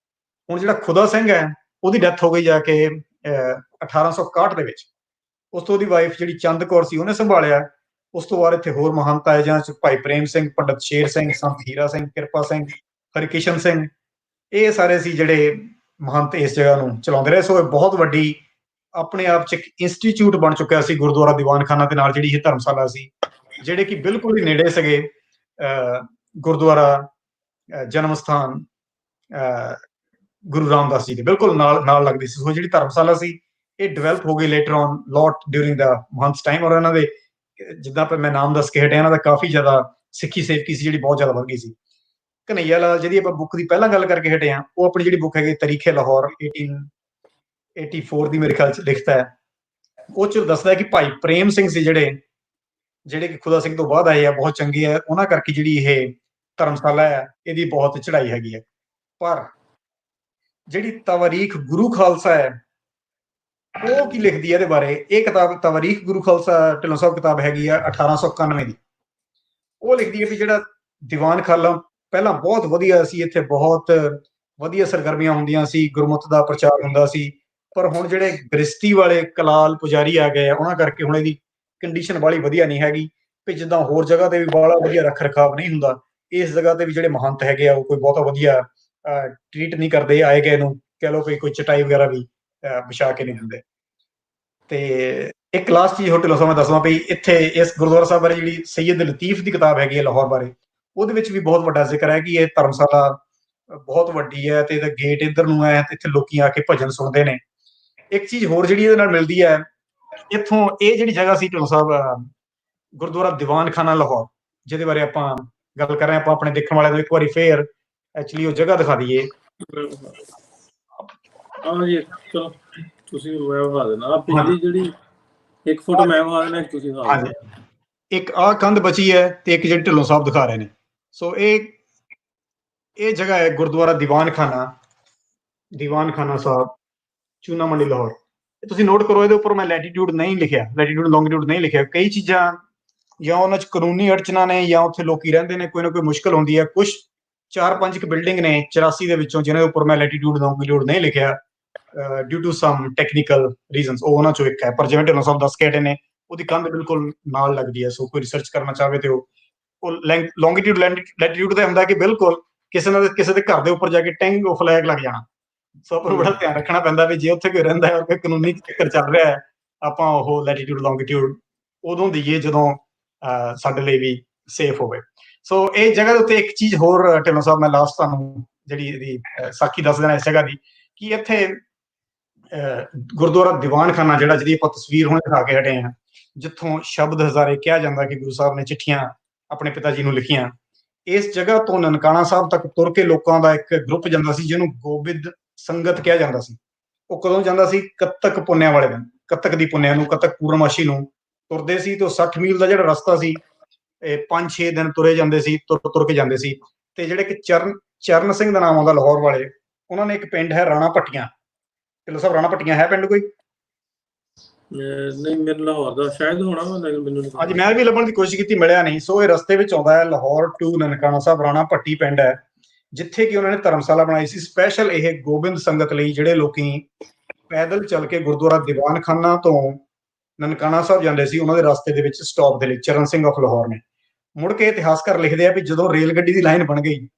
ਹੁਣ ਜਿਹੜਾ ਖੁਦਾ ਸਿੰਘ ਹੈ, ਉਹਦੀ ਡੈਥ ਹੋ ਗਈ ਜਾ ਕੇ 1861 ਦੇ ਵਿੱਚ। ਉਸ ਤੋਂ ਉਹਦੀ ਵਾਈਫ ਜਿਹੜੀ ਚੰਦ ਕੌਰ ਸੀ, ਉਹਨੇ ਸੰਭਾਲਿਆ। ਉਸ ਤੋਂ ਬਾਅਦ ਇੱਥੇ ਹੋਰ ਮਹੰਤ ਆਏ, ਜਾਂ ਭਾਈ ਪ੍ਰੇਮ ਸਿੰਘ, ਪੰਡਤ ਸ਼ੇਰ ਸਿੰਘ, ਸੰਤ ਹੀਰਾ ਸਿੰਘ, ਕਿਰਪਾ ਸਿੰਘ, ਹਰਿਕਿਸ਼ਨ ਸਿੰਘ, ਇਹ ਸਾਰੇ ਸੀ ਜਿਹੜੇ ਮਹੰਤ ਇਸ ਜਗ੍ਹਾ ਨੂੰ ਚਲਾਉਂਦੇ ਰਹੇ। ਸੋ ਇਹ ਬਹੁਤ ਵੱਡੀ ਆਪਣੇ ਆਪ 'ਚ ਇੱਕ ਇੰਸਟੀਚਿਊਟ ਬਣ ਚੁੱਕਿਆ ਸੀ ਗੁਰਦੁਆਰਾ ਦੀਵਾਨਖਾਨਾ ਦੇ ਨਾਲ ਜਿਹੜੀ ਇਹ ਧਰਮਸ਼ਾਲਾ ਸੀ, ਜਿਹੜੇ ਕਿ ਬਿਲਕੁਲ ਹੀ ਨੇੜੇ ਸੀਗੇ ਗੁਰਦੁਆਰਾ ਜਨਮ ਸਥਾਨ ਗੁਰੂ ਰਾਮਦਾਸ ਜੀ ਦੇ ਬਿਲਕੁਲ ਨਾਲ ਲੱਗਦੀ ਸੀ। ਸੋ ਜਿਹੜੀ ਧਰਮਸ਼ਾਲਾ ਸੀ ਇਹ ਡਿਵੈਲਪ ਹੋ ਗਈ later on lot during the months time, ਔਰ ਇਹਨਾਂ ਦੇ ਜਿੱਦਾਂ ਮੈਂ ਨਾਮ ਦੱਸ ਕੇ ਹਟਿਆ, ਇਹਨਾਂ ਦਾ ਕਾਫੀ ਜ਼ਿਆਦਾ ਸਿੱਖੀ ਸੇਵਕੀ ਸੀ ਜਿਹੜੀ ਬਹੁਤ ਜ਼ਿਆਦਾ ਵਧ ਗਈ ਸੀ। ਕਨਈਆ ਲਾਲ ਜਿਹਦੀ ਆਪਾਂ ਬੁੱਕ ਦੀ ਪਹਿਲਾਂ ਗੱਲ ਕਰਕੇ ਹਟੇ ਹਾਂ, ਉਹ ਆਪਣੀ ਜਿਹੜੀ ਬੁੱਕ ਹੈਗੀ ਤਰੀਖੇ ਲਾਹੌਰ 1884 ਦੀ ਮੇਰੇ ਖਿਆਲ 'ਚ ਲਿਖਤਾ ਹੈ। ਉਹ 'ਚ ਦੱਸਦਾ ਕਿ ਭਾਈ ਪ੍ਰੇਮ ਸਿੰਘ ਸੀ ਜਿਹੜੇ ਕਿ ਖੁਦਾ ਸਿੰਘ ਤੋਂ ਬਾਅਦ ਆਏ ਆ, ਬਹੁਤ ਚੰਗੇ ਆ, ਉਹਨਾਂ ਕਰਕੇ ਜਿਹੜੀ ਇਹ ਧਰਮਸ਼ਾਲਾ ਹੈ ਇਹਦੀ ਬਹੁਤ ਚੜ੍ਹਾਈ ਹੈਗੀ ਹੈ। ਪਰ ਜਿਹੜੀ ਤਵਾਰੀਖ ਗੁਰੂ ਖਾਲਸਾ ਹੈ, ਉਹ ਕੀ ਲਿਖਦੀ ਹੈ ਇਹਦੇ ਬਾਰੇ? ਇਹ ਕਿਤਾਬ ਤਵਾਰੀਖ ਗੁਰੂ ਖਾਲਸਾ ਢਿੱਲੋਂ ਸਾਹਿਬ ਕਿਤਾਬ ਹੈਗੀ ਆ 1891 ਦੀ। ਉਹ ਲਿਖਦੀ ਹੈ ਵੀ ਜਿਹੜਾ ਦੀਵਾਨਖਾਨਾ ਪਹਿਲਾਂ ਬਹੁਤ ਵਧੀਆ ਸੀ, ਇੱਥੇ ਬਹੁਤ ਵਧੀਆ ਸਰਗਰਮੀਆਂ ਹੁੰਦੀਆਂ ਸੀ, ਗੁਰਮੁਖ ਦਾ ਪ੍ਰਚਾਰ ਹੁੰਦਾ ਸੀ, ਪਰ ਹੁਣ ਜਿਹੜੇ ਗ੍ਰਿਸ਼ਤੀ ਵਾਲੇ ਕਲਾਲ ਪੁਜਾਰੀ ਆ ਗਏ ਆ, ਉਹਨਾਂ ਕਰਕੇ ਹੁਣ ਇਹਦੀ ਕੰਡੀਸ਼ਨ ਬਾਹਲੀ ਵਧੀਆ ਨਹੀਂ ਹੈਗੀ। ਵੀ ਜਿੱਦਾਂ ਹੋਰ ਜਗ੍ਹਾ ਤੇ ਵੀ ਬਾਹਲਾ ਵਧੀਆ ਰੱਖ ਰਖਾਵ ਨਹੀਂ ਹੁੰਦਾ, ਇਸ ਜਗ੍ਹਾ ਤੇ ਵੀ ਜਿਹੜੇ ਮਹੰਤ ਹੈਗੇ ਆ ਉਹ ਕੋਈ ਬਹੁਤਾ ਵਧੀਆ ਟ੍ਰੀਟ ਨਹੀਂ ਕਰਦੇ ਆਏ ਗਏ ਨੂੰ, ਕਹਿ ਲਓ ਕੋਈ ਚਟਾਈ ਵਗੈਰਾ ਵੀ ਵਿਛਾ ਕੇ ਨਹੀਂ ਦਿੰਦੇ। ਤੇ ਇੱਕ ਲਾਸਟ ਚੀਜ਼ ਹੋਰ ਢਿੱਲੋਂ ਸਾਹਿਬ ਮੈਂ ਦੱਸਦਾ ਵੀ ਇੱਥੇ ਇਸ ਗੁਰਦੁਆਰਾ ਸਾਹਿਬ ਬਾਰੇ ਜਿਹੜੀ ਸੈਯਦ ਲਤੀਫ ਦੀ ਕਿਤਾਬ ਹੈਗੀ ਹੈ ਲਾਹੌਰ ਬਾਰੇ, ਉਹਦੇ ਵਿੱਚ ਵੀ ਬਹੁਤ ਵੱਡਾ ਜ਼ਿਕਰ ਹੈ ਕਿ ਇਹ ਧਰਮਸ਼ਾਲਾ ਬਹੁਤ ਵੱਡੀ ਹੈ ਤੇ ਇਹਦਾ ਗੇਟ ਇੱਧਰ ਨੂੰ ਹੈ ਤੇ ਇੱਥੇ ਲੋਕੀ ਆ ਕੇ ਭਜਨ ਸੁਣਦੇ ਨੇ। ਇੱਕ ਚੀਜ਼ ਹੋਰ ਜਿਹੜੀ ਇਹਦੇ ਨਾਲ ਮਿਲਦੀ ਹੈ, ਇੱਥੋਂ ਇਹ ਜਿਹੜੀ ਜਗ੍ਹਾ ਸੀ ਢਿੱਲੋਂ ਸਾਹਿਬ ਗੁਰਦੁਆਰਾ ਦੀਵਾਨਖਾਨਾ ਲਾਹੌਰ, ਜਿਹਦੇ ਬਾਰੇ ਆਪਾਂ ਗੱਲ ਕਰ ਰਹੇ ਆਪਾਂ ਆਪਣੇ ਦੇਖਣ ਵਾਲਿਆਂ ਨੂੰ ਇੱਕ ਵਾਰੀ ਫੇਰ ਐਕਚੁਅਲੀ ਉਹ ਜਗ੍ਹਾ ਦਿਖਾ ਦਈਏ। ਹਾਂਜੀ ਚਲੋ ਤੁਸੀਂ ਮੈਂ ਵਿਖਾ ਦੇਣਾ ਪਿਛਲੀ ਜਿਹੜੀ ਇੱਕ ਫੋਟੋ ਮੈਂ ਵਿਖਾ ਦੇਣਾ, ਤੁਸੀਂ ਦਿਖਾ ਦਿਓ। ਇੱਕ ਆਹ ਕੰਧ ਬਚੀ ਹੈ ਤੇ ਇੱਕ ਜਿਹੜੀ ਢਿੱਲੋਂ ਸਾਹਿਬ ਦਿਖਾ ਰਹੇ ਨੇ। ਸੋ ਇਹ ਜਗ੍ਹਾ ਹੈ ਗੁਰਦੁਆਰਾ ਦੀਵਾਨਖਾਨਾ ਸਾਹਿਬ, ਚੂਨਾ ਮੰਡੀ ਲਾਹੌਰ। ਤੁਸੀਂ ਨੋਟ ਕਰੋ ਇਹਦੇ ਉੱਪਰ ਮੈਂ ਲੈਟੀਟਿਊਡ ਨਹੀਂ ਲਿਖਿਆ, ਲੈਟੀਟਿਊਡ ਲੌਂਗੀਟਿਊਡ ਨਹੀਂ ਲਿਖਿਆ। ਕਈ ਚੀਜ਼ਾਂ ਜਾਂ ਉਹਨਾਂ 'ਚ ਕਾਨੂੰਨੀ ਅੜਚਨਾ ਨੇ ਜਾਂ ਉੱਥੇ ਲੋਕੀ ਰਹਿੰਦੇ ਨੇ, ਕੋਈ ਨਾ ਕੋਈ ਮੁਸ਼ਕਲ ਹੁੰਦੀ ਹੈ। ਕੁਛ 4-5 ਇੱਕ ਬਿਲਡਿੰਗ ਨੇ 84 ਦੇ ਵਿੱਚੋਂ ਜਿਹਨਾਂ ਦੇ ਉੱਪਰ ਮੈਂ ਲੈਟੀਟਿਊਡ ਲੌਂਗੀਟਿਊਡ ਨਹੀਂ ਲਿਖਿਆ due to some technical reasons, ਉਹ ਉਹਨਾਂ 'ਚੋਂ ਇੱਕ ਹੈ। ਪਰ ਜਿਵੇਂ ਢਿੱਲੋਂ ਸਾਹਿਬ ਦੱਸ ਕੇ ਹਟੇ ਨੇ, ਉਹਦੀ ਕੰਧ ਬਿਲਕੁਲ ਨਾਲ ਲੱਗਦੀ ਹੈ। ਸੋ ਕੋਈ ਰਿਸਰਚ ਕਰਨਾ ਚਾਹਵੇ ਤੇ ਉਹ ਲੌਂਗੀਟਿਊਡ ਲੈਟੀਟਿਊਡ ਤੇ ਹੁੰਦਾ ਕਿ ਬਿਲਕੁਲ ਕਿਸੇ ਦੇ ਘਰ ਦੇ ਉੱਪਰ ਜਾ ਕੇ ਟੈਂਗ ਉਹ ਫਲੈਗ ਲੱਗ ਜਾਣਾ। ਸੋ ਆਪਾਂ ਨੂੰ ਬੜਾ ਧਿਆਨ ਰੱਖਣਾ ਪੈਂਦਾ ਵੀ ਜੇ ਉੱਥੇ ਕੋਈ ਰਹਿੰਦਾ ਹੈ ਔਰ ਕੋਈ ਕਾਨੂੰਨੀ ਚੱਕਰ ਚੱਲ ਰਿਹਾ ਹੈ, ਆਪਾਂ ਉਹ ਲੈਟੀਟਿਊਡ ਲੌਂਗੀਟਿਊਡ ਉਦੋਂ ਦਈਏ ਜਦੋਂ ਸਾਡੇ ਲਈ ਵੀ ਸੇਫ ਹੋਵੇ। ਸੋ ਇਹ ਜਗ੍ਹਾ ਦੇ ਉੱਤੇ ਇੱਕ ਚੀਜ਼ ਹੋਰ ਢਿੱਲੋਂ ਸਾਹਿਬ ਮੈਂ ਲਾਸਟ ਤੁਹਾਨੂੰ ਜਿਹੜੀ ਇਹਦੀ ਸਾਖੀ ਦੱਸ ਦੇਣਾ ਇਸ ਜਗ੍ਹਾ ਦੀ, ਕਿ ਇੱਥੇ ਗੁਰਦੁਆਰਾ ਦੀਵਾਨਖਾਨਾ ਜਿਹੜਾ ਜਿਹਦੀ ਆਪਾਂ ਤਸਵੀਰ ਹੁਣ ਦਿਖਾ ਕੇ ਹਟੇ ਹਾਂ, ਜਿੱਥੋਂ ਸ਼ਬਦ ਹਜ਼ਾਰੇ ਕਿਹਾ ਜਾਂਦਾ ਕਿ ਗੁਰੂ ਸਾਹਿਬ ਨੇ ਚਿੱਠੀਆਂ ਆਪਣੇ ਪਿਤਾ ਜੀ ਨੂੰ ਲਿਖੀਆਂ, ਇਸ ਜਗ੍ਹਾ ਤੋਂ ਨਨਕਾਣਾ ਸਾਹਿਬ ਤੱਕ ਤੁਰ ਕੇ ਲੋਕਾਂ ਦਾ ਇੱਕ ਗਰੁੱਪ ਜਾਂਦਾ ਸੀ ਜਿਹਨੂੰ ਗੋਬਿੰਦ ਸੰਗਤ ਕਿਹਾ ਜਾਂਦਾ ਸੀ। ਉਹ ਕਦੋਂ ਜਾਂਦਾ ਸੀ? ਕੱਤਕ ਪੁੰਨਿਆ ਵਾਲੇ ਦਿਨ, ਕੱਤਕ ਦੀ ਪੁੰਨਿਆ ਨੂੰ, ਕੱਤਕ ਪੂਰਨਮਾਸ਼ੀ ਨੂੰ ਤੁਰਦੇ ਸੀ। ਤੇ 60 ਮੀਲ ਦਾ ਜਿਹੜਾ ਰਸਤਾ ਸੀ, 5-6 ਦਿਨ ਤੁਰੇ ਜਾਂਦੇ ਸੀ, ਤੁਰ ਕੇ ਜਾਂਦੇ ਸੀ। ਤੇ ਜਿਹੜੇ ਕਿ ਚਰਨ ਸਿੰਘ ਦਾ ਨਾਮ ਆਉਂਦਾ ਲਾਹੌਰ ਵਾਲੇ, ਉਹਨਾਂ ਨੇ ਇੱਕ ਪਿੰਡ ਹੈ ਰਾਣਾ ਭੱਟੀਆਂ। ਢਿੱਲੋਂ ਸਾਹਿਬ ਰਾਣਾ ਭੱਟੀਆਂ ਹੈ ਪਿੰਡ ਕੋਈ? ਨਹੀਂ, ਮੇਰੇ ਲਾਹੌਰ ਦਾ ਸ਼ਾਇਦ ਹੋਣਾ, ਮੈਨੂੰ ਅੱਜ ਮੈਂ ਵੀ ਲੱਭਣ ਦੀ ਕੋਸ਼ਿਸ਼ ਕੀਤੀ, ਮਿਲਿਆ ਨਹੀਂ। ਸੋ ਇਹ ਰਸਤੇ ਵਿੱਚ ਆਉਂਦਾ ਹੈ ਲਾਹੌਰ ਟੂ ਨਨਕਾਣਾ ਸਾਹਿਬ, ਰਾਣਾ ਭੱਟੀ ਪਿੰਡ ਹੈ, ਜਿੱਥੇ ਕਿ ਉਹਨਾਂ ਨੇ ਧਰਮਸ਼ਾਲਾ ਬਣਾਈ ਸੀ ਸਪੈਸ਼ਲ ਇਹ ਗੋਬਿੰਦ ਸੰਗਤ ਲਈ, ਜਿਹੜੇ ਲੋਕੀ ਪੈਦਲ ਚੱਲ ਕੇ ਗੁਰਦੁਆਰਾ ਦੀਵਾਨਖਾਨਾ ਤੋਂ ਨਨਕਾਣਾ ਸਾਹਿਬ ਜਾਂਦੇ ਸੀ, ਉਹਨਾਂ ਦੇ ਰਸਤੇ ਦੇ ਵਿੱਚ ਸਟਾਪ ਦੇ ਲਈ ਚਰਨ ਸਿੰਘ ਆਫ ਲਾਹੌਰ ਨੇ। ਮੁੜ ਕੇ ਇਤਿਹਾਸਕਾਰ ਲਿਖਦੇ ਆ ਵੀ ਜਦੋਂ ਰੇਲ ਗੱਡੀ ਦੀ ਲਾਈਨ ਬਣ ਗਈ,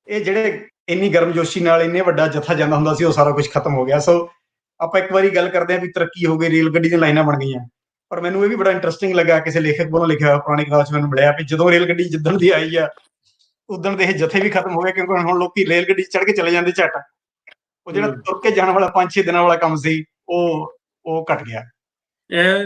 ਇਹ ਜਿਹੜੇ ਇੰਨੀ ਗਰਮਜੋਸ਼ੀ ਨਾਲ ਇੰਨੇ ਵੱਡਾ ਜਥਾ ਜਾਂਦਾ ਹੁੰਦਾ ਸੀ, ਉਹ ਸਾਰਾ ਕੁਝ ਖਤਮ ਹੋ ਗਿਆ। ਸੋ ਆਪਾਂ ਇੱਕ ਵਾਰੀ ਗੱਲ ਕਰਦੇ ਹਾਂ ਵੀ ਤਰੱਕੀ ਹੋ ਗਈ, ਰੇਲ ਗੱਡੀ ਦੀਆਂ ਲਾਈਨਾਂ ਬਣ ਗਈਆਂ। ਪਰ ਮੈਨੂੰ ਇਹ ਵੀ ਬੜਾ ਇੰਟਰਸਟਿੰਗ ਲੱਗਾ, ਕਿਸੇ ਲੇਖਕ ਵੱਲੋਂ ਲਿਖਿਆ ਹੋਇਆ ਪੁਰਾਣੀ ਕਿਤਾਬ 'ਚ ਮੈਨੂੰ ਮਿਲਿਆ ਵੀ ਜਦੋਂ ਰੇਲ ਗੱਡੀ ਜਿੱਦਣ ਦੀ ਆਈ ਆ, ਉਦਣ ਦੇ ਇਹ ਜਥੇ ਵੀ ਖਤਮ ਹੋ ਗਏ, ਕਿਉਂਕਿ ਹੁਣ ਲੋਕੀ ਰੇਲ ਗੱਡੀ ਚੜ੍ਹ ਕੇ ਚਲੇ ਜਾਂਦੇ ਝੱਟ, ਉਹ ਜਿਹੜਾ ਤੁਰ ਕੇ ਜਾਣ ਵਾਲਾ 5-6 ਦਿਨਾਂ ਵਾਲਾ ਕੰਮ ਸੀ ਉਹ ਘਟ ਗਿਆ। ਇਹ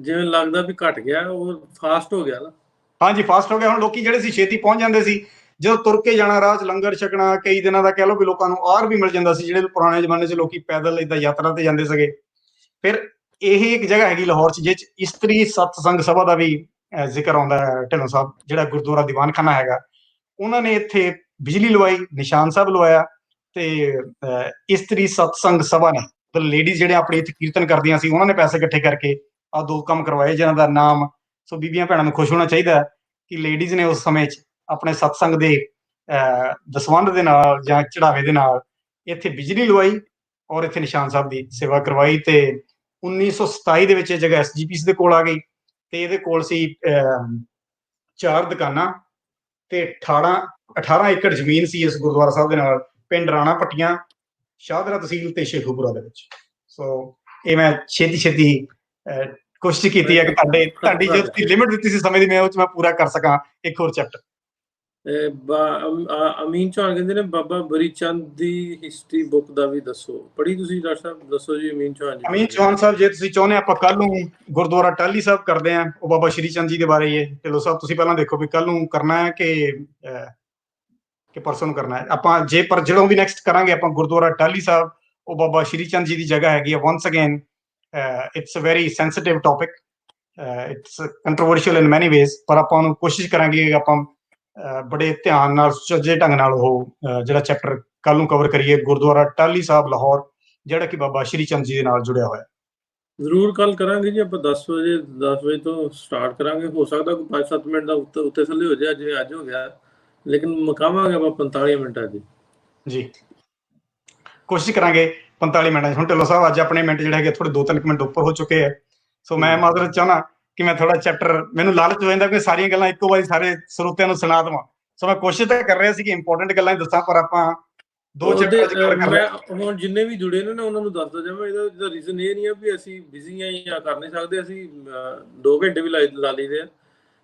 ਜਿਵੇਂ ਲੱਗਦਾ ਵੀ ਘਟ ਗਿਆ, ਉਹ ਫਾਸਟ ਹੋ ਗਿਆ ਨਾ। ਹਾਂਜੀ, ਫਾਸਟ ਹੋ ਗਿਆ। ਹੁਣ ਲੋਕੀ ਜਿਹੜੇ ਸੀ ਛੇਤੀ ਪਹੁੰਚ ਜਾਂਦੇ ਸੀ। ਜਦੋਂ ਤੁਰ ਕੇ ਜਾਣਾ, ਰਾਹ 'ਚ ਲੰਗਰ ਛਕਣਾ, ਕਈ ਦਿਨਾਂ ਦਾ ਕਹਿ ਲਓ ਵੀ ਲੋਕਾਂ ਨੂੰ ਆਰ ਵੀ ਮਿਲ ਜਾਂਦਾ ਸੀ। ਜਿਹੜੇ ਪੁਰਾਣੇ ਜ਼ਮਾਨੇ 'ਚ ਲੋਕੀ ਪੈਦਲ ਏਦਾਂ ਯਾਤਰਾ ਤੇ ਜਾਂਦੇ ਸੀਗੇ। ਫਿਰ ਇਹ ਇੱਕ ਜਗ੍ਹਾ ਹੈਗੀ ਲਾਹੌਰ 'ਚ, ਜਿਹ 'ਚ ਇਸਤਰੀ ਸਤਸੰਗ ਸਭਾ ਦਾ ਵੀ ਜ਼ਿਕਰ ਆਉਂਦਾ ਹੈ। ਢਿੱਲੋਂ ਸਾਹਿਬ ਜਿਹੜਾ ਗੁਰਦੁਆਰਾ ਦੀਵਾਨਖਾਨਾ ਹੈਗਾ, ਉਹਨਾਂ ਨੇ ਇੱਥੇ ਬਿਜਲੀ ਲਵਾਈ, ਨਿਸ਼ਾਨ ਸਾਹਿਬ ਲਵਾਇਆ, ਤੇ ਇਸਤਰੀ ਸਤਸੰਗ ਸਭਾ ਨੇ ਮਤਲਬ ਲੇਡੀਜ਼ ਜਿਹੜੇ ਆਪਣੇ ਇੱਥੇ ਕੀਰਤਨ ਕਰਦੀਆਂ ਸੀ, ਉਹਨਾਂ ਨੇ ਪੈਸੇ ਇਕੱਠੇ ਕਰਕੇ ਆਹ 2 ਕੰਮ ਕਰਵਾਏ, ਜਿਹਨਾਂ ਦਾ ਨਾਮ, ਸੋ ਬੀਬੀਆਂ ਭੈਣਾਂ ਨੂੰ ਖੁਸ਼ ਹੋਣਾ ਚਾਹੀਦਾ ਕਿ ਲੇਡੀਜ਼ ਨੇ ਉਸ ਸਮੇਂ 'ਚ ਆਪਣੇ ਸਤਸੰਗ ਦੇ ਦਸਵੰਧ ਦੇ ਨਾਲ ਜਾਂ ਚੜਾਵੇ ਦੇ ਨਾਲ ਇੱਥੇ ਬਿਜਲੀ ਲਵਾਈ ਔਰ ਇੱਥੇ ਨਿਸ਼ਾਨ ਸਾਹਿਬ ਦੀ ਸੇਵਾ ਕਰਵਾਈ। ਤੇ 1927 ਦੇ ਵਿੱਚ ਇਹ ਜਗ੍ਹਾ SGPC ਦੇ ਕੋਲ ਆ ਗਈ, ਤੇ ਇਹਦੇ ਕੋਲ ਸੀ 4 ਦੁਕਾਨਾਂ ਤੇ 18 ਏਕੜ ਜ਼ਮੀਨ ਸੀ ਇਸ ਗੁਰਦੁਆਰਾ ਸਾਹਿਬ ਦੇ ਨਾਲ, ਪਿੰਡ ਰਾਣਾ ਪੱਟੀਆਂ, ਸ਼ਾਹਦਰਾ ਤਹਿਸੀਲ ਤੇ ਸ਼ੇਖੂਪੁਰਾ ਦੇ ਵਿੱਚ। ਸੋ ਇਹ ਮੈਂ ਛੇਤੀ ਕੋਸ਼ਿਸ਼ ਕੀਤੀ ਹੈ ਕਿ ਤੁਹਾਡੀ ਜੋ ਤੁਸੀਂ ਲਿਮਿਟ ਦਿੱਤੀ ਸੀ ਸਮੇਂ ਦੀ, ਮੈਂ ਉਹ 'ਚ ਮੈਂ ਪੂਰਾ ਕਰ ਸਕਾਂ ਇੱਕ ਹੋਰ ਚੈਪਟਰ। ਅਮੀਨ ਚੌਹਾਨ ਕਹਿੰਦੇ ਨੇ ਬਾਬਾ ਬਰੀ ਚੰਦ ਦੀ ਹਿਸਟਰੀ ਬੁੱਕ ਦਾ ਵੀ ਦੱਸੋ। ਪੜ੍ਹੀ ਤੁਸੀਂ ਡਾਕਟਰ ਸਾਹਿਬ? ਦੱਸੋ ਜੀ ਅਮੀਨ ਚੌਹਾਨ ਜੀ। ਅਮੀਨ ਚੌਹਾਨ ਸਾਹਿਬ, ਜੇ ਤੁਸੀਂ ਚਾਹੁੰਦੇ ਆਪਾਂ ਕੱਲ ਨੂੰ ਗੁਰਦੁਆਰਾ ਟਾਹਲੀ ਸਾਹਿਬ ਕਰਦੇ ਹਾਂ, ਉਹ ਬਾਬਾ ਸ਼੍ਰੀ ਚੰਦ ਜੀ ਦੇ ਬਾਰੇ ਹੀ ਹੈ। ਢਿੱਲੋਂ ਸਾਹਿਬ ਤੁਸੀਂ ਪਹਿਲਾਂ ਦੇਖੋ ਵੀ ਕੱਲ ਨੂੰ ਕਰਨਾ ਹੈ ਕਿ ਪਰਸੋਂ ਨੂੰ ਕਰਨਾ ਹੈ। ਆਪਾਂ ਜੇ ਪਰ ਜਦੋਂ ਵੀ ਨੈਕਸਟ ਕਰਾਂਗੇ ਆਪਾਂ ਗੁਰਦੁਆਰਾ ਟਾਹਲੀ ਸਾਹਿਬ, ਉਹ ਬਾਬਾ ਸ਼੍ਰੀ ਚੰਦ ਜੀ ਦੀ ਜਗ੍ਹਾ ਹੈਗੀ ਹੈ। Once again it's a very sensitive topic, it's controversial in many ways, ਪਰ ਆਪਾਂ ਉਹਨੂੰ ਕੋਸ਼ਿਸ਼ ਕਰਾਂਗੇ ਕਿ ਆਪਾਂ ਬੜੇ ਧਿਆਨ ਨਾਲ, ਸੁਚੱਜੇ ਢੰਗ ਨਾਲ ਉਹ ਜਿਹੜਾ ਚੈਪਟਰ ਕੱਲ ਨੂੰ ਕਵਰ ਕਰੀਏ, ਗੁਰਦੁਆਰਾ ਟਾਹਲੀ ਸਾਹਿਬ ਲਾਹੌਰ, ਜਿਹੜਾ ਕਿ ਬਾਬਾ ਸ਼੍ਰੀ ਚੰਦ ਜੀ ਦੇ ਨਾਲ ਜੁੜਿਆ ਹੋਇਆ। ਜ਼ਰੂਰ ਕੱਲ ਕਰਾਂਗੇ ਜੀ ਆਪਾਂ 10 ਵਜੇ ਤੋਂ ਸਟਾਰਟ ਕਰਾਂਗੇ। ਹੋ ਸਕਦਾ ਕੋਈ 5-7 ਮਿੰਟ ਦਾ ਉੱਤੇ ਥੱਲੇ ਹੋ ਜਾਏ, ਜਿਵੇਂ ਅੱਜ ਹੋ ਗਿਆ, ਲੇਕਿਨ ਮੁਕਾਵਾਂਗੇ ਆਪਾਂ 45 ਮਿੰਟਾਂ ਦੀ ਜੀ। ਕੋਸ਼ਿਸ਼ ਕਰਾਂਗੇ 45 ਮਿੰਟਾਂ 'ਚ। ਹੁਣ ਢਿੱਲੋਂ ਸਾਹਿਬ ਅੱਜ ਆਪਣੇ ਮਿੰਟ ਜਿਹੜੇ ਹੈਗੇ ਥੋੜੇ 2-3 ਮਿੰਟ ਉੱਪਰ ਹੋ ਚੁੱਕੇ ਹੈ। ਸੋ ਮੈਂ ਮਾਜ਼ਰਤ ਚਾਹੁੰਦਾ ਕਿ ਮੈਂ ਥੋੜਾ ਚੈਪਟਰ, ਮੈਨੂੰ ਲਾਲਚ ਹੋ ਜਾਂਦਾ ਕਿ ਸਾਰੀਆਂ ਗੱਲਾਂ ਇੱਕੋ ਵਾਰੀ ਸਾਰੇ ਸਰੋਤਿਆਂ ਨੂੰ ਸੁਣਾ ਦੇਵਾਂ। ਸੋ ਮੈਂ ਕੋਸ਼ਿਸ਼ ਤਾਂ ਕਰ ਰਿਹਾ ਸੀ ਕਿ ਇੰਪੋਰਟੈਂਟ ਗੱਲਾਂ ਹੀ ਦੱਸਾਂ, ਪਰ ਆਪਾਂ 2 ਚੈਪਟਰ 'ਚ ਕਵਰ ਕਰ ਰਹੇ। ਹੁਣ ਜਿੰਨੇ ਵੀ ਜੁੜੇ ਨੇ ਨਾ ਉਹਨਾਂ ਨੂੰ ਦੱਸਦਾ ਜਾਵਾਂ, ਇਹਦਾ ਰੀਜ਼ਨ ਇਹ ਨਹੀਂ ਹੈ ਵੀ ਅਸੀਂ ਬਿਜ਼ੀ ਆ ਜਾਂ ਕਰ ਨਹੀਂ ਸਕਦੇ। ਅਸੀਂ 2 ਘੰਟੇ ਵੀ ਲਾ ਲਈਦੇ ਆ।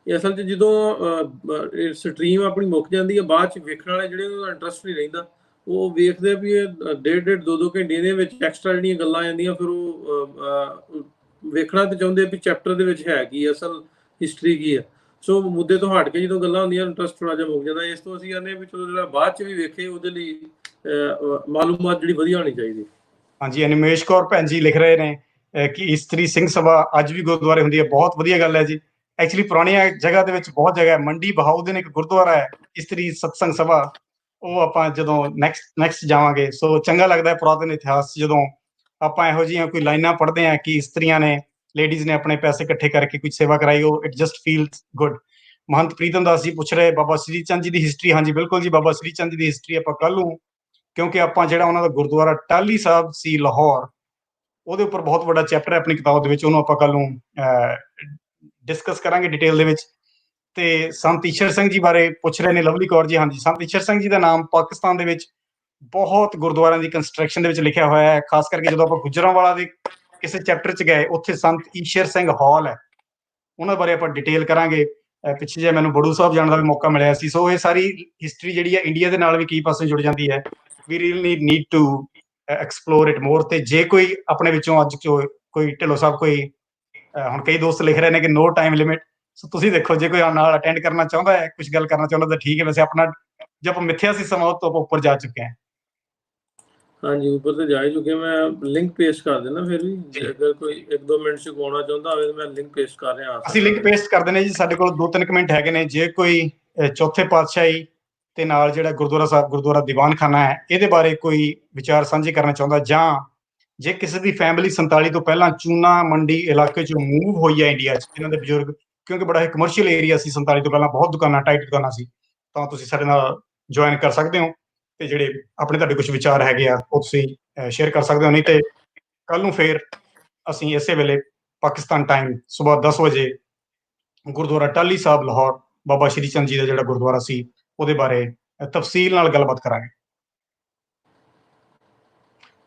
ਇਹ ਅਸਲ 'ਚ ਜਦੋਂ ਸਟਰੀਮ ਆਪਣੀ ਮੁੱਕ ਜਾਂਦੀ ਹੈ, ਬਾਅਦ 'ਚ ਵੇਖਣ ਵਾਲੇ ਜਿਹੜੇ ਉਹਨਾਂ ਦਾ ਇੰਟਰਸਟ ਨਹੀਂ ਰਹਿੰਦਾ, ਉਹ ਵੇਖਦੇ ਵੀ ਇਹ 1.5 2 ਘੰਟੇ ਦੇ ਵਿੱਚ ਐਕਸਟਰਾ ਜਿਹੜੀਆਂ ਗੱਲਾਂ ਆ ਜਾਂਦੀਆਂ, ਫਿਰ ਉਹ ਵੇਖਣਾ ਤੇ ਚਾਹੁੰਦੇ ਵੀ ਚੈਪਟਰ ਦੇ ਵਿੱਚ ਹੈ ਕੀ, ਅਸਲ ਹਿਸਟਰੀ ਕੀ ਹੈ। ਸੋ ਮੁੱਦੇ ਤੋਂ ਹਟ ਕੇ ਜਦੋਂ ਗੱਲਾਂ ਹੁੰਦੀਆਂ, ਇੰਟਰਸਟ ਥੋੜਾ ਜਿਹਾ ਮੁੱਕ ਜਾਂਦਾ। ਇਸ ਤੋਂ ਅਸੀਂ ਕਹਿੰਦੇ ਵੀ ਚਲੋ ਜਿਹੜਾ ਬਾਅਦ 'ਚ ਵੀ ਵੇਖੇ, ਉਹਦੇ ਲਈ ਮਾਲੂਮਾਤ ਜਿਹੜੀ ਵਧੀਆ ਹੋਣੀ ਚਾਹੀਦੀ। ਹਾਂਜੀ, ਅਨਿਮੇਸ਼ ਕੌਰ ਭੈਣ ਜੀ ਲਿਖ ਰਹੇ ਨੇ ਕਿ ਇਸਤਰੀ ਸਿੰਘ ਸਭਾ ਅੱਜ ਵੀ ਗੁਰਦੁਆਰੇ ਹੁੰਦੀ ਹੈ। ਬਹੁਤ ਵਧੀਆ ਗੱਲ ਹੈ ਜੀ। ਐਕਚੁਅਲੀ ਪੁਰਾਣੀਆਂ ਜਗ੍ਹਾ ਦੇ ਵਿੱਚ ਬਹੁਤ ਜਗ੍ਹਾ ਹੈ। ਮੰਡੀ ਬਹਾਉਦੀਨ ਇੱਕ ਗੁਰਦੁਆਰਾ ਹੈ, ਇਸਤਰੀ ਸਤਸੰਗ ਸਭਾ, ਉਹ ਆਪਾਂ ਜਦੋਂ ਨੈਕਸਟ ਜਾਵਾਂਗੇ। ਸੋ ਚੰਗਾ ਲੱਗਦਾ ਹੈ ਪੁਰਾਤਨ ਇਤਿਹਾਸ ਜਦੋਂ ਆਪਾਂ ਇਹੋ ਜਿਹੀਆਂ ਕੋਈ ਲਾਈਨਾਂ ਪੜ੍ਹਦੇ ਹਾਂ ਕਿ ਇਸਤਰੀਆਂ ਨੇ, ਲੇਡੀਜ਼ ਨੇ ਆਪਣੇ ਪੈਸੇ ਇਕੱਠੇ ਕਰਕੇ ਕੁਝ ਸੇਵਾ ਕਰਾਈ, ਉਹ ਇਟ ਜਸਟ ਫੀਲਸ ਗੁੱਡ। ਮਹੰਤ ਪ੍ਰੀਤਮ ਦਾਸ ਜੀ ਪੁੱਛ ਰਹੇ ਬਾਬਾ ਸ਼੍ਰੀ ਚੰਦ ਜੀ ਦੀ ਹਿਸਟਰੀ। ਹਾਂਜੀ ਬਿਲਕੁਲ ਜੀ, ਬਾਬਾ ਸ਼੍ਰੀ ਚੰਦ ਜੀ ਦੀ ਹਿਸਟਰੀ ਆਪਾਂ ਕੱਲ ਨੂੰ, ਕਿਉਂਕਿ ਆਪਾਂ ਜਿਹੜਾ ਉਹਨਾਂ ਦਾ ਗੁਰਦੁਆਰਾ ਟਾਹਲੀ ਸਾਹਿਬ ਸੀ ਲਾਹੌਰ, ਉਹਦੇ ਉੱਪਰ ਬਹੁਤ ਵੱਡਾ ਚੈਪਟਰ ਹੈ ਆਪਣੀ ਕਿਤਾਬ ਦੇ ਵਿੱਚ, ਉਹਨੂੰ ਆਪਾਂ ਕੱਲ ਨੂੰ ਡਿਸਕਸ ਕਰਾਂਗੇ ਡਿਟੇਲ ਦੇ ਵਿੱਚ। ਤੇ ਸੰਤ ਈਸ਼ਰ ਸਿੰਘ ਜੀ ਬਾਰੇ ਪੁੱਛ ਰਹੇ ਨੇ ਲਵਲੀ ਕੌਰ ਜੀ। ਹਾਂਜੀ, ਸੰਤ ਈਸ਼ਰ ਸਿੰਘ ਜੀ ਦਾ ਨਾਮ ਪਾਕਿਸਤਾਨ ਦੇ ਵਿੱਚ ਬਹੁਤ ਗੁਰਦੁਆਰਿਆਂ ਦੀ ਕੰਸਟਰਕਸ਼ਨ ਦੇ ਵਿੱਚ ਲਿਖਿਆ ਹੋਇਆ ਹੈ। ਖਾਸ ਕਰਕੇ ਜਦੋਂ ਆਪਾਂ ਗੁਜਰਾਂਵਾਲਾ ਦੇ ਕਿਸੇ ਚੈਪਟਰ 'ਚ ਗਏ, ਉੱਥੇ ਸੰਤ ਈਸ਼ਰ ਸਿੰਘ ਹਾਲ ਹੈ, ਉਹਨਾਂ ਬਾਰੇ ਆਪਾਂ ਡਿਟੇਲ ਕਰਾਂਗੇ। ਪਿੱਛੇ ਜੇ ਮੈਨੂੰ ਬੜੂ ਸਾਹਿਬ ਜਾਣ ਦਾ ਵੀ ਮੌਕਾ ਮਿਲਿਆ ਸੀ। ਸੋ ਇਹ ਸਾਰੀ ਹਿਸਟਰੀ ਜਿਹੜੀ ਹੈ ਇੰਡੀਆ ਦੇ ਨਾਲ ਵੀ ਕੀ ਪਾਸੇ ਜੁੜ ਜਾਂਦੀ ਹੈ। We really need to explore it more. ਤੇ ਜੇ ਕੋਈ ਆਪਣੇ ਵਿੱਚੋਂ ਅੱਜ ਕੋਈ ਢਿੱਲੋਂ ਸਾਹਿਬ, ਕੋਈ ਹੁਣ ਕਈ ਦੋਸਤ ਲਿਖ ਰਹੇ ਨੇ ਕਿ ਨੋ ਟਾਈਮ ਲਿਮਿਟ, ਸੋ ਤੁਸੀਂ ਦੇਖੋ ਜੇ ਕੋਈ ਨਾਲ ਅਟੈਂਡ ਕਰਨਾ ਚਾਹੁੰਦਾ ਹੈ, ਕੁਝ ਗੱਲ ਕਰਨਾ ਚਾਹੁੰਦਾ ਤਾਂ ਠੀਕ ਹੈ। ਵੈਸੇ ਆਪਣਾ ਜੇ ਆਪਾਂ ਮਿੱਥਿਆ ਸੀ ਸਮਾਂ, ਉਹ ਤੋਂ ਆਪਾਂ ਉੱਪਰ ਜਾ ਚੁੱਕੇ ਹਾਂ। ਹਾਂਜੀ, ਉੱਪਰ ਤੇ ਜਾ ਹੀ ਚੁੱਕੇ। ਮੈਂ ਲਿੰਕ ਪੇਸਟ ਕਰ ਦੇਣਾ, ਫਿਰ ਵੀ ਅਗਰ ਕੋਈ 1-2 ਮਿੰਟ 'ਚ ਪਾਉਣਾ ਚਾਹੁੰਦਾ ਹੋਵੇ ਤਾਂ ਮੈਂ ਲਿੰਕ ਪੇਸਟ ਕਰ ਰਿਹਾ। ਅਸੀਂ ਲਿੰਕ ਪੇਸਟ ਕਰ ਦਿੰਦੇ ਜੀ। ਸਾਡੇ ਕੋਲ 2-3 ਮਿੰਟ ਹੈਗੇ ਨੇ। ਜੇ ਕੋਈ ਚੌਥੇ ਪਾਤਸ਼ਾਹੀ ਤੇ ਨਾਲ ਜਿਹੜਾ ਗੁਰਦੁਆਰਾ ਸਾਹਿਬ, ਗੁਰਦੁਆਰਾ ਦੀਵਾਨਖਾਨਾ ਹੈ, ਇਹਦੇ ਬਾਰੇ ਕੋਈ ਵਿਚਾਰ ਸਾਂਝੇ ਕਰਨਾ ਚਾਹੁੰਦਾ, ਜਾਂ ਜੇ ਕਿਸੇ ਦੀ ਫੈਮਿਲੀ 47 ਤੋਂ ਪਹਿਲਾਂ ਚੂਨਾ ਮੰਡੀ ਇਲਾਕੇ 'ਚ ਮੂਵ ਹੋਈ ਹੈ ਇੰਡੀਆ 'ਚ, ਇਹਨਾਂ ਦੇ ਬਜ਼ੁਰਗ, ਕਿਉਂਕਿ ਬੜਾ ਕਮਰਸ਼ੀਅਲ ਏਰੀਆ ਸੀ 47 ਤੋਂ ਪਹਿਲਾਂ, ਬਹੁਤ ਦੁਕਾਨਾਂ, ਟਾਈਟ ਦੁਕਾਨਾਂ ਸੀ, ਤਾਂ ਤੁਸੀਂ ਸਾਡੇ ਨਾਲ ਜੁਆਇਨ ਕਰ ਸਕਦੇ ਹੋ। ਤੇ ਜਿਹੜੇ ਆਪਣੇ ਤੁਹਾਡੇ ਕੁਝ ਵਿਚਾਰ ਹੈਗੇ ਆ, ਉਹ ਤੁਸੀਂ ਸ਼ੇਅਰ ਕਰ ਸਕਦੇ ਹੋ। ਨਹੀਂ ਤੇ ਕੱਲ ਨੂੰ ਫੇਰ ਅਸੀਂ ਇਸੇ ਵੇਲੇ ਪਾਕਿਸਤਾਨ ਟਾਈਮ ਸਵੇਰ 10 ਵਜੇ ਗੁਰਦੁਆਰਾ ਟਾਹਲੀ ਸਾਹਿਬ ਲਾਹੌਰ, ਬਾਬਾ ਸ਼੍ਰੀ ਚੰਦ ਜੀ ਦਾ ਜਿਹੜਾ ਗੁਰਦੁਆਰਾ ਸੀ, ਉਹਦੇ ਬਾਰੇ ਤਫਸੀਲ ਨਾਲ ਗੱਲਬਾਤ ਕਰਾਂਗੇ।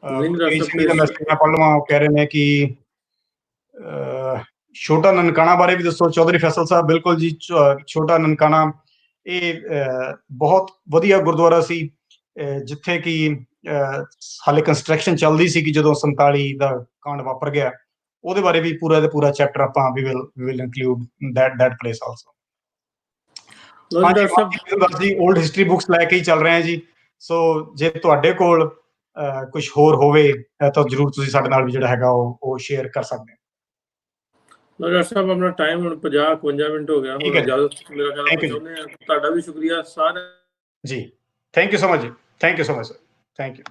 ਮੈਂ ਪੜ੍ਹ ਲਵਾਂ। ਉਹ ਕਹਿ ਰਹੇ ਨੇ ਕਿ ਛੋਟਾ ਨਨਕਾਣਾ ਬਾਰੇ ਵੀ ਦੱਸੋ ਚੌਧਰੀ ਫੈਸਲ ਸਾਹਿਬ। ਬਿਲਕੁਲ ਜੀ, ਛੋਟਾ ਨਨਕਾਣਾ ਇਹ ਬਹੁਤ ਵਧੀਆ ਗੁਰਦੁਆਰਾ ਸੀ, ਜਿੱਥੇ ਕਿ ਹਾਲੇ ਕੰਸਟਰਕਸ਼ਨ ਚੱਲਦੀ ਸੀ ਕਿ ਜਦੋਂ 47 ਦਾ ਕਾਂਡ ਵਾਪਰ ਗਿਆ, ਉਹਦੇ ਬਾਰੇ ਵੀ ਪੂਰਾ ਦਾ ਪੂਰਾ ਚੈਪਟਰ ਆਪਾਂ we will include that place also। ਹਾਂਜੀ, 올ਡ ਹਿਸਟਰੀ ਬੁੱਕਸ ਲੈ ਕੇ ਹੀ ਚੱਲ ਰਹੇ ਹਾਂ ਜੀ। ਸੋ ਜੇ ਤੁਹਾਡੇ ਕੋਲ ਕੁਝ ਹੋਰ ਹੋਵੇ ਤਾਂ ਜ਼ਰੂਰ ਤੁਸੀਂ ਸਾਡੇ ਨਾਲ ਵੀ ਜਿਹੜਾ ਹੈਗਾ ਉਹ ਸ਼ੇਅਰ ਕਰ ਸਕਦੇ ਹੋ। ਡਾਕਟਰ ਸਾਹਿਬ ਆਪਣਾ ਟਾਈਮ ਹੁਣ 50-52 ਮਿੰਟ ਹੋ ਗਿਆ, ਹੁਣ ਇਜਾਜ਼ਤ ਮੇਰਾ ਖਿਆਲ ਆਪਾਂ ਚਾਹੁੰਦੇ ਹਾਂ। ਤੁਹਾਡਾ ਵੀ ਸ਼ੁਕਰੀਆ ਸਾਰਿਆਂ ਜੀ, ਥੈਂਕ ਯੂ ਸੋ ਮਚ ਜੀ, thank you so much sir, thank you.